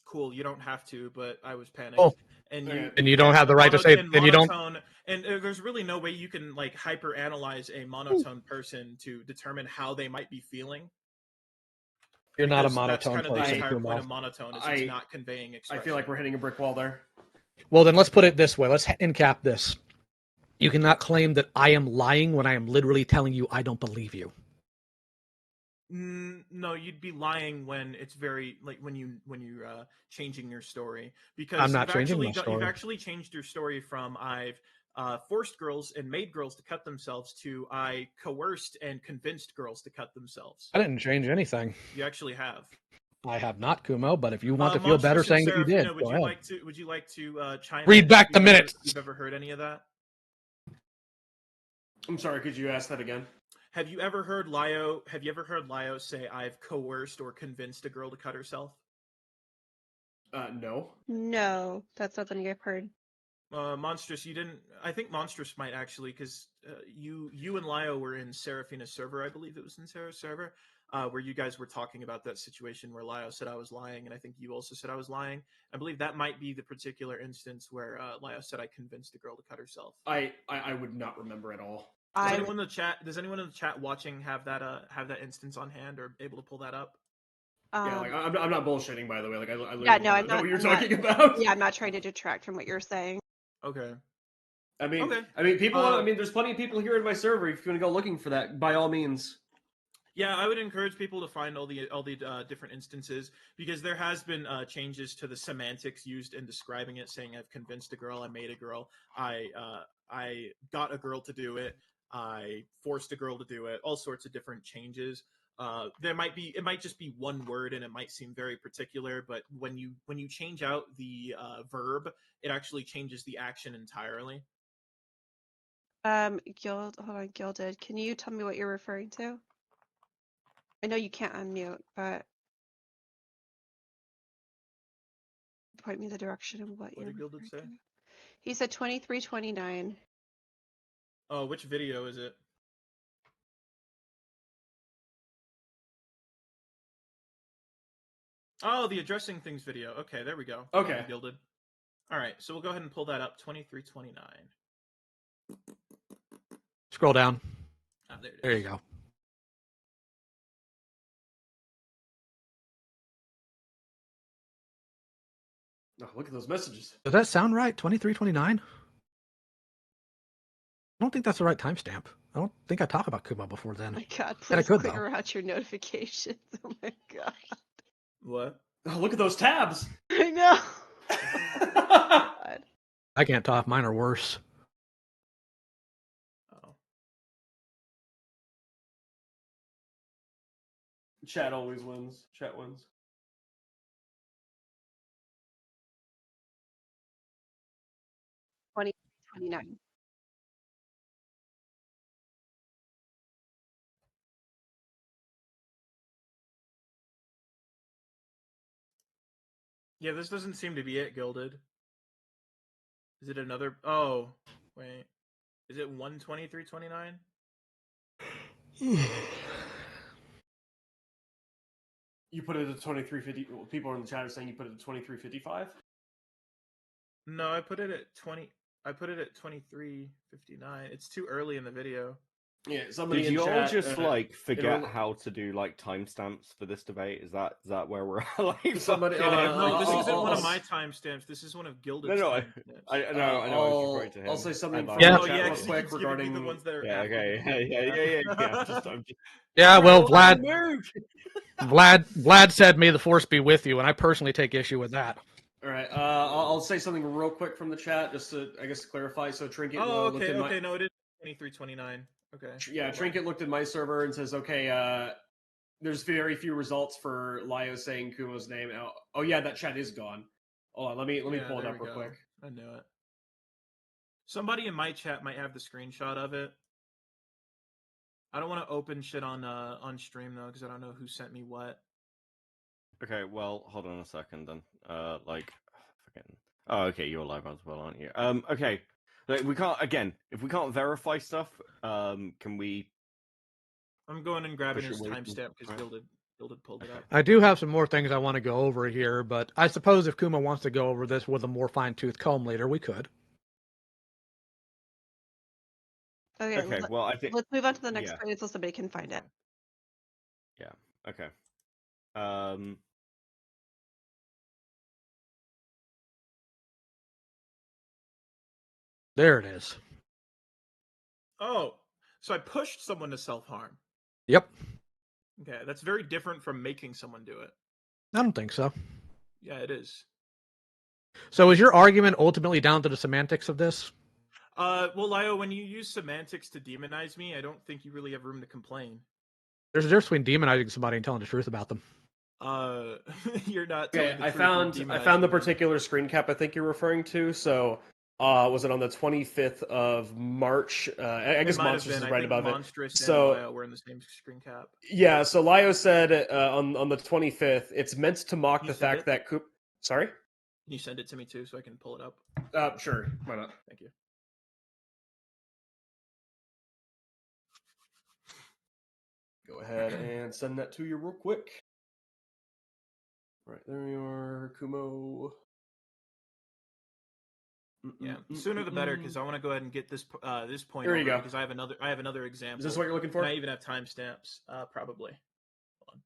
Cool, you don't have to, but I was panicked. Oh. And you don't have the right to say. And you don't. And there's really no way you can like hyper analyze a monotone person to determine how they might be feeling. You're not a monotone person. That's kind of the entire point of monotone is it's not conveying expression. I feel like we're hitting a brick wall there. Well, then let's put it this way. Let's encap this. You cannot claim that I am lying when I am literally telling you I don't believe you. No, you'd be lying when it's very like when you're changing your story, because I'm not changing my you've story. actually changed your story from I've forced girls and made girls to cut themselves to I coerced and convinced girls to cut themselves. I didn't change anything. You actually have. I have not, Kumo, but if you want to feel Monstrous better and saying that you did, Seraphina, go ahead. would you like to chime Read in back if the minutes. You've ever heard any of that? I'm sorry, could you ask that again? Have you ever heard Lio say I've coerced or convinced a girl to cut herself? No. No, that's not something I've heard. Monstrous, you didn't. I think Monstrous might actually, because you and Lio were in Seraphina's server. I believe it was in Sarah's server, where you guys were talking about that situation where Lio said I was lying, and I think you also said I was lying. I believe that might be the particular instance where Lio said I convinced a girl to cut herself. I would not remember at all. Does anyone in the chat watching have that instance on hand or able to pull that up? Yeah, like I'm not bullshitting, by the way. Like I literally Yeah, no, I'm know not. what you're I'm talking not, about. Yeah, I'm not trying to detract from what you're saying. Okay. I mean, Okay. people. I mean, there's plenty of people here in my server. If you want to go looking for that, by all means. Yeah, I would encourage people to find all the different instances, because there has been changes to the semantics used in describing it, saying I've convinced a girl, I made a girl, I got a girl to do it, I forced a girl to do it, all sorts of different changes. It might just be one word, and it might seem very particular, but when you change out the verb, it actually changes the action entirely. Gilded. Can you tell me what you're referring to? I know you can't unmute, but point me the direction of what you're did Gilded referring say? to. He said 2329. Oh, which video is it? Oh, the addressing things video. Okay, there we go. Okay. Gilded. All right, so we'll go ahead and pull that up. 2329. Scroll down. Ah, there it is. There you go. Oh, look at those messages. Does that sound right? 2329? I don't think that's the right timestamp. I don't think I talked about Kumo before then. Oh my god, And I please could, clear out your notifications. Oh my god. What? Oh, look at those tabs. I know. God. I can't talk. Mine are worse. Oh. Chat always wins. Chat wins. Twenty 29. Yeah, this doesn't seem to be it, Gilded. Is it another? Oh, wait. Is it 12329? You put it at 2350. People in the chat are saying you put it at 2355. No, I put it at 20. I put it at 2359. It's too early in the video. Yeah, somebody Did in you all chat, just like forget it'll- how to do like timestamps for this debate? Is that where we're at? Like Somebody- fucking No, this everything? isn't one of I'll- my timestamps. This is one of Gilded's No, timestamps. I know. I was referring to him. I'll say something from Yeah. the Oh, chat yeah, real 'cause quick he's giving me regarding the ones that are Yeah. after Okay. the Yeah. video. Yeah, well, Everyone Vlad said, "May the force be with you," and I personally take issue with that. All right, I'll say something real quick from the chat, just to, I guess, to clarify. So Trinket Oh, looked okay, at my... no, it is 2329. Okay. Yeah, Trinket looked at my server and says, okay, there's very few results for Lio saying Kumo's name. Oh yeah, that chat is gone. Hold on, let me pull it there up we real go. quick. I knew it. Somebody in my chat might have the screenshot of it. I don't want to open shit on stream though, because I don't know who sent me what. Okay, well, hold on a second then. Fucking. Oh, okay, you're live as well, aren't you? Okay. Like, we can't again. If we can't verify stuff, can we? I'm going and grabbing Push his it away from- timestamp because Alright. Gilded pulled it up. I do have some more things I want to go over here, but I suppose if Kumo wants to go over this with a more fine-tooth comb later, we could. Okay, well, I think. Let's move on to the next yeah. point so somebody can find it. Yeah. Okay. There it is. Oh, so I pushed someone to self-harm. Yep. Okay, that's very different from making someone do it. I don't think so. Yeah, it is. So is your argument ultimately down to the semantics of this? Well, Lio, when you use semantics to demonize me, I don't think you really have room to complain. There's a difference between demonizing somebody and telling the truth about them. You're not Okay, telling the I truth. found the particular screen cap I think you're referring to. So, was it on the 25th of March? I guess Monstrous is right above it. Monstrous So, and Lio were in the same screen cap. yeah. So Lio said on the 25th, it's meant to mock You the send fact it? that Sorry. Can you send it to me too, so I can pull it up? Sure. Why not? Thank you. Go ahead and send that to you real quick. Right, there you are, Kumo. Yeah, sooner the better, because I want to go ahead and get this this point There over, you go. because I have another example. Is this what you're looking for? And I even have timestamps, probably. Hold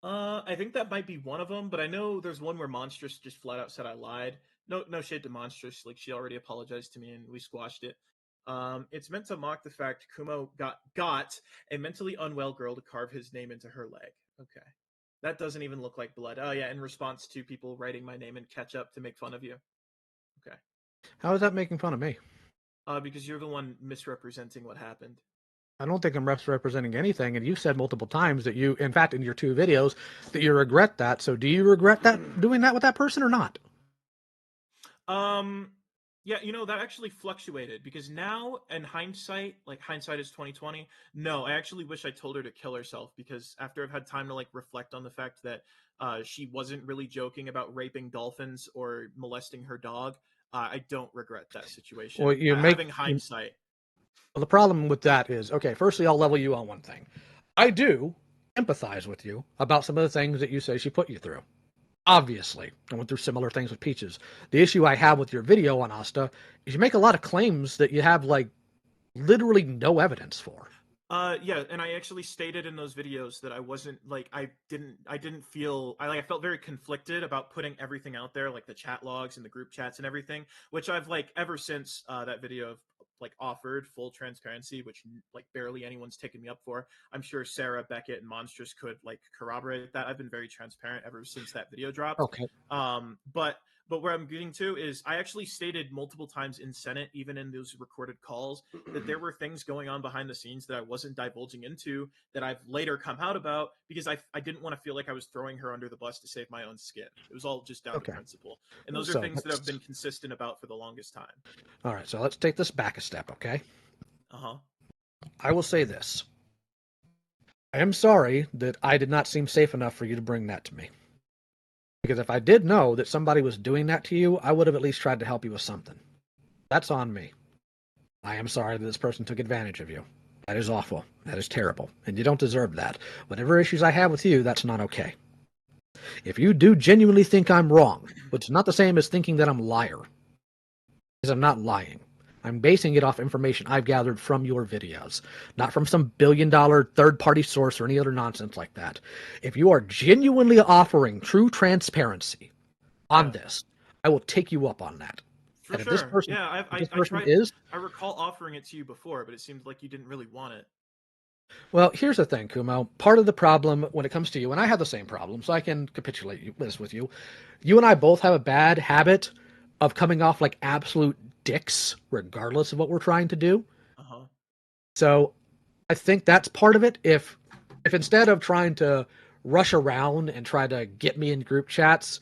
on. I think that might be one of them, but I know there's one where Monstrous just flat out said I lied. No shade to Monstrous, like she already apologized to me and we squashed it. It's meant to mock the fact Kumo got a mentally unwell girl to carve his name into her leg. Okay. That doesn't even look like blood. Oh yeah, in response to people writing my name in ketchup to make fun of you. Okay. How is that making fun of me? Because you're the one misrepresenting what happened. I don't think I'm misrepresenting anything, and you said multiple times that you, in fact, in your 2 videos, that you regret that. So do you regret that doing that with that person or not? Yeah, that actually fluctuated, because now in hindsight, like hindsight is 2020. No, I actually wish I told her to kill herself, because after I've had time to reflect on the fact that she wasn't really joking about raping dolphins or molesting her dog, I don't regret that situation. Well, Having hindsight. Well, the problem with that is, okay, firstly, I'll level you on one thing. I do empathize with you about some of the things that you say she put you through. Obviously, I went through similar things with Peaches. The issue I have with your video on Asta is you make a lot of claims that you have, literally no evidence for. Yeah, and I actually stated in those videos that I wasn't I didn't feel I felt very conflicted about putting everything out there, like the chat logs and the group chats and everything, which I've ever since that video of offered full transparency, which barely anyone's taken me up for. I'm sure Sarah, Beckett, and Monstrous could corroborate that. I've been very transparent ever since that video dropped. Okay. But where I'm getting to is I actually stated multiple times in Senate, even in those recorded calls, that there were things going on behind the scenes that I wasn't divulging into, that I've later come out about, because I didn't want to feel like I was throwing her under the bus to save my own skin. It was all just down to principle. And those are things that I've been consistent about for the longest time. All right, so let's take this back a step, okay? Uh-huh. I will say this. I am sorry that I did not seem safe enough for you to bring that to me. Because if I did know that somebody was doing that to you, I would have at least tried to help you with something. That's on me. I am sorry that this person took advantage of you. That is awful. That is terrible. And you don't deserve that. Whatever issues I have with you, that's not okay. If you do genuinely think I'm wrong, which is not the same as thinking that I'm a liar, because I'm not lying. I'm basing it off information I've gathered from your videos, not from some billion-dollar third-party source or any other nonsense like that. If you are genuinely offering true transparency on this, I will take you up on that. For and sure. If this person, yeah, I recall offering it to you before, but it seemed like you didn't really want it. Well, here's the thing, Kumo. Part of the problem when it comes to you, and I have the same problem, so I can capitulate this with you. You and I both have a bad habit of coming off like absolute dicks, regardless of what we're trying to do. Uh-huh. So I think that's part of it. If instead of trying to rush around and try to get me in group chats,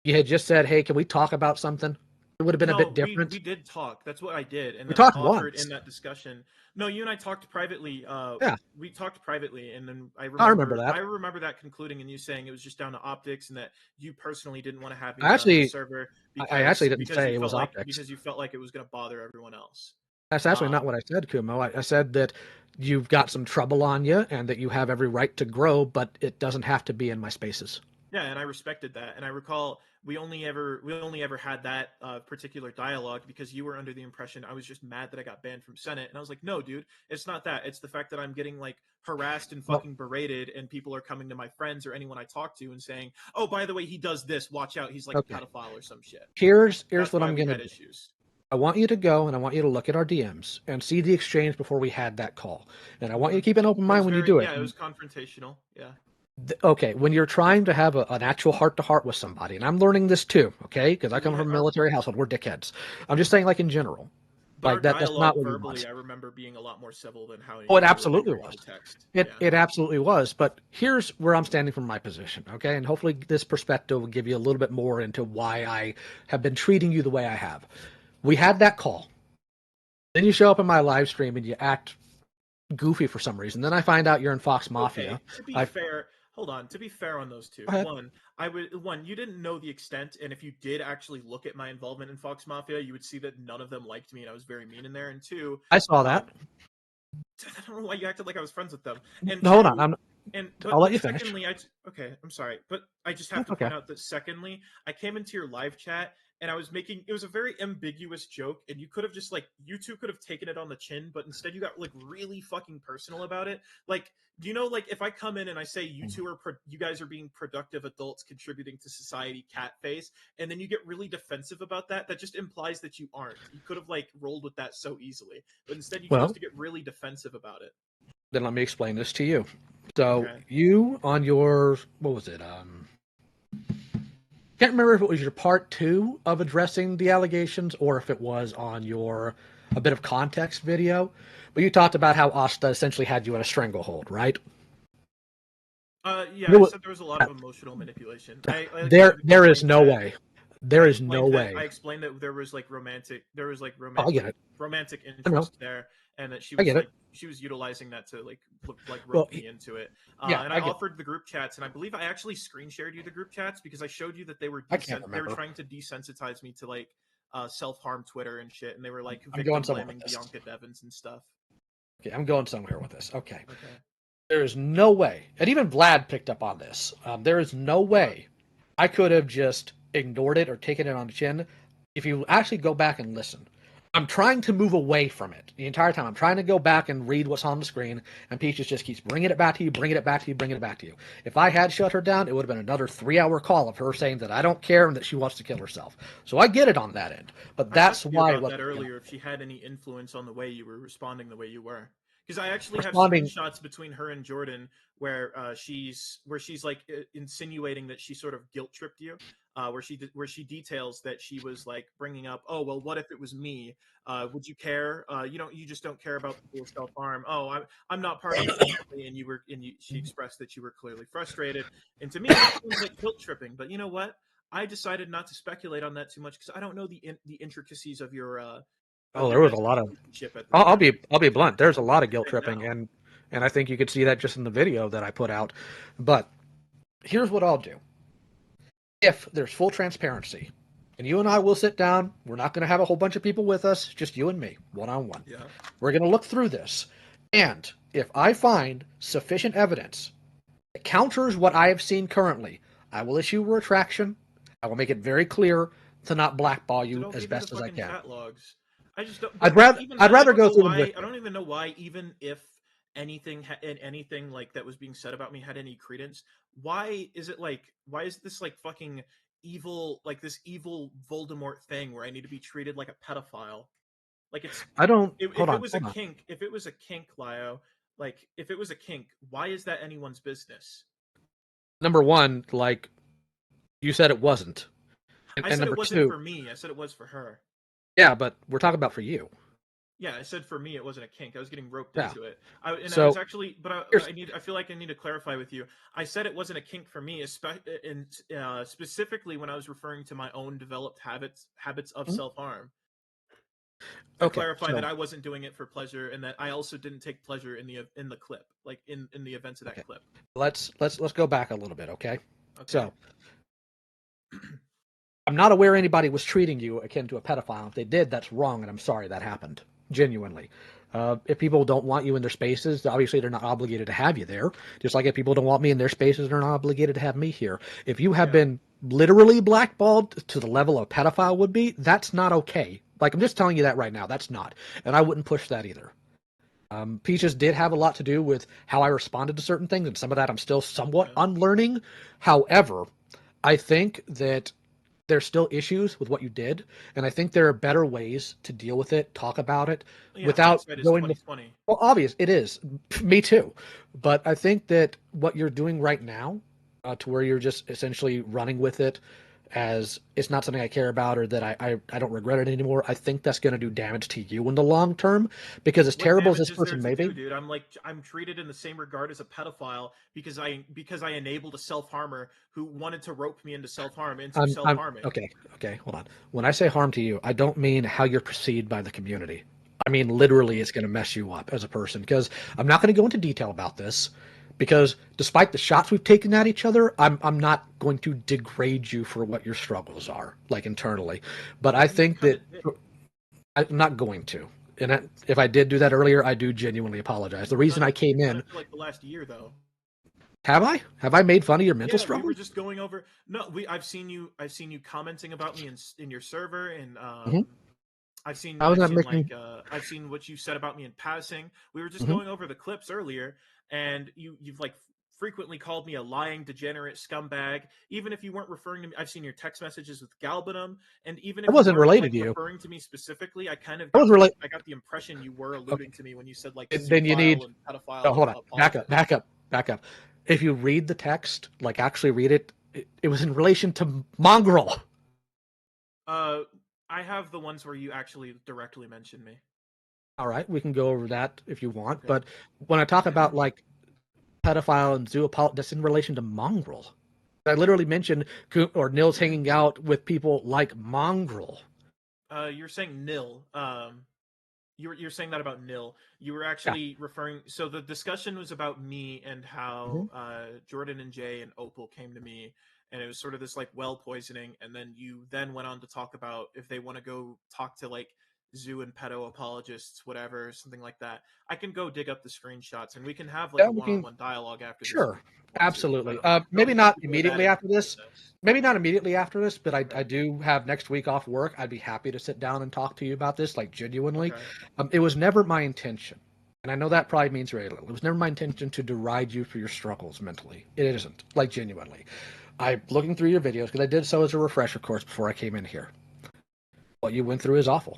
you had just said, "Hey, can we talk about something?" It would have been a bit different. We did talk. That's what I did, and we then talked I offered once in that discussion. No, you and I talked privately. Yeah, we talked privately, and then I remember that. I remember that concluding, and you saying it was just down to optics, and that you personally didn't want to have me on the server. I actually didn't say it was optics because you felt like it was going to bother everyone else. That's actually not what I said, Kumo. I said that you've got some trouble on you, and that you have every right to grow, but it doesn't have to be in my spaces. Yeah, and I respected that. And I recall we only ever had that particular dialogue because you were under the impression I was just mad that I got banned from Senate, and I was like, no, dude, it's not that. It's the fact that I'm getting like harassed and Well- fucking berated, and people are coming to my friends or anyone I talk to and saying, oh, by the way, he does this. Watch out, he's like Okay. a pedophile or some shit. Here's That's what why I'm we gonna had do. issues. I want you to go and I want you to look at our DMs and see the exchange before we had that call. And I want you to keep an open It mind was when you very- do it. Yeah, it was confrontational. Yeah. Okay, when you're trying to have an actual heart-to-heart with somebody, and I'm learning this too, okay? Because I come from a military household. We're dickheads. I'm just saying, like, in general. But Like, our that's dialogue not what we verbally, want. I remember being a lot more civil than how Oh, it you were absolutely rendering was. the text. It absolutely was. But here's where I'm standing from my position, okay? And hopefully this perspective will give you a little bit more into why I have been treating you the way I have. We had that call. Then you show up in my live stream and you act goofy for some reason. Then I find out you're in Fox Mafia. Okay, to be fair, hold on. To be fair on those two, Go ahead. one, you didn't know the extent, and if you did actually look at my involvement in Fox Mafia, you would see that none of them liked me, and I was very mean in there. And two, I saw that. I don't know why you acted like I was friends with them. And No, hold two, on. I'll let you finish. Secondly, okay, I'm sorry, but I just have That's to okay. point out that secondly, I came into your live chat and I was making it was a very ambiguous joke, and you could have just like you two could have taken it on the chin, but instead you got like really fucking personal about it. Like, do you know, like if I come in and I say you two are you guys are being productive adults contributing to society, cat face, and then you get really defensive about that, that just implies that you aren't. You could have like rolled with that so easily, but instead you chose to get really defensive about it. Then let me explain this to you. So Okay. you on your what was it? Can't remember if it was your part 2 of addressing the allegations or if it was on your a bit of context video. But you talked about how Asta essentially had you in a stranglehold, right? Yeah, I said there was a lot of emotional manipulation. There is no way. There is no way. I explained that there was like romantic Oh, I get it. romantic interest there, and that she was she was utilizing that to like rope me into it. And I offered the group chats, and I believe I actually screen shared you the group chats because I showed you that they were trying to desensitize me to like self-harm Twitter and shit, and they were like victim blaming Bianca Devins and stuff. Okay, I'm going somewhere with this. Okay. There is no way, and even Vlad picked up on this. There is no way I could have just ignored it or taken it on the chin. If you actually go back and listen, I'm trying to move away from it the entire time. I'm trying to go back and read what's on the screen, and Peaches just keeps bringing it back to you, bringing it back to you, bringing it back to you. If I had shut her down, it would have been another 3-hour call of her saying that I don't care and that she wants to kill herself. So I get it on that end, but that's why. I asked you about that earlier, if she had any influence on the way you were responding the way you were. Because I actually have screenshots between her and Jordan where she's like insinuating that she sort of guilt tripped you, where she details that she was like bringing up, oh well, what if it was me? Would you care? You just don't care about the self harm. Oh, I'm not part of the family, and she expressed that you were clearly frustrated, and to me that seems like guilt tripping. But you know what? I decided not to speculate on that too much because I don't know the intricacies of your. There was a lot of. I'll be blunt. There's a lot of guilt tripping, and I think you could see that just in the video that I put out. But here's what I'll do: if there's full transparency, and you and I will sit down, we're not going to have a whole bunch of people with us, just you and me, one-on-one. Yeah. We're going to look through this, and if I find sufficient evidence that counters what I have seen currently, I will issue a retraction. I will make it very clear to not blackball you as best as I can. Logs. I just don't. I'd rather go through them with. I don't even know why, even if anything like that was being said about me had any credence. Why is this like fucking evil, like this evil Voldemort thing where I need to be treated like a pedophile? Like it's. I don't. If it was a kink, Lio, like if it was a kink, why is that anyone's business? Number one, like you said, it wasn't. I said it wasn't for me. I said it was for her. Yeah, but we're talking about for you. Yeah, I said for me it wasn't a kink. I was getting roped into it. I feel like I need to clarify with you. I said it wasn't a kink for me, specifically when I was referring to my own developed habits of self-harm. To clarify that I wasn't doing it for pleasure, and that I also didn't take pleasure in the clip, like in the events of that clip. Let's go back a little bit, okay? So I'm not aware anybody was treating you akin to a pedophile. If they did, that's wrong, and I'm sorry that happened. Genuinely. If people don't want you in their spaces, obviously they're not obligated to have you there. Just like if people don't want me in their spaces, they're not obligated to have me here. If you have been literally blackballed to the level a pedophile would be, that's not okay. Like, I'm just telling you that right now. That's not. And I wouldn't push that either. Peaches did have a lot to do with how I responded to certain things, and some of that I'm still somewhat unlearning. However, I think that there's still issues with what you did, and I think there are better ways to deal with it, talk about it, without going to... Well, obvious, it is. Me too. But I think that what you're doing right now, to where you're just essentially running with it as it's not something I care about or that I don't regret it anymore, I think that's going to do damage to you in the long term, because as terrible as this person may be... Dude, I'm treated in the same regard as a pedophile because I enabled a self-harmer who wanted to rope me into self-harming. Okay, hold on. When I say harm to you, I don't mean how you're perceived by the community. I mean, literally, it's going to mess you up as a person, because I'm not going to go into detail about this, because despite the shots we've taken at each other, I'm not going to degrade you for what your struggles are, like internally. But I think that I'm not going to. And if I did do that earlier, I do genuinely apologize. The reason I came in... Like the last year, though. Have I? Have I made fun of your mental struggle? We were just going over... No, I've seen you commenting about me in your server, and I've seen what you said about me in passing. We were just going over the clips earlier, and you've like frequently called me a lying, degenerate scumbag. Even if you weren't referring to me, I've seen your text messages with Galbanum, and even if I wasn't you weren't related to you, referring to me specifically, I kind of I got the impression you were alluding to me when you said like then you need and pedophile. No, hold on, back up. If you read the text, like actually read it, it was in relation to mongrel. I have the ones where you actually directly mention me. All right, we can go over that if you want. Okay. But when I talk about like pedophile and zoopol, that's in relation to mongrel. I literally mentioned Nils hanging out with people like mongrel. You're saying nil. You're saying that about nil. You were actually referring. So the discussion was about me and how Jordan and Jay and Opal came to me, and it was sort of this like well poisoning. And then you then went on to talk about if they want to go talk to like zoo and pedo apologists, whatever, something like that. I can go dig up the screenshots and we can have like a one-on-one dialogue after this. Sure, absolutely. Maybe not immediately after this. Maybe not immediately after this, but I do have next week off work. I'd be happy to sit down and talk to you about this, like genuinely. It was never my intention, and I know that probably means very little. It was never my intention to deride you for your struggles mentally. It isn't, like genuinely. I'm looking through your videos because I did so as a refresher course before I came in here. What you went through is awful.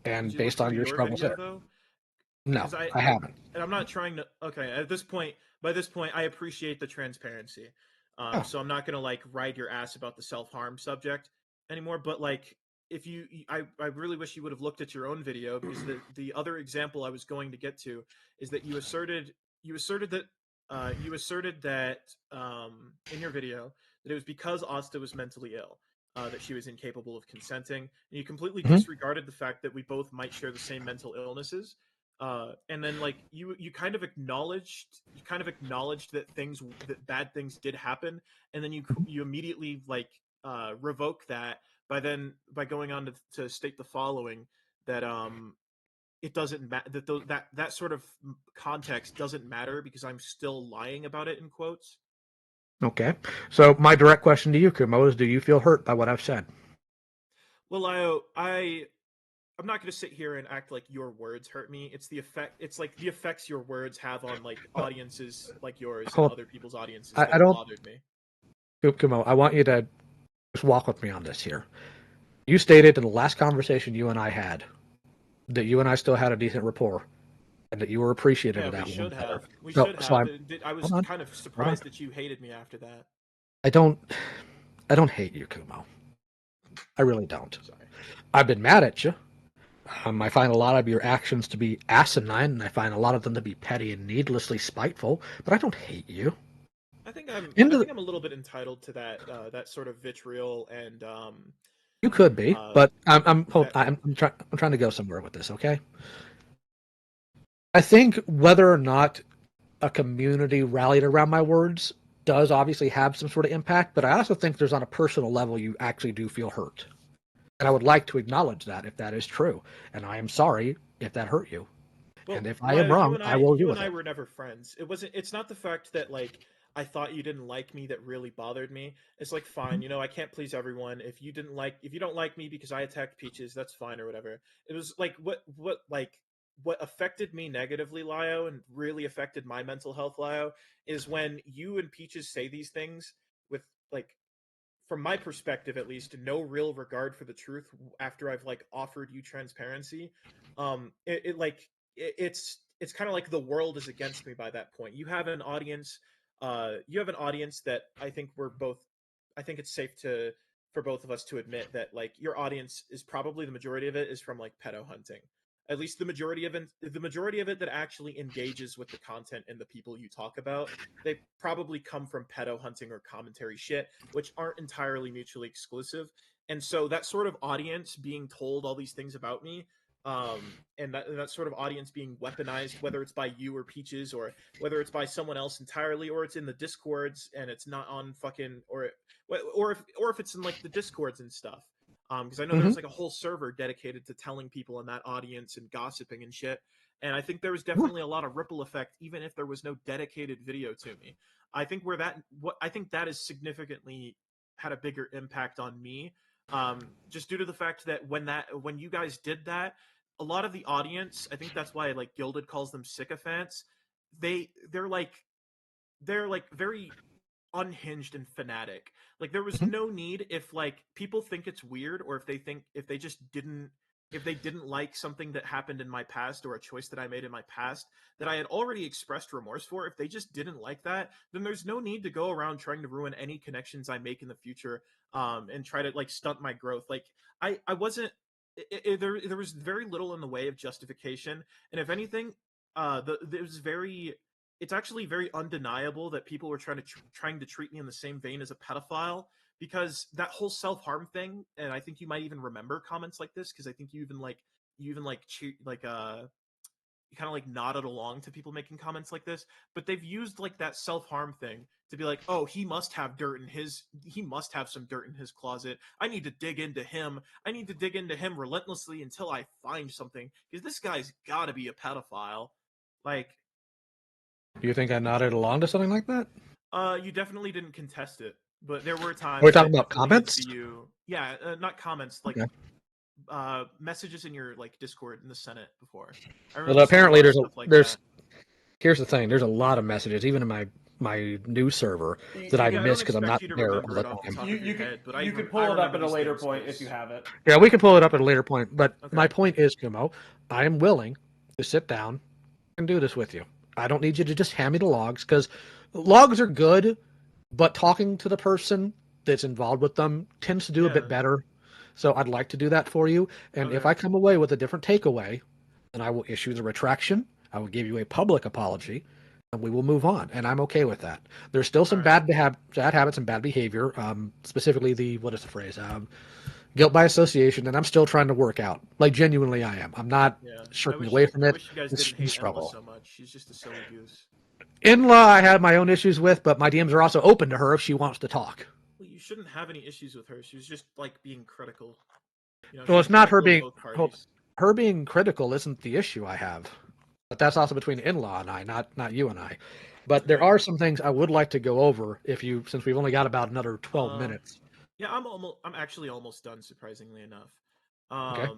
And based on your struggles there. No, I haven't. And I'm not trying to... Okay, by this point, I appreciate the transparency. So I'm not going to, like, ride your ass about the self-harm subject anymore. But, like, I really wish you would have looked at your own video, because the other example I was going to get to is that you asserted that in your video that it was because Asta was mentally ill. That she was incapable of consenting, and you completely disregarded the fact that we both might share the same mental illnesses. And then like you kind of acknowledged that bad things did happen, and then you immediately like revoke that by going on to state the following, that it doesn't matter, that sort of context doesn't matter because I'm still lying about it, in quotes. Okay. So my direct question to you, Kumo, is do you feel hurt by what I've said? Well, I'm not going to sit here and act like your words hurt me. It's the effects your words have on like audiences like yours and other people's audiences that bothered me. Kumo, I want you to just walk with me on this here. You stated in the last conversation you and I had that you and I still had a decent rapport, and that you were appreciative of that. We should have. I was kind of surprised that you hated me after that. I don't hate you, Kumo. I really don't. Sorry. I've been mad at you. I find a lot of your actions to be asinine, and I find a lot of them to be petty and needlessly spiteful, but I don't hate you. I think I'm a little bit entitled to that sort of vitriol, and you could be, but I'm trying to go somewhere with this, okay? I think whether or not a community rallied around my words does obviously have some sort of impact, but I also think there's on a personal level you actually do feel hurt. And I would like to acknowledge that if that is true. And I am sorry if that hurt you. Well, and if I am wrong, I will deal with it. You and I were never friends. It's not the fact that like I thought you didn't like me that really bothered me. It's like, fine, I can't please everyone. If you don't like me because I attacked Peaches, that's fine or whatever. It was like what affected me negatively, Lio, and really affected my mental health, Lio, is when you and Peaches say these things with, like, from my perspective at least, no real regard for the truth after I've like offered you transparency. It's kind of like the world is against me by that point. You have an audience that I think it's safe to for both of us to admit that, like, your audience is probably, the majority of it is from like pedo hunting. At least the majority of it that actually engages with the content and the people you talk about, they probably come from pedo hunting or commentary shit, which aren't entirely mutually exclusive. And so that sort of audience being told all these things about me, and that sort of audience being weaponized, whether it's by you or Peaches, or whether it's by someone else entirely, or it's in the discords and it's not on fucking, or if it's in like the discords and stuff. Because I know Mm-hmm. there's like a whole server dedicated to telling people in that audience and gossiping and shit. And I think there was definitely a lot of ripple effect, even if there was no dedicated video to me. I think that is significantly had a bigger impact on me, just due to the fact that when you guys did that, a lot of the audience, I think that's why like Gilded calls them sycophants. They're like very unhinged and fanatic. Like, there was Mm-hmm. no need, if like people think it's weird, or if they didn't like something that happened in my past, or a choice that I made in my past that I had already expressed remorse for, if they just didn't like that, then there's no need to go around trying to ruin any connections I make in the future, and try to like stunt my growth. Like, I wasn't there was very little in the way of justification, and if anything, there was very it's actually very undeniable that people were trying to treat me in the same vein as a pedophile, because that whole self-harm thing, and I think you might even remember comments like this, because I think you even you kind of like nodded along to people making comments like this, but they've used like that self-harm thing to be like, oh, he must have some dirt in his closet. I need to dig into him. I need to dig into him relentlessly until I find something, because this guy's got to be a pedophile. Like, Do you think I nodded along to something like that? you definitely didn't contest it, but there were Are we times talking that about affiliates comments? to you, yeah, not comments, like, Okay. messages in your like Discord in the Senate before. I Well, remember seeing a apparently lot of there's stuff like there's that. here's the thing. There's a lot of messages, even in my new server, that I Yeah, I don't miss because I'm expect not you to there all remember the it off the time. top of your head, but You could I pull it up remember at a these later things point if 'cause- you have it. Yeah, we can pull it up at a later point. But Okay. my point is, Kumo, I am willing to sit down and do this with you. I don't need you to just hand me the logs, because logs are good, but talking to the person that's involved with them tends to do a bit Yeah. better. So I'd like to do that for you. And if Okay. I come away with a different takeaway, then I will issue the retraction. I will give you a public apology, and we will move on. And I'm okay with that. There's still some Alright. bad habits and bad behavior, specifically what is the phrase? Guilt by association, and I'm still trying to work out. Like, genuinely, I am. I'm not Yeah. shirking away from I it. wish you guys It's didn't a hate Emma struggle. so much. She's just a silly goose. In-law, I have my own issues with, but my DMs are also open to her if she wants to talk. Well, you shouldn't have any issues with her. She was just like being critical. She Well, was it's not her critical of being both parties. her being critical isn't the issue I have, but that's also between the in-law and I, not you and I. But there Okay. are some things I would like to go over since we've only got about another 12 minutes. Yeah, I'm actually almost done, surprisingly enough. Okay.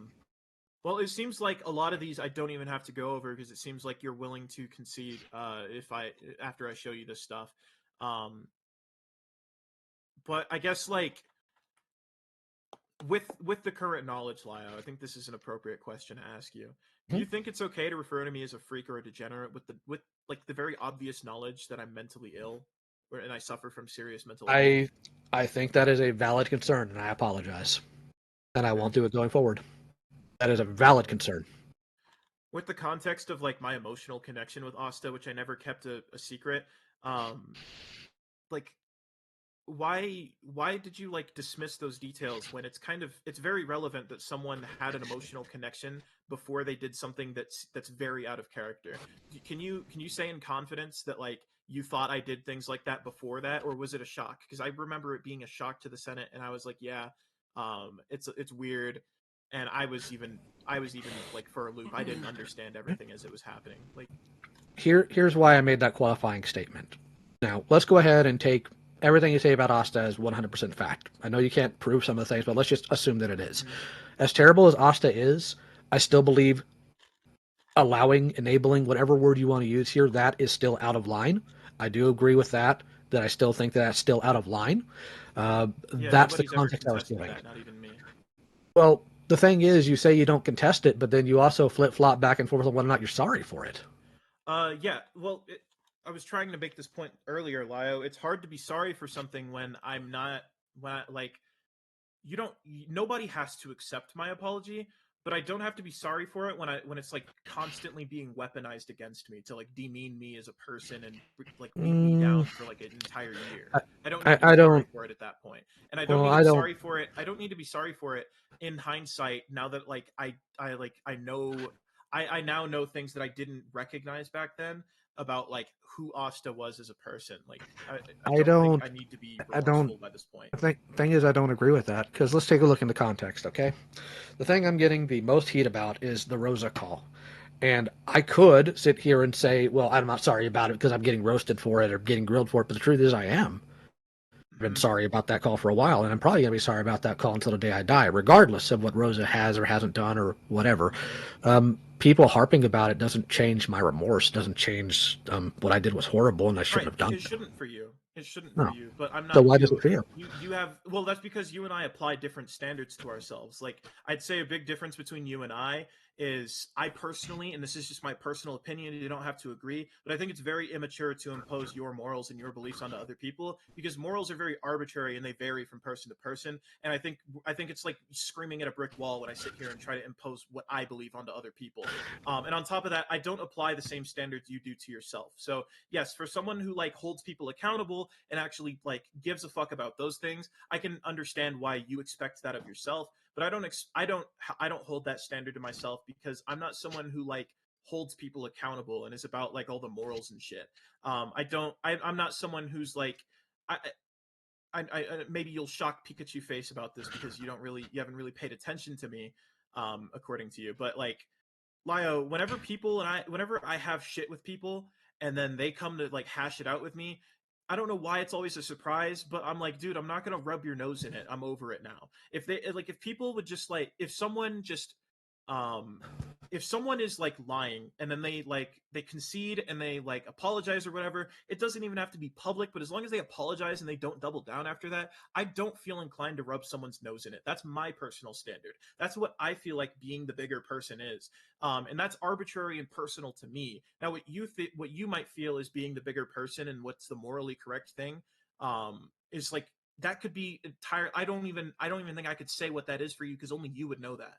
Well, it seems like a lot of these I don't even have to go over, because it seems like you're willing to concede after I show you this stuff. But I guess, like, with the current knowledge, Lio, I think this is an appropriate question to ask you. Do you think it's okay to refer to me as a freak or a degenerate with like the very obvious knowledge that I'm mentally ill, and I suffer from serious mental illness? I think that is a valid concern, and I apologize, and I Okay. won't do it going forward. That is a valid concern. With the context of like my emotional connection with Asta, which I never kept a secret, like, why did you like dismiss those details when it's very relevant that someone had an emotional connection before they did something that's very out of character? Can you say in confidence that, like, you thought I did things like that before that, or was it a shock? Because I remember it being a shock to the Senate, and I was like, yeah, it's weird, and I was even like for a loop. I didn't understand everything as it was happening. Like, Here's why I made that qualifying statement. Now, let's go ahead and take everything you say about Asta as 100% fact. I know you can't prove some of the things, but let's just assume that it is. As terrible as Asta is, I still believe allowing, enabling, whatever word you want to use here, that is still out of line. I do agree with that I still think that's still out of line. Yeah, That's the nobody's ever context I was contested giving. that, not even me. Well, the thing is, you say you don't contest it, but then you also flip-flop back and forth on whether or not you're sorry for it. Yeah. Well, I was trying to make this point earlier, Lio. It's hard to be sorry for something when I'm not. Like, you don't. Nobody has to accept my apology, but I don't have to be sorry for it when it's like constantly being weaponized against me to like demean me as a person and like beat me down for like an entire year. I don't need to I be sorry don't. for it at that point, and I don't Well, need to I be don't. sorry for it. I don't need to be sorry for it in hindsight now that like I know I now know things that I didn't recognize back then about like who Asta was as a person. Like I I don't think don't. I need to be I don't. remorseful by this point. The thing is, I don't agree with that because let's take a look into context, okay? The thing I'm getting the most heat about is the Rosa call. And I could sit here and say, well, I'm not sorry about it because I'm getting roasted for it or getting grilled for it. But the truth is, I am. I've been sorry about that call for a while, and I'm probably going to be sorry about that call until the day I die, regardless of what Rosa has or hasn't done or whatever. People harping about it doesn't change my remorse, doesn't change what I did was horrible and I shouldn't Right. have done It it. shouldn't for you. It shouldn't for No. you. But I'm So not why does you. it feel? You have well, that's because you and I apply different standards to ourselves. Like I'd say a big difference between you and I is I personally, and this is just my personal opinion, you don't have to agree, but I think it's very immature to impose your morals and your beliefs onto other people because morals are very arbitrary and they vary from person to person. And I think it's like screaming at a brick wall when I sit here and try to impose what I believe onto other people. And on top of that, I don't apply the same standards you do to yourself. So yes, for someone who like holds people accountable and actually like gives a fuck about those things, I can understand why you expect that of yourself. But I don't hold that standard to myself because I'm not someone who like holds people accountable and is about like all the morals and shit. I'm not someone who's like I, maybe you'll shock Pikachu face about this because you haven't really paid attention to me, according to you. But like Lio, whenever I have shit with people and then they come to like hash it out with me, I don't know why it's always a surprise, but I'm like, dude, I'm not gonna rub your nose in it. I'm over it now. If people would just like um if someone is like lying and then they concede and they like apologize or whatever, it doesn't even have to be public, but as long as they apologize and they don't double down after that, I don't feel inclined to rub someone's nose in it. That's my personal standard. That's what I feel like being the bigger person is. And that's arbitrary and personal to me. Now, what you might feel is being the bigger person and what's the morally correct thing, is like that could be entire. I don't even think I could say what that is for you because only you would know that.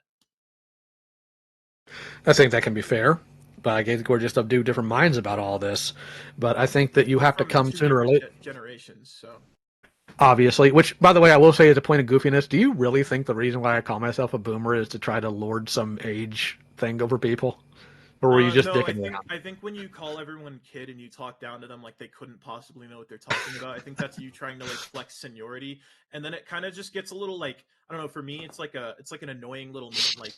I think that can be fair, but I think we're just of two different minds about all this. But I think that you We're have to from come two sooner or different later. generations, so Obviously, which, by the way, I will say as a point of goofiness, do you really think the reason why I call myself a boomer is to try to lord some age thing over people? Or were you just no, dicking around? I think when you call everyone kid and you talk down to them like they couldn't possibly know what they're talking about, I think that's you trying to like flex seniority, and then it kind of just gets a little like I don't know. For me, it's like an annoying little like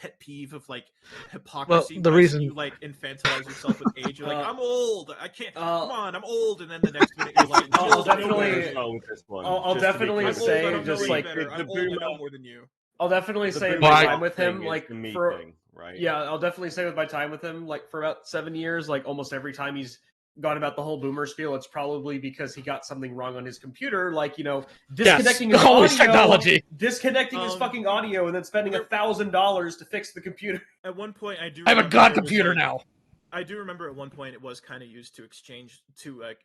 pet peeve of like Well, hypocrisy the when I see reason. you like infantilize yourself with age. You're like, Uh, I'm old. I can't. Come uh, on, I'm old, and then the next minute you're like, I'm I'll old. I know more than definitely, as well you. with this one. I'll Just to be definitely clear, I'm old. I say don't know just any like better. the I'm old. I know boomer more than you. I'll definitely the say with boomer my Why- time with thing him, is like the me for thing, right? yeah, I'll definitely say with my time with him, like for about 7 years, like almost every time he's gone about the whole boomer spiel, it's probably because he got something wrong on his computer, like Yes, disconnecting his always audio, technology. disconnecting his fucking audio, and then spending $1,000 to fix the computer. At one point, I do I have a remember god there was computer like now. I do remember at one point it was kind of used to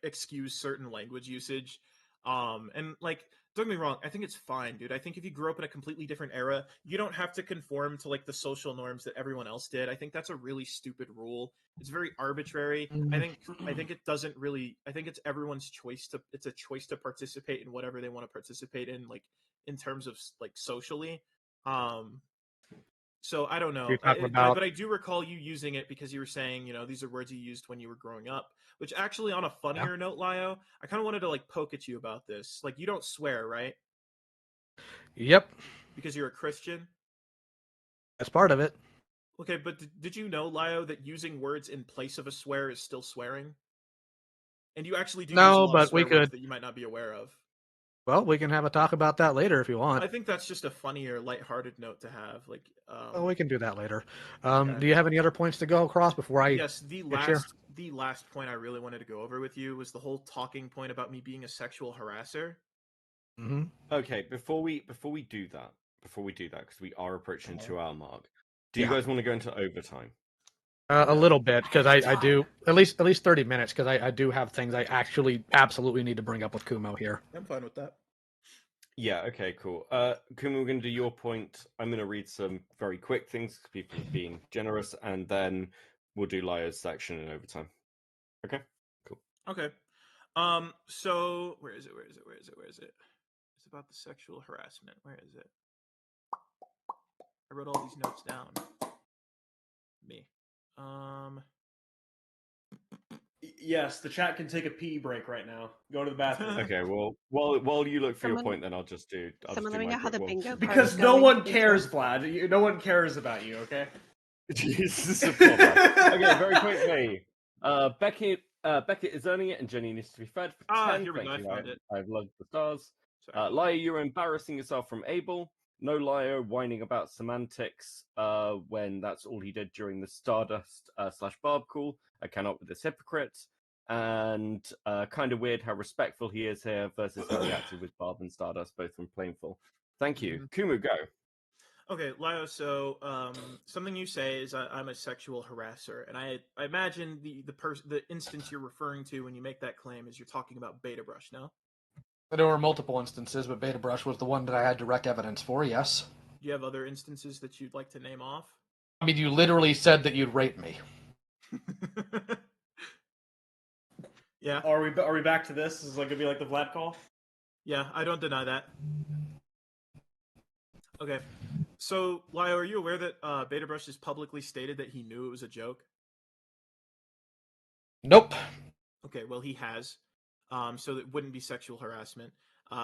excuse certain language usage. And like don't get me wrong, I think it's fine, dude. I think if you grew up in a completely different era, you don't have to conform to like the social norms that everyone else did. I think that's a really stupid rule. It's very arbitrary. I think it doesn't really I think it's everyone's choice to it's a choice to participate in whatever they want to participate in like in terms of like socially. Um so I don't You're know, talking about. but I do recall you using it because you were saying, these are words you used when you were growing up. Which actually, on a Yeah. funnier note, Lio, I kind of wanted to like poke at you about this. Like, you don't swear, right? Yep, Because you're a Christian. that's part of it. Okay, but did you know, Lio, that using words in place of a swear is still swearing? And you actually do use a No, lot of but we swear words could. that you might not be aware of. Well, we can have a talk about that later if you want. I think that's just a funnier, lighthearted note to have. Like, Well, we can do that later. Okay. Do you have any other points to go across before I yes, get here? the last point I really wanted to go over with you was the whole talking point about me being a sexual harasser. Mm-hmm. Okay, before we do that, because we are approaching the 2-hour mark, do you Yeah. guys want to go into overtime? A little bit, because I do at least 30 minutes, because I do have things I actually absolutely need to bring up with Kumo here. I'm fine with that. Yeah, okay, cool. Kumo, we're going to do your point. I'm going to read some very quick things because people are being generous, and then we'll do Lio's section in overtime. Okay, cool. Okay. So where is it? It's about the sexual harassment. Where is it? I wrote all these notes down. Me. Yes, the chat can take a pee break right now. Go to the bathroom. Okay, well, while you look for your Someone- point, then I'll just do Someone let me my know how quick the one. bingo part Because is no going. one Thank you. cares, Vlad. No one cares about you, okay? Jesus, okay, very quickly. Beckett is earning it, and Jenny needs to be fed for 10. Here we go. Thank you. I found it. I've loved the stars. Sorry. Lio, you're embarrassing yourself from Abel. No Lio whining about semantics when that's all he did during the Stardust / Barb call. I cannot with this hypocrite. And kind of weird how respectful he is here versus how he acted with Barb and Stardust, both from Plainful. Thank you. Kumu, go. Okay, Lio, so something you say is I'm a sexual harasser, and I imagine the instance you're referring to when you make that claim is you're talking about Beta Brush, no? There were multiple instances, but Beta Brush was the one that I had direct evidence for, yes. Do you have other instances that you'd like to name off? I mean, you literally said that you'd rape me. Yeah. Are we back to this? Is it gonna be like the Vlad call? Yeah, I don't deny that. Okay. So, Lio, are you aware that Beta Brush has publicly stated that he knew it was a joke? Nope. Okay, well, he has. So it wouldn't be sexual harassment.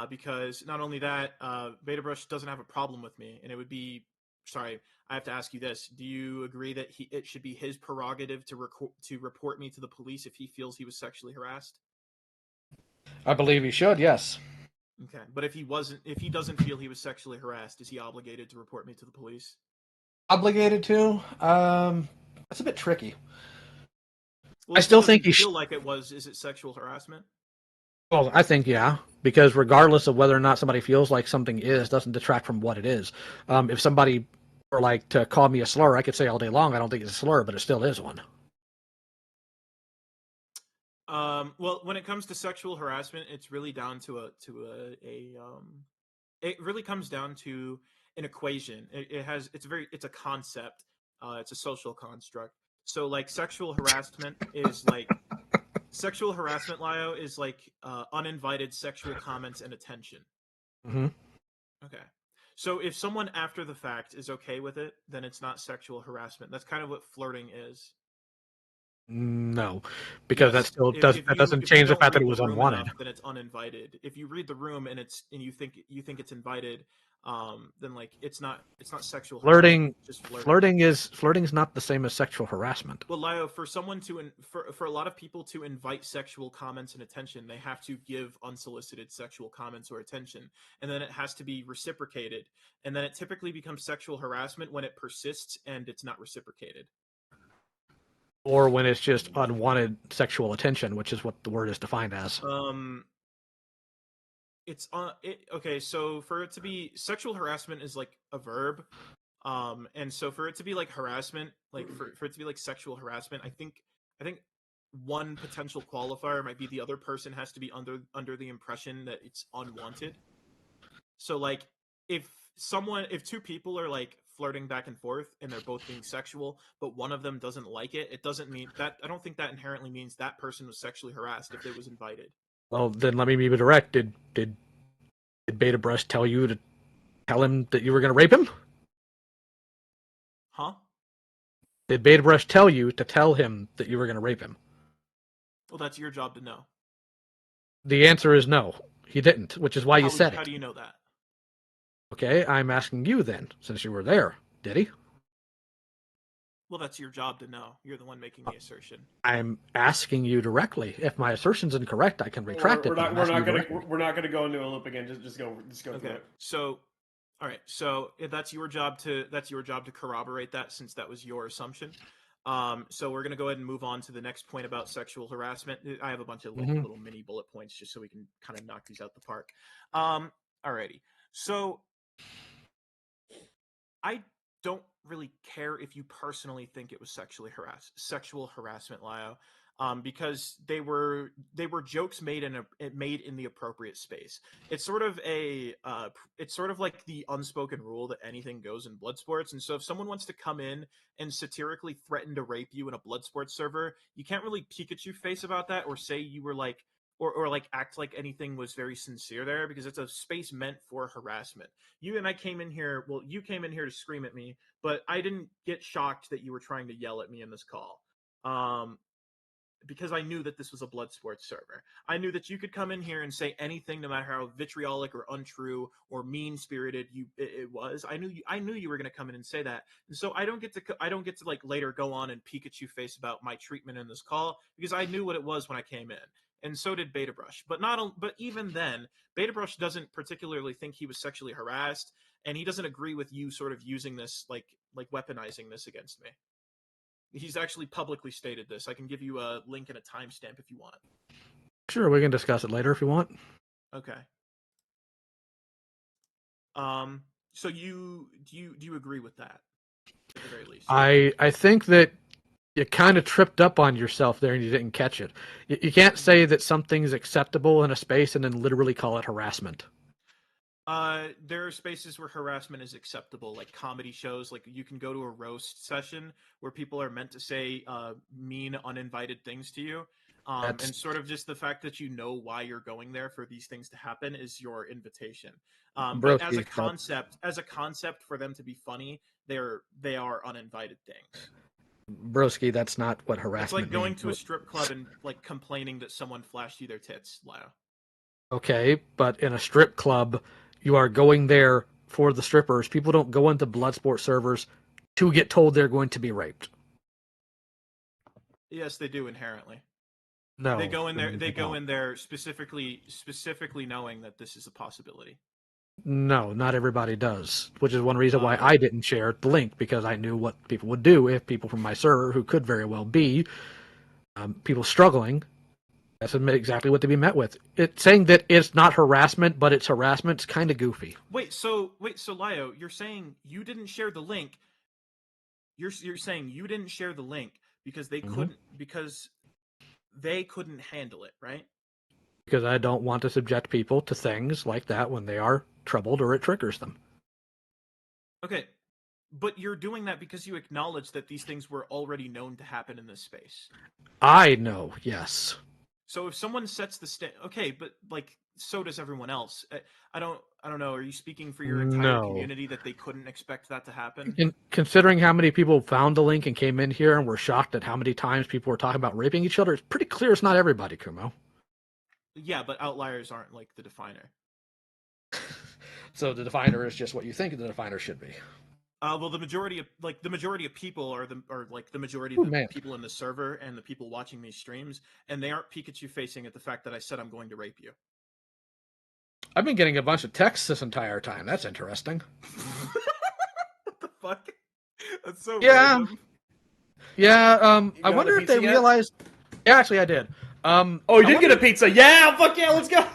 Because not only that, Beta Brush doesn't have a problem with me, and it would be. Sorry, I have to ask you this: do you agree that it should be his prerogative to report me to the police if he feels he was sexually harassed? I believe he should, yes. Okay, but if he doesn't feel he was sexually harassed, is he obligated to report me to the police? Obligated to? That's a bit tricky. Well, I still think he he feel like it was. Is it sexual harassment? Well, I think, yeah, because regardless of whether or not somebody feels like something is, doesn't detract from what it is. If somebody were like to call me a slur, I could say all day long, I don't think it's a slur, but it still is one. Well, when it comes to sexual harassment, it's really down to it really comes down to an equation. It's a concept. It's a social construct. So like sexual harassment, Lio, is like uninvited sexual comments and attention. Mm-hmm. Okay. So if someone after the fact is okay with it, then it's not sexual harassment. That's kind of what flirting is. No, because Yes, that doesn't change the fact that it was unwanted. Enough, then it's uninvited. If you read the room and you think it's invited, then like it's not sexual harassment. Just flirting is not the same as sexual harassment. Well, Lio, for someone for a lot of people to invite sexual comments and attention, they have to give unsolicited sexual comments or attention, and then it has to be reciprocated, and then it typically becomes sexual harassment when it persists and it's not reciprocated. Or when it's just unwanted sexual attention, which is what the word is defined as. Okay, so for it to be sexual harassment is like a verb, and so for it to be like harassment, like for it to be like sexual harassment, I think one potential qualifier might be the other person has to be under the impression that it's unwanted. So like if two people are like flirting back and forth and they're both being sexual, but one of them doesn't like it, it doesn't mean that. I don't think that inherently means that person was sexually harassed if it was invited. Well, then let me be direct. Did Beta Brush tell you to tell him that you were going to rape him? Huh? Did Beta Brush tell you to tell him that you were going to rape him? Well, that's your job to know. The answer is no. He didn't, which is why you said it. How do you know that? Okay, I'm asking you then, since you were there. Did he? Well, that's your job to know. You're the one making the assertion. I'm asking you directly. If my assertion's incorrect, I can retract it. We're but I'm not asking you gonna directly. we're not gonna go into a loop again. Just go through Okay. it. So, all right. So if that's your job to corroborate that, since that was your assumption. So we're gonna go ahead and move on to the next point about sexual harassment. I have a bunch of little mini bullet points just so we can kind of knock these out the park. Alrighty. So I don't really care if you personally think it was sexual harassment, Lio, because they were jokes made in the appropriate space. It's sort of like the unspoken rule that anything goes in blood sports. And so if someone wants to come in and satirically threaten to rape you in a blood sports server, you can't really Pikachu face about that or say you were like or like act like anything was very sincere there, because it's a space meant for harassment. You came in here to scream at me, but I didn't get shocked that you were trying to yell at me in this call. Because I knew that this was a blood sports server. I knew that you could come in here and say anything, no matter how vitriolic or untrue or mean-spirited it was. I knew you were going to come in and say that. And so I don't get to like later go on and Pikachu face about my treatment in this call, because I knew what it was when I came in. And so did Beta Brush. But even then, Beta Brush doesn't particularly think he was sexually harassed, and he doesn't agree with you sort of using this like weaponizing this against me. He's actually publicly stated this. I can give you a link and a timestamp if you want. Sure, we can discuss it later if you want. Okay. So do you agree with that? At the very least. I think that you kind of tripped up on yourself there and you didn't catch it. You can't say that something's acceptable in a space and then literally call it harassment. There are spaces where harassment is acceptable, like comedy shows. Like you can go to a roast session where people are meant to say mean, uninvited things to you. And sort of just the fact that you know why you're going there for these things to happen is your invitation. But as a concept for them to be funny, they are uninvited things. Broski, that's not what harassment It's like going means. to a strip club and like complaining that someone flashed you their tits, Lyle. Okay, but in a strip club, you are going there for the strippers. People don't go into Bloodsport servers to get told they're going to be raped. Yes, they do inherently. No, they go in there. They go in there specifically knowing that this is a possibility. No, not everybody does, which is one reason why I didn't share the link, because I knew what people would do if people from my server, who could very well be people struggling, that's exactly what to be met with. It's saying that it's not harassment, but it's harassment. It's kind of goofy. So Lio, you're saying you didn't share the link. You're saying you didn't share the link because they couldn't handle it, right? Because I don't want to subject people to things like that when they are troubled or it triggers them. Okay, but you're doing that because you acknowledge that these things were already known to happen in this space. I know, yes. So if someone sets the okay, but like so does everyone else. I don't know. Are you speaking for your entire community that they couldn't expect that to happen? Considering how many people found the link and came in here and were shocked at how many times people were talking about raping each other, it's pretty clear it's not everybody, Kumo. Yeah, but outliers aren't like the definer. So the definer is just what you think the definer should be. Well, the majority of people are the majority of the people in the server and the people watching these streams, and they aren't Pikachu facing at the fact that I said I'm going to rape you. I've been getting a bunch of texts this entire time. That's interesting. What the fuck? That's so random. Yeah. I wonder if they realized. Yeah, actually, I did. You did get a pizza? Yeah, fuck yeah, let's go.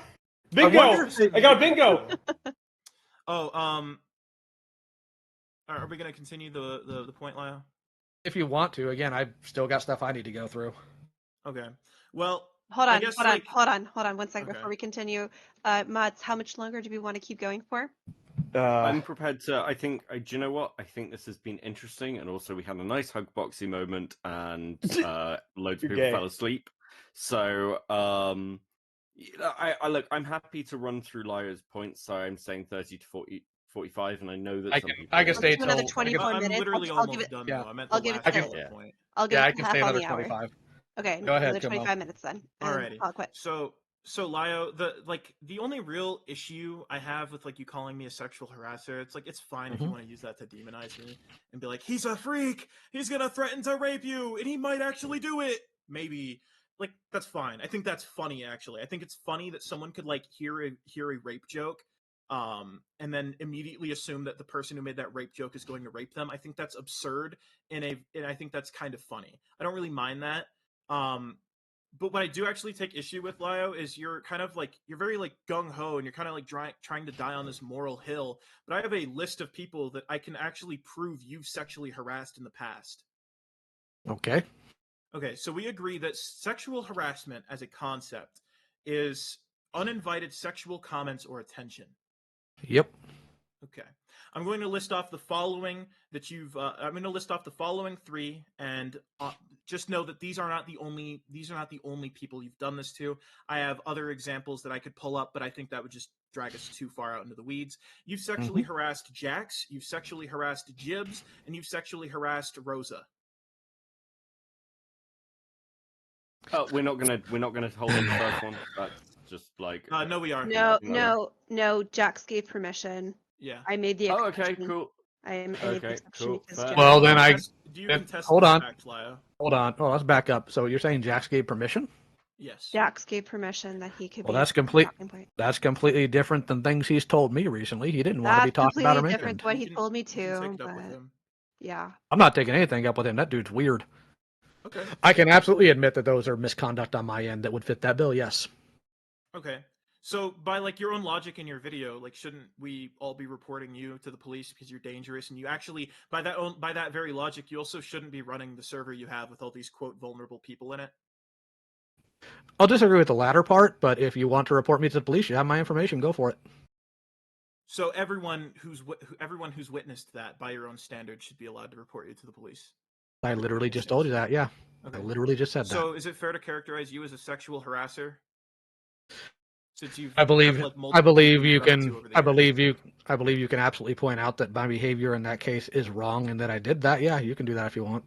Bingo! I got a bingo. Are we going to continue the point, Lyle? If you want to. Again, I've still got stuff I need to go through. Okay. Well, hold on 1 second before we continue. Mods, how much longer do we want to keep going for? I'm prepared to. I think. Do you know what? I think this has been interesting, and also we had a nice hug boxy moment, and loads of people fell asleep. So, I look. I'm happy to run through Lio's points. So I'm saying 30 to 45, and I know that I can stay another 24 minutes. I'm literally almost done. Yeah. Though. I meant I'll give it to I can stay another 25. Okay, Go ahead, another 25 minutes then. Alrighty. I'll quit. So So Lio, the only real issue I have with like you calling me a sexual harasser, it's like it's fine if you want to use that to demonize me and be like, he's a freak, he's gonna threaten to rape you, and he might actually do it. Maybe like that's fine. I think that's funny actually. I think it's funny that someone could like hear a rape joke, and then immediately assume that the person who made that rape joke is going to rape them. I think that's absurd, and I think that's kind of funny. I don't really mind that. But what I do actually take issue with, Lio, is you're kind of like you're very like gung ho and you're kind of like trying to die on this moral hill. But I have a list of people that I can actually prove you've sexually harassed in the past. Okay. Okay, so we agree that sexual harassment as a concept is uninvited sexual comments or attention. Yep. Okay. I'm going to list off the following that you've. I'm going to list off the following 3, and just know that these are not the only. These are not the only people you've done this to. I have other examples that I could pull up, but I think that would just drag us too far out into the weeds. You've sexually harassed Jax. You've sexually harassed Jibs, and you've sexually harassed Rosa. We're not gonna hold on the first one. That's just like. No, we are. No. Jax gave permission. Yeah. I made the Oh, exception. okay, cool. I made the Okay, exception cool. because Fair. Jax. Well, then Do you contest hold this on. fact, Lio? Hold on. Oh, let's back up. So you're saying Jax gave permission? Yes. Jax gave permission that he could Well, be. that's That's completely different than things he's told me recently. He didn't want to be That's talked about or completely different mentioned. to what You he can- told me you can take to. it up with But him. yeah. I'm not taking anything up with him. That dude's weird. Okay. I can absolutely admit that those are misconduct on my end that would fit that bill. Yes. Okay. So by like your own logic in your video, like shouldn't we all be reporting you to the police because you're dangerous and you actually by that very logic you also shouldn't be running the server you have with all these quote vulnerable people in it? I'll disagree with the latter part, but if you want to report me to the police, you have my information. Go for it. So everyone who's witnessed that by your own standards should be allowed to report you to the police. I literally just told you that. Yeah. Okay. I literally just said that. So is it fair to characterize you as a sexual harasser? Since you've I believe had, like, I multiple believe people you you've run can into over the I years. believe you can absolutely point out that my behavior in that case is wrong and that I did that. Yeah, you can do that if you want.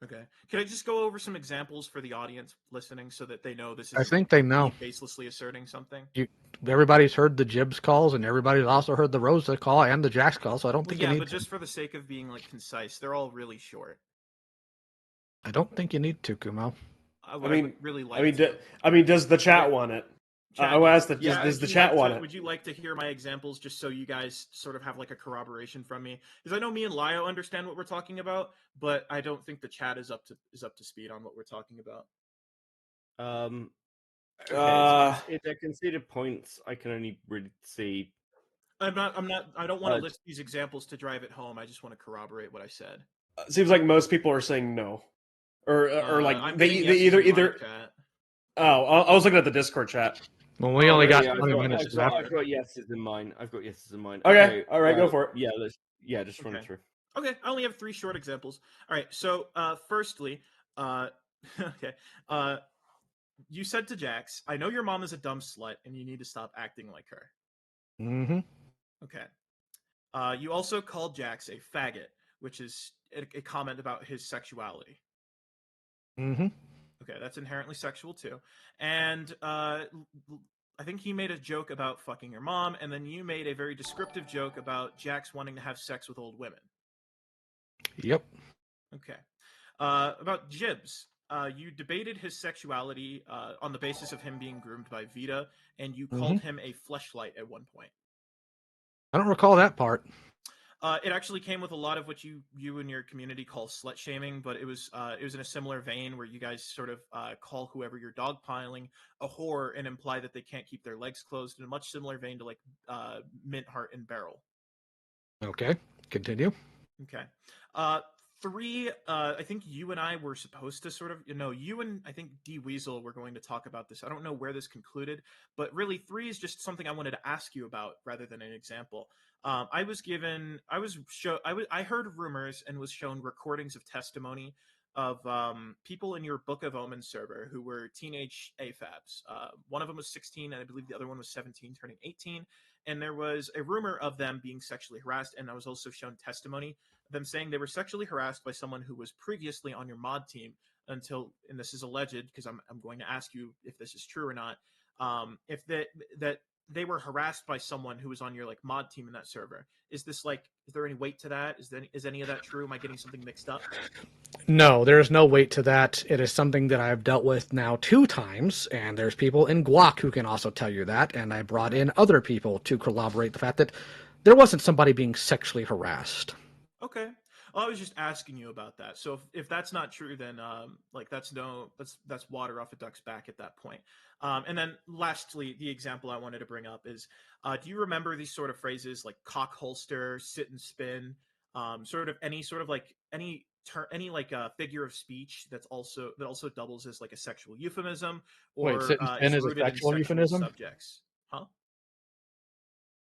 Okay. Can I just go over some examples for the audience listening so that they know this is I think they know. me baselessly asserting something? Everybody's heard the Jibs calls and everybody's also heard the Rosa call and the Jax call, so I don't Well, think yeah, you need but to. just for the sake of being like concise, they're all really short. I don't think you need to, Kumo. I would mean, really like to. does the chat want it? Chat, I will ask that. yeah, Does the would you chat like want to, it? Would you like to hear my examples just so you guys sort of have like a corroboration from me? Because I know me and Lio understand what we're talking about, but I don't think the chat is up to speed on what we're talking about. Okay, so if they're conceded points, I can only really see. I don't want to list these examples to drive it home. I just want to corroborate what I said. It seems like most people are saying no, or like I'm they getting yeses in either. my chat. Oh, I was looking at the Discord chat. Well, we only got yeah, 20 minutes left. I've got yeses in mine. Okay, all right, go for it. Yeah, just run it through. Okay, I only have 3 short examples. All right, so firstly, okay, you said to Jax, "I know your mom is a dumb slut, and you need to stop acting like her." Mm-hmm. Okay. You also called Jax a faggot, which is a comment about his sexuality. Mm-hmm. Okay, that's inherently sexual too. And I think he made a joke about fucking your mom, and then you made a very descriptive joke about Jax wanting to have sex with old women. Yep. Okay. About Jibs, you debated his sexuality on the basis of him being groomed by Vita, and you called him a fleshlight at one point. I don't recall that part. It actually came with a lot of what you and your community call slut shaming, but it was in a similar vein where you guys sort of call whoever you're dogpiling a whore and imply that they can't keep their legs closed in a much similar vein to like Mint Heart and Beryl. Okay, continue. Okay. 3, I think you and I were supposed to sort of, you and I think D Weasel were going to talk about this. I don't know where this concluded, but really 3 is just something I wanted to ask you about rather than an example. I heard rumors and was shown recordings of testimony of people in your Book of Omen server who were teenage AFABs. One of them was 16, and I believe the other one was 17, turning 18. And there was a rumor of them being sexually harassed, and I was also shown testimony of them saying they were sexually harassed by someone who was previously on your mod team until, and this is alleged because I'm going to ask you if this is true or not, if that they were harassed by someone who was on your like mod team in that server. Is there any weight to that? Is any of that true? Am I getting something mixed up? No, there's no weight to that. It is something that I've dealt with now 2 times, and there's people in Guac who can also tell you that, and I brought in other people to corroborate the fact that there wasn't somebody being sexually harassed. Okay. Well, I was just asking you about that. So if that's not true, then like that's water off a duck's back at that point. And then lastly, the example I wanted to bring up is, do you remember these sort of phrases like cock holster, sit and spin, sort of any figure of speech that also doubles as like a sexual euphemism or Wait, sit and spin is is a rooted in sexual sexual euphemism? subjects? Huh?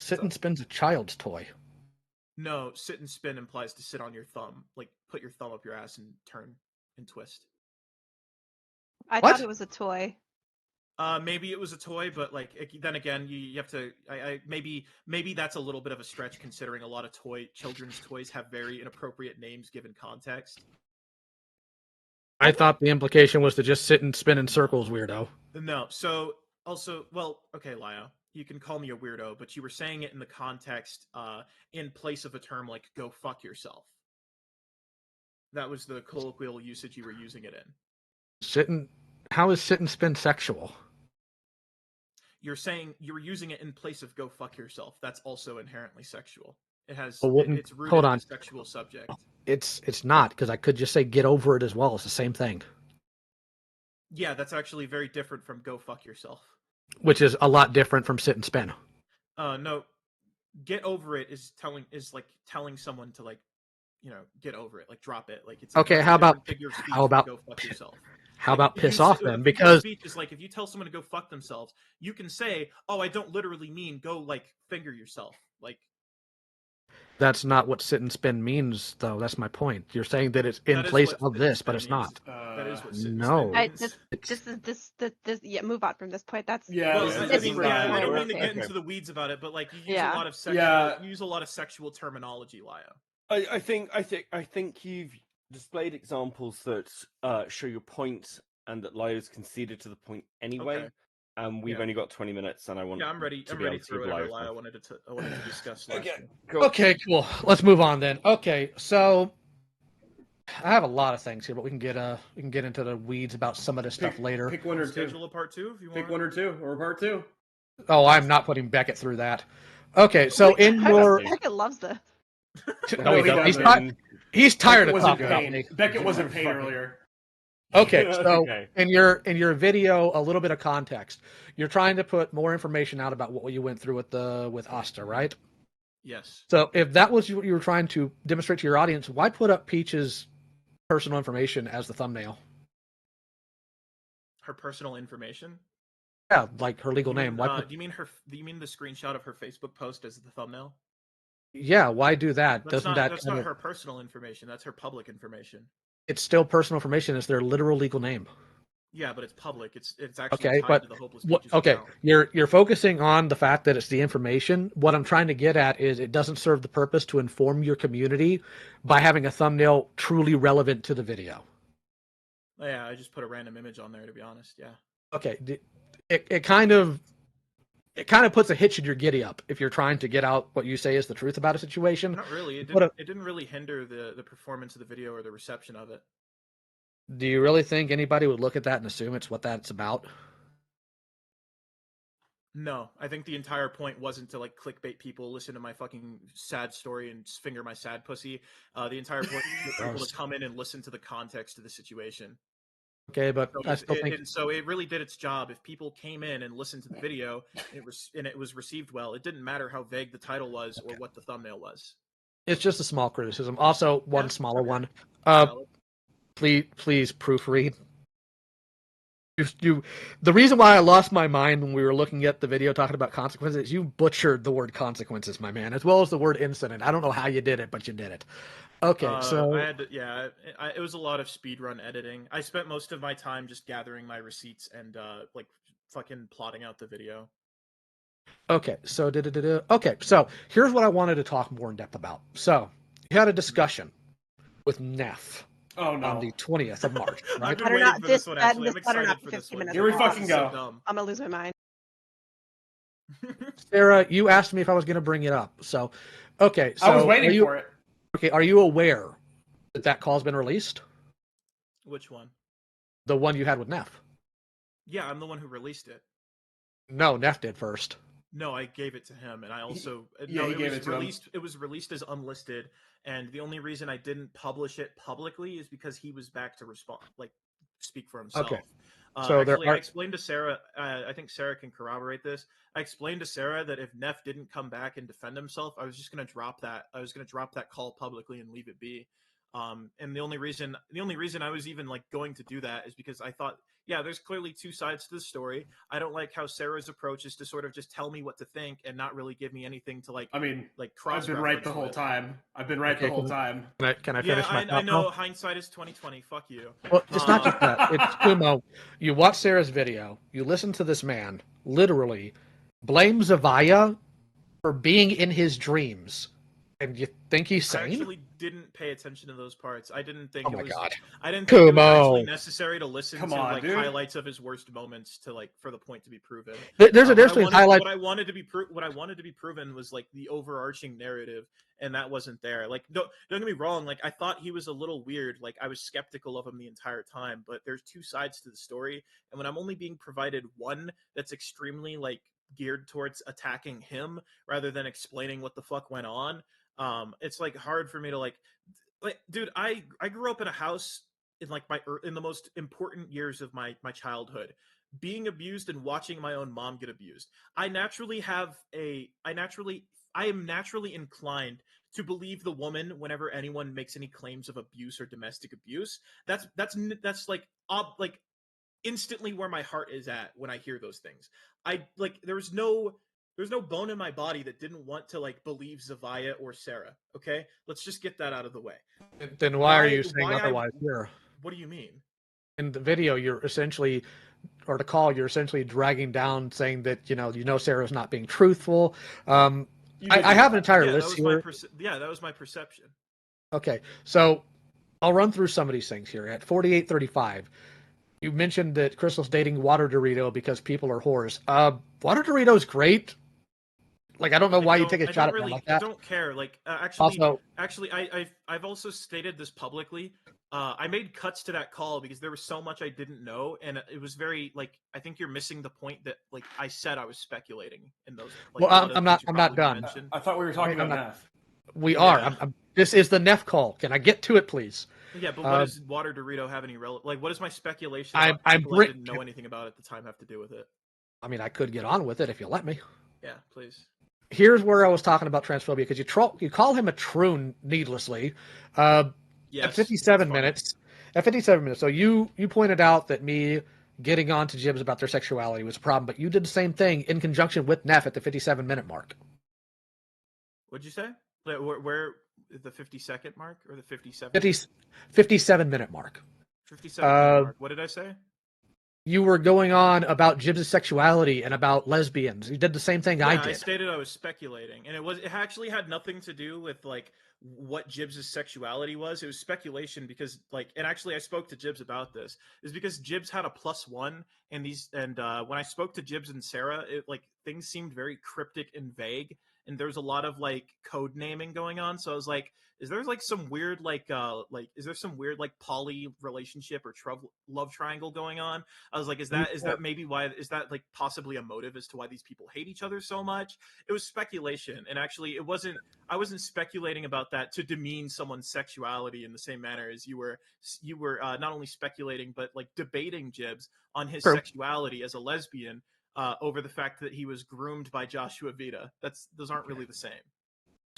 Sit and spin's a child's toy. No, sit and spin implies to sit on your thumb, like put your thumb up your ass and turn and twist. I What? thought it was a toy. Maybe it was a toy, but like then again, you have to. Maybe that's a little bit of a stretch considering a lot of children's toys have very inappropriate names given context. I thought the implication was to just sit and spin in circles, weirdo. No, so also, well, okay, Lio, you can call me a weirdo, but you were saying it in the context, in place of a term like "go fuck yourself." That was the colloquial usage you were using it in. How is sit and spin sexual? You're saying you were using it in place of "go fuck yourself." That's also inherently sexual. It has it's rooted hold in on. a sexual subject. It's not, because I could just say get over it as well. It's the same thing. Yeah, that's actually very different from "go fuck yourself." Which is a lot different from sit and spin. No, get over it is like telling someone to like, get over it, like drop it, like it's Okay. how about go fuck yourself? How Like, about piss off then? Because speech is like if you tell someone to go fuck themselves, you can say, "Oh, I don't literally mean go like finger yourself." Like that's not what sit and spin means, though. That's my point. You're saying that it's in place of this, but it's not. That is what sit and No. spin means. This. Yeah, move on from this point. That's Yeah, Well, this is I just mean, pretty I don't clear. mean to get into the weeds about it, but like you use Yeah. a lot of sexual, Yeah. you use a lot of sexual terminology, Lio. I think you've displayed examples that show your point and that Lio's conceded to the point anyway. Okay. And we've Yeah. only got 20 minutes, and I want. Yeah, I'm ready. To I'm be ready able to for give whatever Lio Lio time. wanted to discuss. Lastly. Okay, cool. Okay, cool. Let's move on then. Okay, so I have a lot of things here, but we can get into the weeds about some of this stuff later. Pick one or two. Schedule a part 2 if you want. Pick one or two, or part 2. Oh, I'm not putting Beckett through that. Okay, so in your Beckett loves this. no, he he doesn't. doesn't. He's tired Beckett of was in talking about pain. me. Beckett was in pain earlier. Okay, so Okay. in your video, a little bit of context. You're trying to put more information out about what you went through with Asta, right? Yes. So if that was what you were trying to demonstrate to your audience, why put up Peach's personal information as the thumbnail? Her personal information. Yeah, like her legal name. Why? Do you mean the screenshot of her Facebook post as the thumbnail? Yeah, why do that? That's Doesn't not that her personal information. That's her public information. It's still personal information. It's their literal legal name. Yeah, but it's public. It's actually Okay, tied but to the Hopeless Peaches okay, account. you're focusing on the fact that it's the information. What I'm trying to get at is it doesn't serve the purpose to inform your community by having a thumbnail truly relevant to the video. Yeah, I just put a random image on there to be honest. Yeah. Okay, it kind of puts a hitch in your giddy up if you're trying to get out what you say is the truth about a situation. Not really. It didn't really hinder the performance of the video or the reception of it. Do you really think anybody would look at that and assume it's what that's about? No, I think the entire point wasn't to like clickbait people, listen to my fucking sad story and finger my sad pussy. The entire point was for people to come in and listen to the context of the situation. Okay, but So I still think so it really did its job. If people came in and listened to the video, it was received well. It didn't matter how vague the title was or what the thumbnail was. it's just a small criticism. Also, one smaller one. Valid. Please proofread. The reason why I lost my mind when we were looking at the video talking about consequences, you butchered the word consequences, my man, as well as the word incident. I don't know how you did it, but you did it. Okay, so I had to, it was a lot of speedrun editing. I spent most of my time just gathering my receipts and like fucking plotting out the video. okay, so okay, so here's what I wanted to talk more in depth about. So you had a discussion with Neff. Oh no. On the 20th of March, right? I've been waiting for this one, actually. I'm better excited not for be this 50 one. minutes Here we long. fucking go. So dumb. I'm gonna lose my mind. Sarah, you asked me if I was going to bring it up. So, okay. So I was waiting for it. Okay, are you aware that that call's been released? Which one? The one you had with Neff. Yeah, I'm the one who released it. No, Neff did first. No, I gave it to him, and I also Yeah, he gave it to him. released. It was released as unlisted, and the only reason I didn't publish it publicly is because he was back to respond, like speak for himself. Okay. So Actually, there are... I explained to Sarah. I think Sarah can corroborate this. I explained to Sarah that if Neff didn't come back and defend himself, I was just going to drop that. I was going to drop that call publicly and leave it be. And the only reason I was even like going to do that is because I thought, yeah, there's clearly two sides to the story. I don't like how Sarah's approach is to sort of just tell me what to think and not really give me anything to like. I mean, like I've been right the whole time. I've been right the whole time. Can I finish my I know hindsight is 20/20. Fuck you. Well, it's not just that. It's Kumo. You watch Sarah's video. You listen to this man literally blame Zavaya for being in his dreams, and you think he's sane? I actually didn't pay attention to those parts. I didn't think Oh my God. I didn't think it was actually necessary to listen to like dude. highlights of his worst moments to like for the point to be proven. There's a difference between highlights. What I wanted to be proven was like the overarching narrative, and that wasn't there. Like don't get me wrong, like I thought he was a little weird. Like I was skeptical of him the entire time, but there's two sides to the story, and when I'm only being provided one that's extremely like geared towards attacking him rather than explaining what the fuck went on, it's like hard for me to like dude, I grew up in a house in like in the most important years of my childhood, being abused and watching my own mom get abused. I am naturally inclined to believe the woman whenever anyone makes any claims of abuse or domestic abuse. That's like instantly where my heart is at when I hear those things. I like there's no bone in my body that didn't want to like believe Zavaya or Sarah. Okay, let's just get that out of the way. Then why are you saying otherwise here? What do you mean? In the video, you're essentially, or the call, you're essentially dragging down, saying that you know Sarah's not being truthful. I have an entire list here. That was my perception. Okay, so I'll run through some of these things here. At 4835, you mentioned that Crystal's dating Water Dorito because people are whores. Water Dorito's great. Like, I don't know why you take a shot at me like that. I don't care. Like, actually, I've also stated this publicly. I made cuts to that call because there was so much I didn't know, and it was very like I think you're missing the point that like I said I was speculating in those. Like, well, I'm not done. I thought we were talking about Neff. We are. This is the Neff call. Can I get to it, please? Yeah, but what does Water Dorito have any like? What does my speculation? I didn't know anything about at the time have to do with it. I mean, I could get on with it if you let me. Yeah, please. Here's where I was talking about transphobia because you call him a troon needlessly. Yes, at 57 minutes. At 57 minutes. So you pointed out that me getting on to Jibs about their sexuality was a problem, but you did the same thing in conjunction with Neff at the 57-minute mark. What'd you say? Where the 52nd mark or the 57? 57-minute mark. 57-minute mark. What did I say? You were going on about Jibs' sexuality and about lesbians. You did the same thing I did. I stated I was speculating, and it actually had nothing to do with like what Jibs' sexuality was. It was speculation because like, and actually I spoke to Jibs about this, is because Jibs had a +1 and when I spoke to Jibs and Sarah, it like things seemed very cryptic and vague, and there's a lot of like code naming going on. So I was like, is there like some weird is there some weird like poly relationship or love triangle going on? I was like, is that maybe why, is that like possibly a motive as to why these people hate each other so much? It was speculation, and actually I wasn't speculating about that to demean someone's sexuality in the same manner as you were not only speculating but like debating Jibs on his sexuality as a lesbian over the fact that he was groomed by Joshua Vita. Those aren't really the same.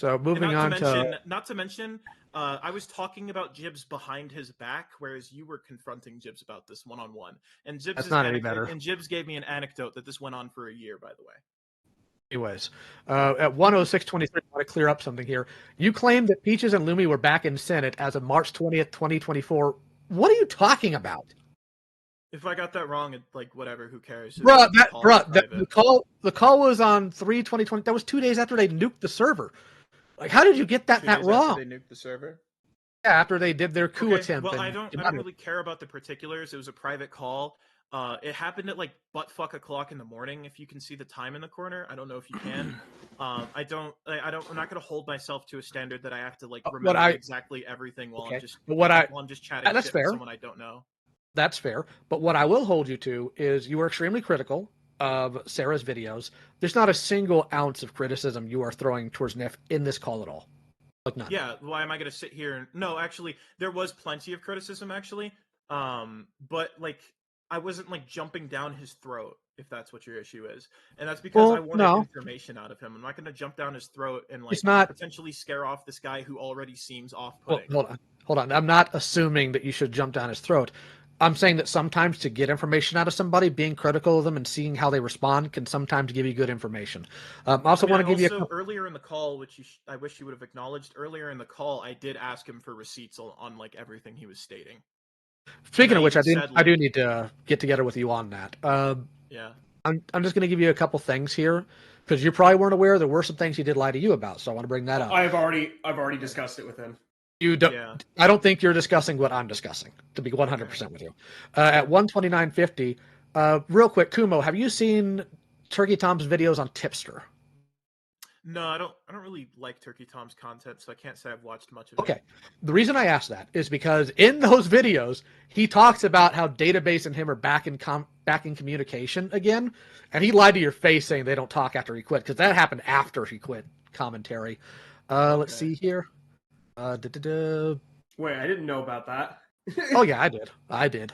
So moving on to not to mention, I was talking about Jibs behind his back, whereas you were confronting Jibs about this one-on-one. And Jibs that's not any better. And Jibs gave me an anecdote that this went on for a year, by the way. Anyways, at 106:23, I want to clear up something here. You claimed that Peaches and Lumi were back in Senate as of March 20th, 2024. What are you talking about? If I got that wrong, like whatever, who cares? The call was on 3/2020. That was 2 days after they nuked the server. Like, how did you get that wrong? After they nuked the server? Yeah, after they did their coup attempt. Well, I don't really care about the particulars. It was a private call. It happened at like buttfuck o'clock in the morning. If you can see the time in the corner, I don't know if you can. I'm not gonna hold myself to a standard that I have to like remember exactly everything while Okay. I'm just But what while I'm just chatting that's shit with fair. someone I don't know. That's fair. But what I will hold you to is you are extremely critical of Sarah's videos. There's not a single ounce of criticism you are throwing towards Nif in this call at all. Like none. Yeah, why am I going to sit here and no, actually there was plenty of criticism actually. But like I wasn't like jumping down his throat if that's what your issue is. And that's because I wanted information out of him. I'm not going to jump down his throat and like potentially scare off this guy who already seems off-putting. Well, hold on. I'm not assuming that you should jump down his throat. I'm saying that sometimes to get information out of somebody, being critical of them and seeing how they respond can sometimes give you good information. I want to give you earlier in the call, which I wish you would have acknowledged earlier in the call, I did ask him for receipts on like everything he was stating. Speaking of which, I do need to get together with you on that. Yeah. I'm just going to give you a couple things here because you probably weren't aware there were some things he did lie to you about. So I want to bring that up. I've already discussed it with him. You don't. Yeah. I don't think you're discussing what I'm discussing. To be 100% with you, at 129.50. Real quick, Kumo, have you seen Turkey Tom's videos on Tipster? No, I don't really like Turkey Tom's content, so I can't say I've watched much of it. Okay. The reason I ask that is because in those videos, he talks about how Database and him are back in communication again, and he lied to your face saying they don't talk after he quit, because that happened after he quit commentary. Let's see here. Wait, I didn't know about that. Oh yeah, I did.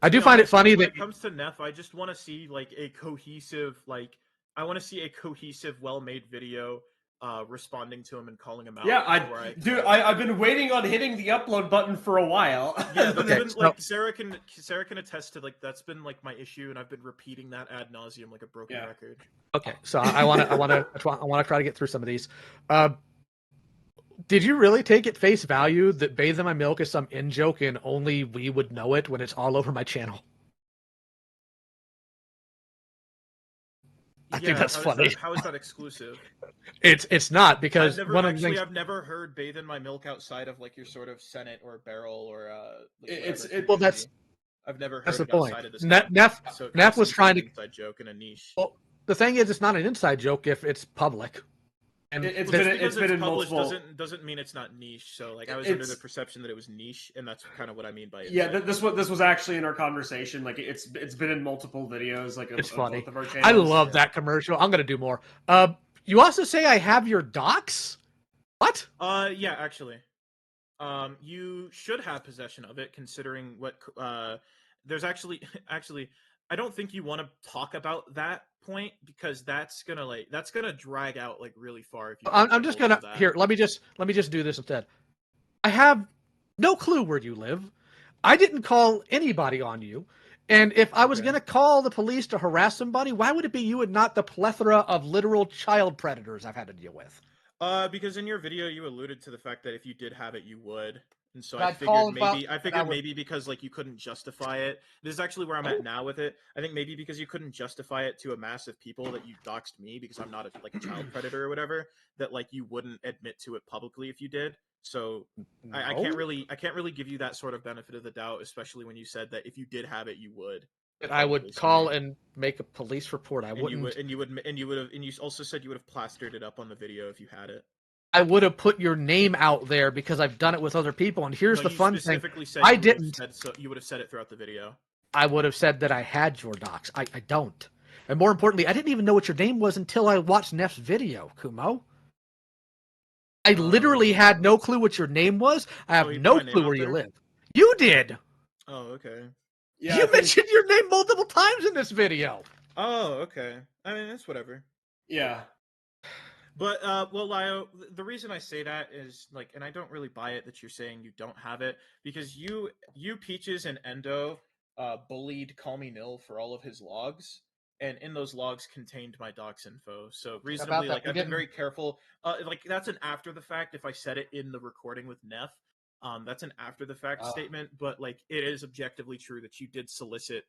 I do find it funny that when it comes to Neff, I just want to see like a cohesive, well-made video responding to him and calling him out. Yeah, I've been waiting on hitting the upload button for a while. Yeah, that's been like Sarah can attest to like that's been like my issue, and I've been repeating that ad nauseum like a broken record. Okay, so I want to try to get through some of these. Did you really take at face value that Bathe in My Milk is some in-joke and only we would know it when it's all over my channel? I think that's funny. How is that exclusive? It's not, because I've never heard Bathe in My Milk outside of like your sort of Senate or Barrel or I've never heard that's the it point. Outside of this. Neff was trying to inside joke in a niche. Well, the thing is, it's not an inside joke if it's public. And it's been in multiple. Doesn't mean it's not niche. So like I was under the perception that it was niche, and that's kind of what I mean by it. Yeah, this was actually in our conversation. Like it's been in multiple videos. Like it's funny. Both of our channels. I love that commercial. I'm gonna do more. You also say I have your docs. What? Yeah, actually, you should have possession of it, considering what there's actually I don't think you want to talk about that point because that's gonna drag out like really far. If you I'm just gonna here. Let me just do this instead. I have no clue where you live. I didn't call anybody on you, and if I was gonna call the police to harass somebody, why would it be you and not the plethora of literal child predators I've had to deal with? Because in your video you alluded to the fact that if you did have it, you would. And so I figured maybe because like you couldn't justify it. This is actually where I'm at now with it. I think maybe because you couldn't justify it to a mass of people that you doxed me because I'm not a child predator or whatever, that like you wouldn't admit to it publicly if you did. So no. I can't really give you that sort of benefit of the doubt, especially when you said that if you did have it, you would. I would call and make a police report. I wouldn't. And you also said you would have plastered it up on the video if you had it. I would have put your name out there because I've done it with other people. And here's the fun thing: I didn't. You would have said it throughout the video. I would have said that I had your docs. I don't. And more importantly, I didn't even know what your name was until I watched Neff's video, Kumo. I literally had no clue what your name was. I have no clue where you live. You did. Oh, okay. Yeah, you mentioned your name multiple times in this video. Oh, okay. I mean, it's whatever. Yeah. But, well, Lio, the reason I say that is, like, and I don't really buy it that you're saying you don't have it, because you Peaches, and Endo bullied Call Me Nil for all of his logs, and in those logs contained my docs info. So, reasonably, like, I've been very careful. Like, that's an after-the-fact if I said it in the recording with Neff. That's an after-the-fact statement, but, like, it is objectively true that you did solicit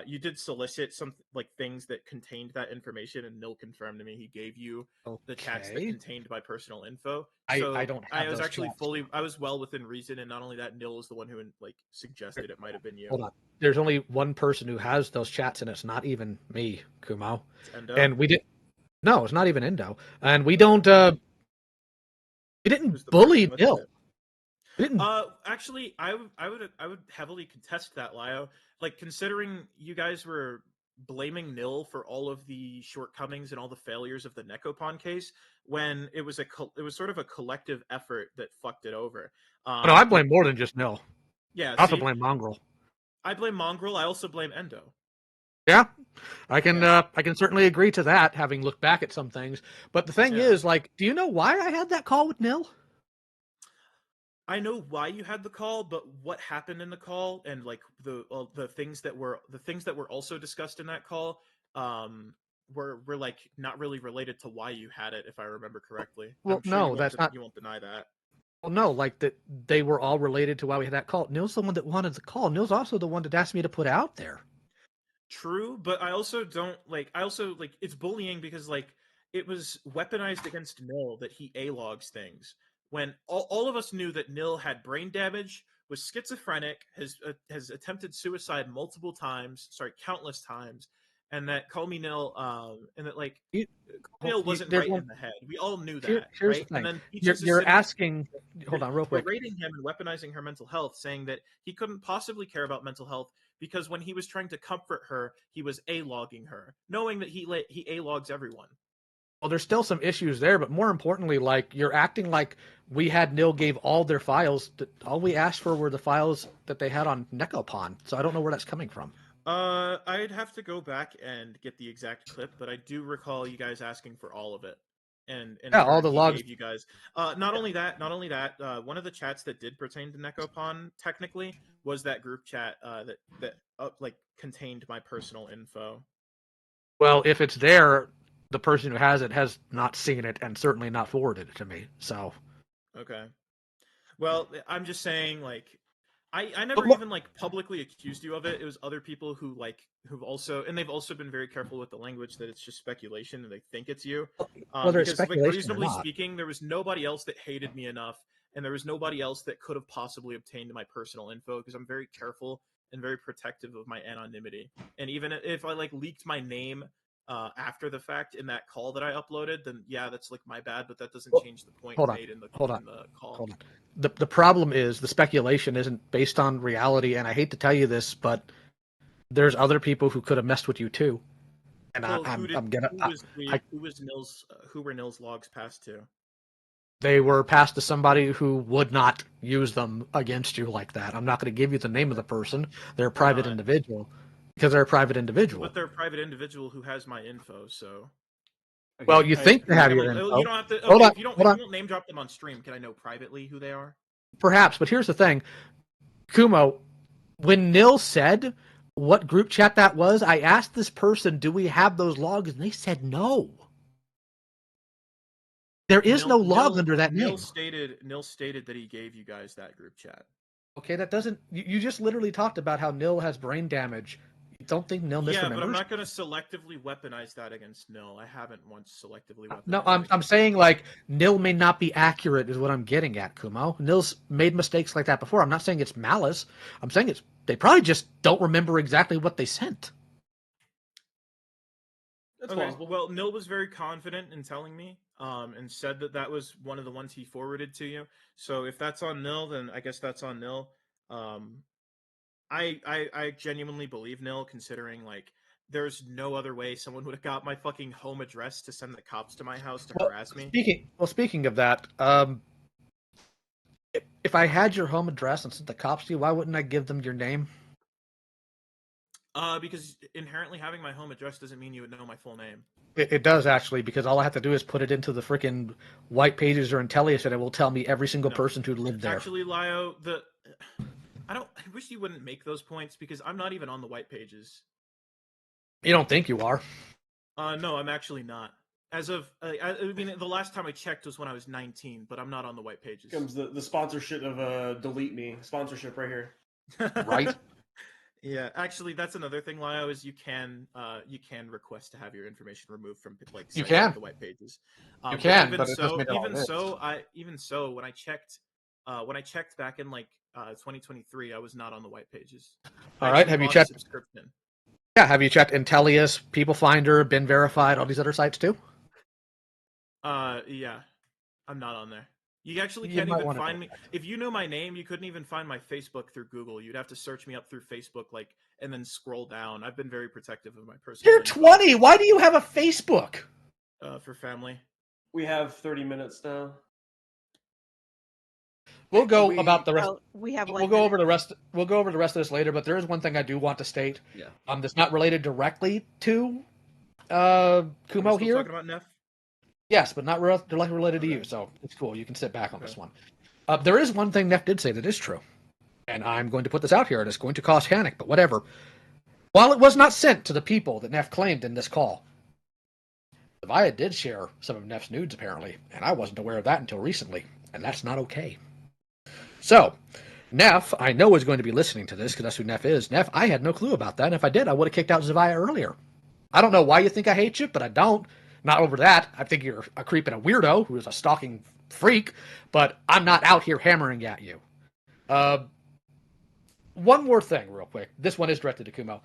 you did solicit some like things that contained that information, and Nil confirmed to me he gave you the chats that Okay. contained my personal info. I So don't I have was those actually chats. I was well within reason, and not only that, Nil is the one who like suggested it might have been you. Hold on. There's only one person who has those chats, and it's not even me, Kumo. It's Endo. And we did. No, it's not even Indo. And we don't. We didn't Who's the bully person with Nil. it? We didn't. Actually, I would heavily contest that, Lio. Like, considering you guys were blaming Nil for all of the shortcomings and all the failures of the Nekopon case, when it was sort of a collective effort that fucked it over. No, I blame more than just Nil. Yeah, I also see, blame Mongrel. I blame Mongrel. I also blame Endo. Yeah, I can. Yeah. I can certainly agree to that, having looked back at some things. But the thing Yeah. is, like, do you know why I had that call with Nil? I know why you had the call, but what happened in the call and like the things that were also discussed in that call were like not really related to why you had it, if I remember correctly. Well, I'm sure no, that's not. you won't deny that. Well, no, like that. They were all related to why we had that call. Nil's the one that wanted the call. Nil's also the one that asked me to put out there. True, but I also don't like. I also like it's bullying because like it was weaponized against Nil that he A-logs things when all of us knew that Nil had brain damage, was schizophrenic, has attempted suicide multiple times, countless times, and that Call Me Nil, and that like Nil wasn't right in the head. We all knew that, here's right? the thing. And then You're asking. Hold on, real quick. Berating him and weaponizing her mental health, saying that he couldn't possibly care about mental health because when he was trying to comfort her, he was A-logging her, knowing that he A-logs everyone. Well, there's still some issues there, but more importantly, like you're acting like we had Nil gave all their files. All we asked for were the files that they had on Nekopon. So I don't know where that's coming from. I'd have to go back and get the exact clip, but I do recall you guys asking for all of it. And yeah, all the logs. Gave you guys. Not only that. One of the chats that did pertain to Nekopon technically was that group chat that like contained my personal info. Well, if it's there, the person who has it has not seen it and certainly not forwarded it to me. So. Okay. Well, I'm just saying, like, I never even like publicly accused you of it. It was other people who've also been very careful with the language that it's just speculation and they think it's you. Whether it's because like, speculation reasonably or not. speaking, there was nobody else that hated me enough, and there was nobody else that could have possibly obtained my personal info because I'm very careful and very protective of my anonymity. And even if I like leaked my name after the fact in that call that I uploaded, then yeah, that's like my bad, but that doesn't change the point made in the call. Hold on. The problem is the speculation isn't based on reality, and I hate to tell you this, but there's other people who could have messed with you too. And well, who were Nil's logs passed to? They were passed to somebody who would not use them against you like that. I'm not going to give you the name of the person. They're a private individual. Because they're a private individual. But they're a private individual who has my info, so. Well, you think they have your info. You don't have to. Okay, if you don't name drop them on stream, can I know privately who they are? Perhaps, but here's the thing, Kumo. When Nil said what group chat that was, I asked this person, "Do we have those logs?" And they said no. There is no log under that name. Nil stated that he gave you guys that group chat. Okay, that doesn't. You just literally talked about how Nil has brain damage. You don't think Nil misremembers? Yeah, but I'm not going to selectively weaponize that against Nil. I haven't once selectively weaponized. No, I'm saying like Nil may not be accurate is what I'm getting at, Kumo. Nil's made mistakes like that before. I'm not saying it's malice. I'm saying they probably just don't remember exactly what they sent. That's possible. Well, Nil was very confident in telling me, and said that was one of the ones he forwarded to you. So if that's on Nil, then I guess that's on Nil. I genuinely believe Nil, considering like there's no other way someone would have got my fucking home address to send the cops to my house to harass me. Speaking of that, if I had your home address and sent the cops to you, why wouldn't I give them your name? Because inherently having my home address doesn't mean you would know my full name. It does actually, because all I have to do is put it into the freaking white pages or Intellius, and it will tell me every single person who lived there. Actually, Lio, I wish you wouldn't make those points because I'm not even on the white pages. You don't think you are? No, I'm actually not. As of, I mean, the last time I checked was when I was 19, but I'm not on the white pages. Comes the sponsorship of Delete Me sponsorship right here. Right. Yeah, actually, that's another thing, Lio, is you can request to have your information removed from like You sites can. like the white pages. You But can, even but it doesn't so, make it all it is. when I checked back in like 2023, I was not on the white pages. I All right, actually have you bought a checked? subscription. Yeah, have you checked Intellius, People Finder, Been Verified, all these other sites too? Yeah, I'm not on there. You actually You can't might even wanna find go me. back. If you know my name, you couldn't even find my Facebook through Google. You'd have to search me up through Facebook, like, and then scroll down. I've been very protective of my personal You're info 20. Why do you have a Facebook? for family. We have 30 minutes now. We'll go about the rest. Oh, we have We'll 1 go minute. over the rest. We'll go over the rest of this later. But there is one thing I do want to state. Yeah. That's not related directly to Are we Kumo still here. talking about Neff? Yes, but not directly related to you. Okay. So it's cool. You can sit back on Okay. this one. There is one thing Neff did say that is true, and I'm going to put this out here, and it's going to cause panic. But whatever. While it was not sent to the people that Neff claimed in this call, Zavia did share some of Neff's nudes apparently, and I wasn't aware of that until recently, and that's not okay. So, Neff, I know is going to be listening to this because that's who Neff is. Neff, I had no clue about that, and if I did, I would have kicked out Zavia earlier. I don't know why you think I hate you, but I don't. Not over that. I think you're a creep and a weirdo who is a stalking freak, but I'm not out here hammering at you. One more thing, real quick. This one is directed to Kumo.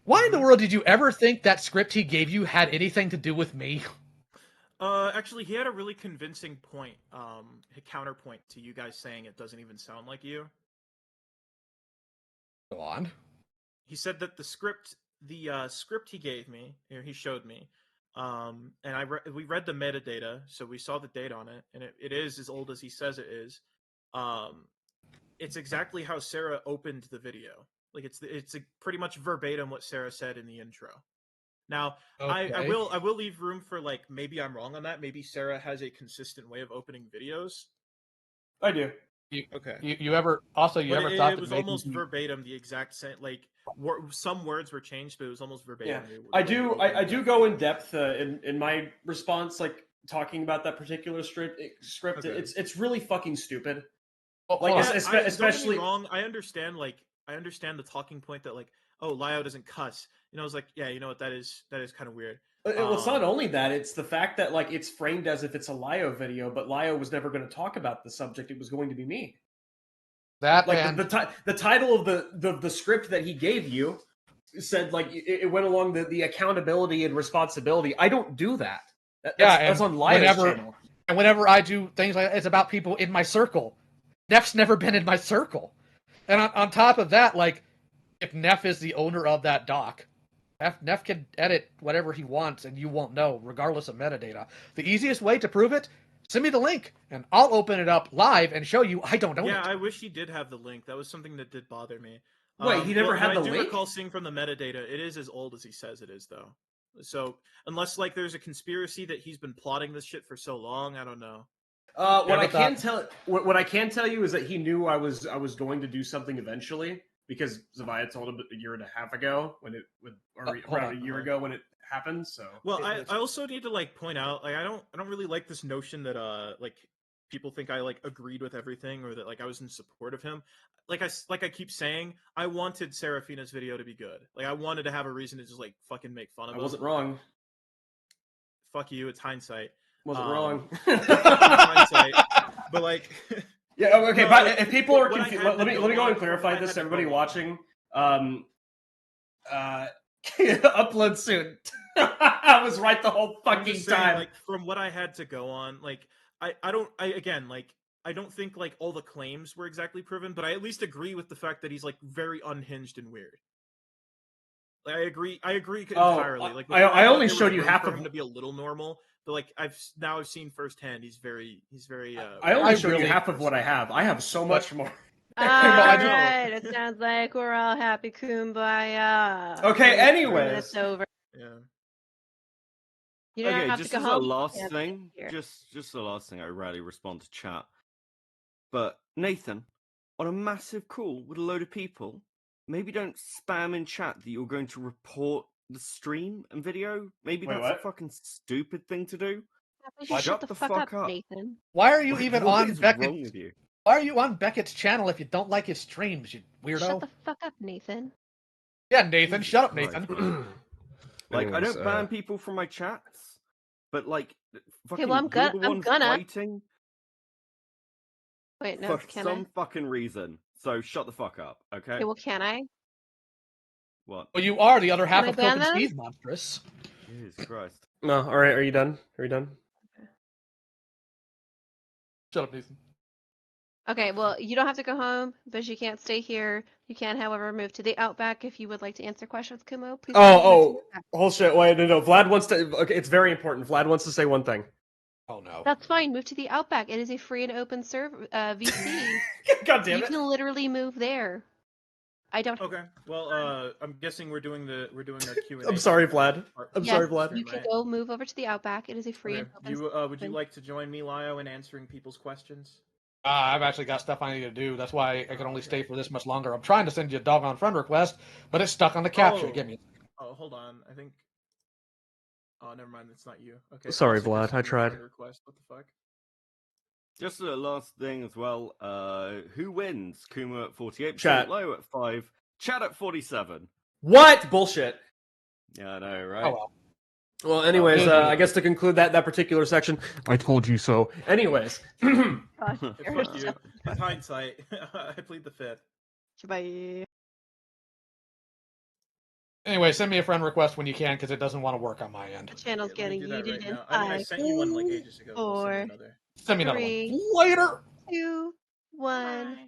Why in the world did you ever think that script he gave you had anything to do with me? Actually, he had a really convincing point, counterpoint to you guys saying it doesn't even sound like you. Go on. He said that the script he gave me, or he showed me, and we read the metadata, so we saw the date on it, and it is as old as he says it is. It's exactly how Sarah opened the video. Like it's pretty much verbatim what Sarah said in the intro. Now, Okay. I will leave room for like maybe I'm wrong on that. Maybe Sarah has a consistent way of opening videos. I do. Okay. You ever thought But that it was maybe almost verbatim the exact same. Like some words were changed, but it was almost verbatim. Yeah, I do go in depth in my response, like talking about that particular script. Okay. It's really fucking stupid. Oh, Like, hold on. especially don't get me wrong. I understand the talking point that like, oh, Lio doesn't cuss. You know, I was like, yeah, you know what, that is kind of weird. Well, it's not only that; it's the fact that like it's framed as if it's a Lio video, but Lio was never going to talk about the subject. It was going to be me. That Like and the title of the script that he gave you said like it went along the accountability and responsibility. I don't do that. That's on Lio's channel. And whenever I do things like that, it's about people in my circle. Neff's never been in my circle. And on top of that, like, if Neff is the owner of that doc, Neff can edit whatever he wants and you won't know, regardless of metadata. The easiest way to prove it, send me the link, and I'll open it up live and show you I don't own it. Yeah, I wish he did have the link. That was something that did bother me. Wait, he never had the I do link? recall seeing from the metadata, it is as old as he says it is, though. So, unless, like, there's a conspiracy that he's been plotting this shit for so long, I don't know. What I can tell you is that he knew I was going to do something eventually because Zavia told him a year and a half ago around a year ago when it happened. So well, I also need to like point out like I don't really like this notion that like people think I like agreed with everything or that like I was in support of him. Like I keep saying, I wanted Serafina's video to be good. Like I wanted to have a reason to just like fucking make fun of him. I wasn't wrong. Fuck you, it's hindsight. Wasn't wrong. Hindsight, but like, yeah, okay. No, But like, if people are what I confused, had let me to go go and on- clarify what I this. had to Everybody go on. watching, upload soon. I was right the whole I'm fucking just saying, time. like from what I had to go on, like I don't think like all the claims were exactly proven, but I at least agree with the fact that he's like very unhinged and weird. Like, I agree entirely. Like I only there was showed you room half for of him to be a little normal, but like I've seen firsthand he's very. I only showed really- you half of what I have. I have so much more. All I just- right, it sounds like we're all happy kumbaya. Okay, 3 anyways. minutes over. Yeah. You don't Okay, have just to as go a home. last Yeah, thing, here. just the last thing. I rarely respond to chat, but Nathan, on a massive call with a load of people, maybe don't spam in chat that you're going to report the stream and video. Maybe Wait, that's what? a fucking stupid thing to do. Shut the fuck up, up. Nathan. Why are you even What on is Beckett? wrong with you? Why are you on Beckett's channel if you don't like his streams, you weirdo? Shut the fuck up, Nathan. Yeah, Nathan. Jesus Shut up, Christ, Nathan. bro. Like, I Anyways, don't ban people from my chats, but like, fucking, well, I'm you're gonna- the I'm ones gonna. fighting Wait, no, for can some fucking reason. So shut the fuck up, I? okay? Okay, well, can I? What? Well, you are the other half Can I of Coke ban and them? Steve monstrous. Jesus Christ. no. All right, are you done? Are you done? Shut up, Nathan. Okay, well, you don't have to go home, but you can't stay here. You can, however, move to the Outback if you would like to answer questions, Kumo. Please. move to the Outback. Whole shit. Wait, no. Vlad wants to. Okay, it's very important. Vlad wants to say one thing. Oh no. That's fine. Move to the Outback. It is a free and open VC. God damn You it. can literally move there. I don't. Okay. Well, I'm guessing we're doing a Q&A. I'm sorry, Vlad. I'm Yes, sorry, Vlad. you can go move over to the Outback. It is a free Okay. and open. Would you like to join me, Lio, in answering people's questions? I've actually got stuff I need to do. That's why I can only stay for this much longer. I'm trying to send you a doggone friend request, but it's stuck on the capture. Give me. Oh, hold on. I think. Oh, never mind. It's not you. Okay. Sorry, also Vlad, just I send me a tried. friend request. What the fuck? Just a last thing as well. Who wins? Kuma at 48%, Chat. Lio at 5, Chat at 47. What bullshit? Yeah, I know, right? Oh well. Well, anyways, Well, I guess to conclude that particular section, I told you so. Anyways, God, Fuck you. In hindsight, I plead the fifth. Bye. Anyway, send me a friend request when you can, because it doesn't want to work on my end. The channel's Yeah, let me getting do that yeeted right in now. I mean, I 5, sent you one like ages ago. But I'll send you 4, another. Send me another one. 3, Later. 2, 1.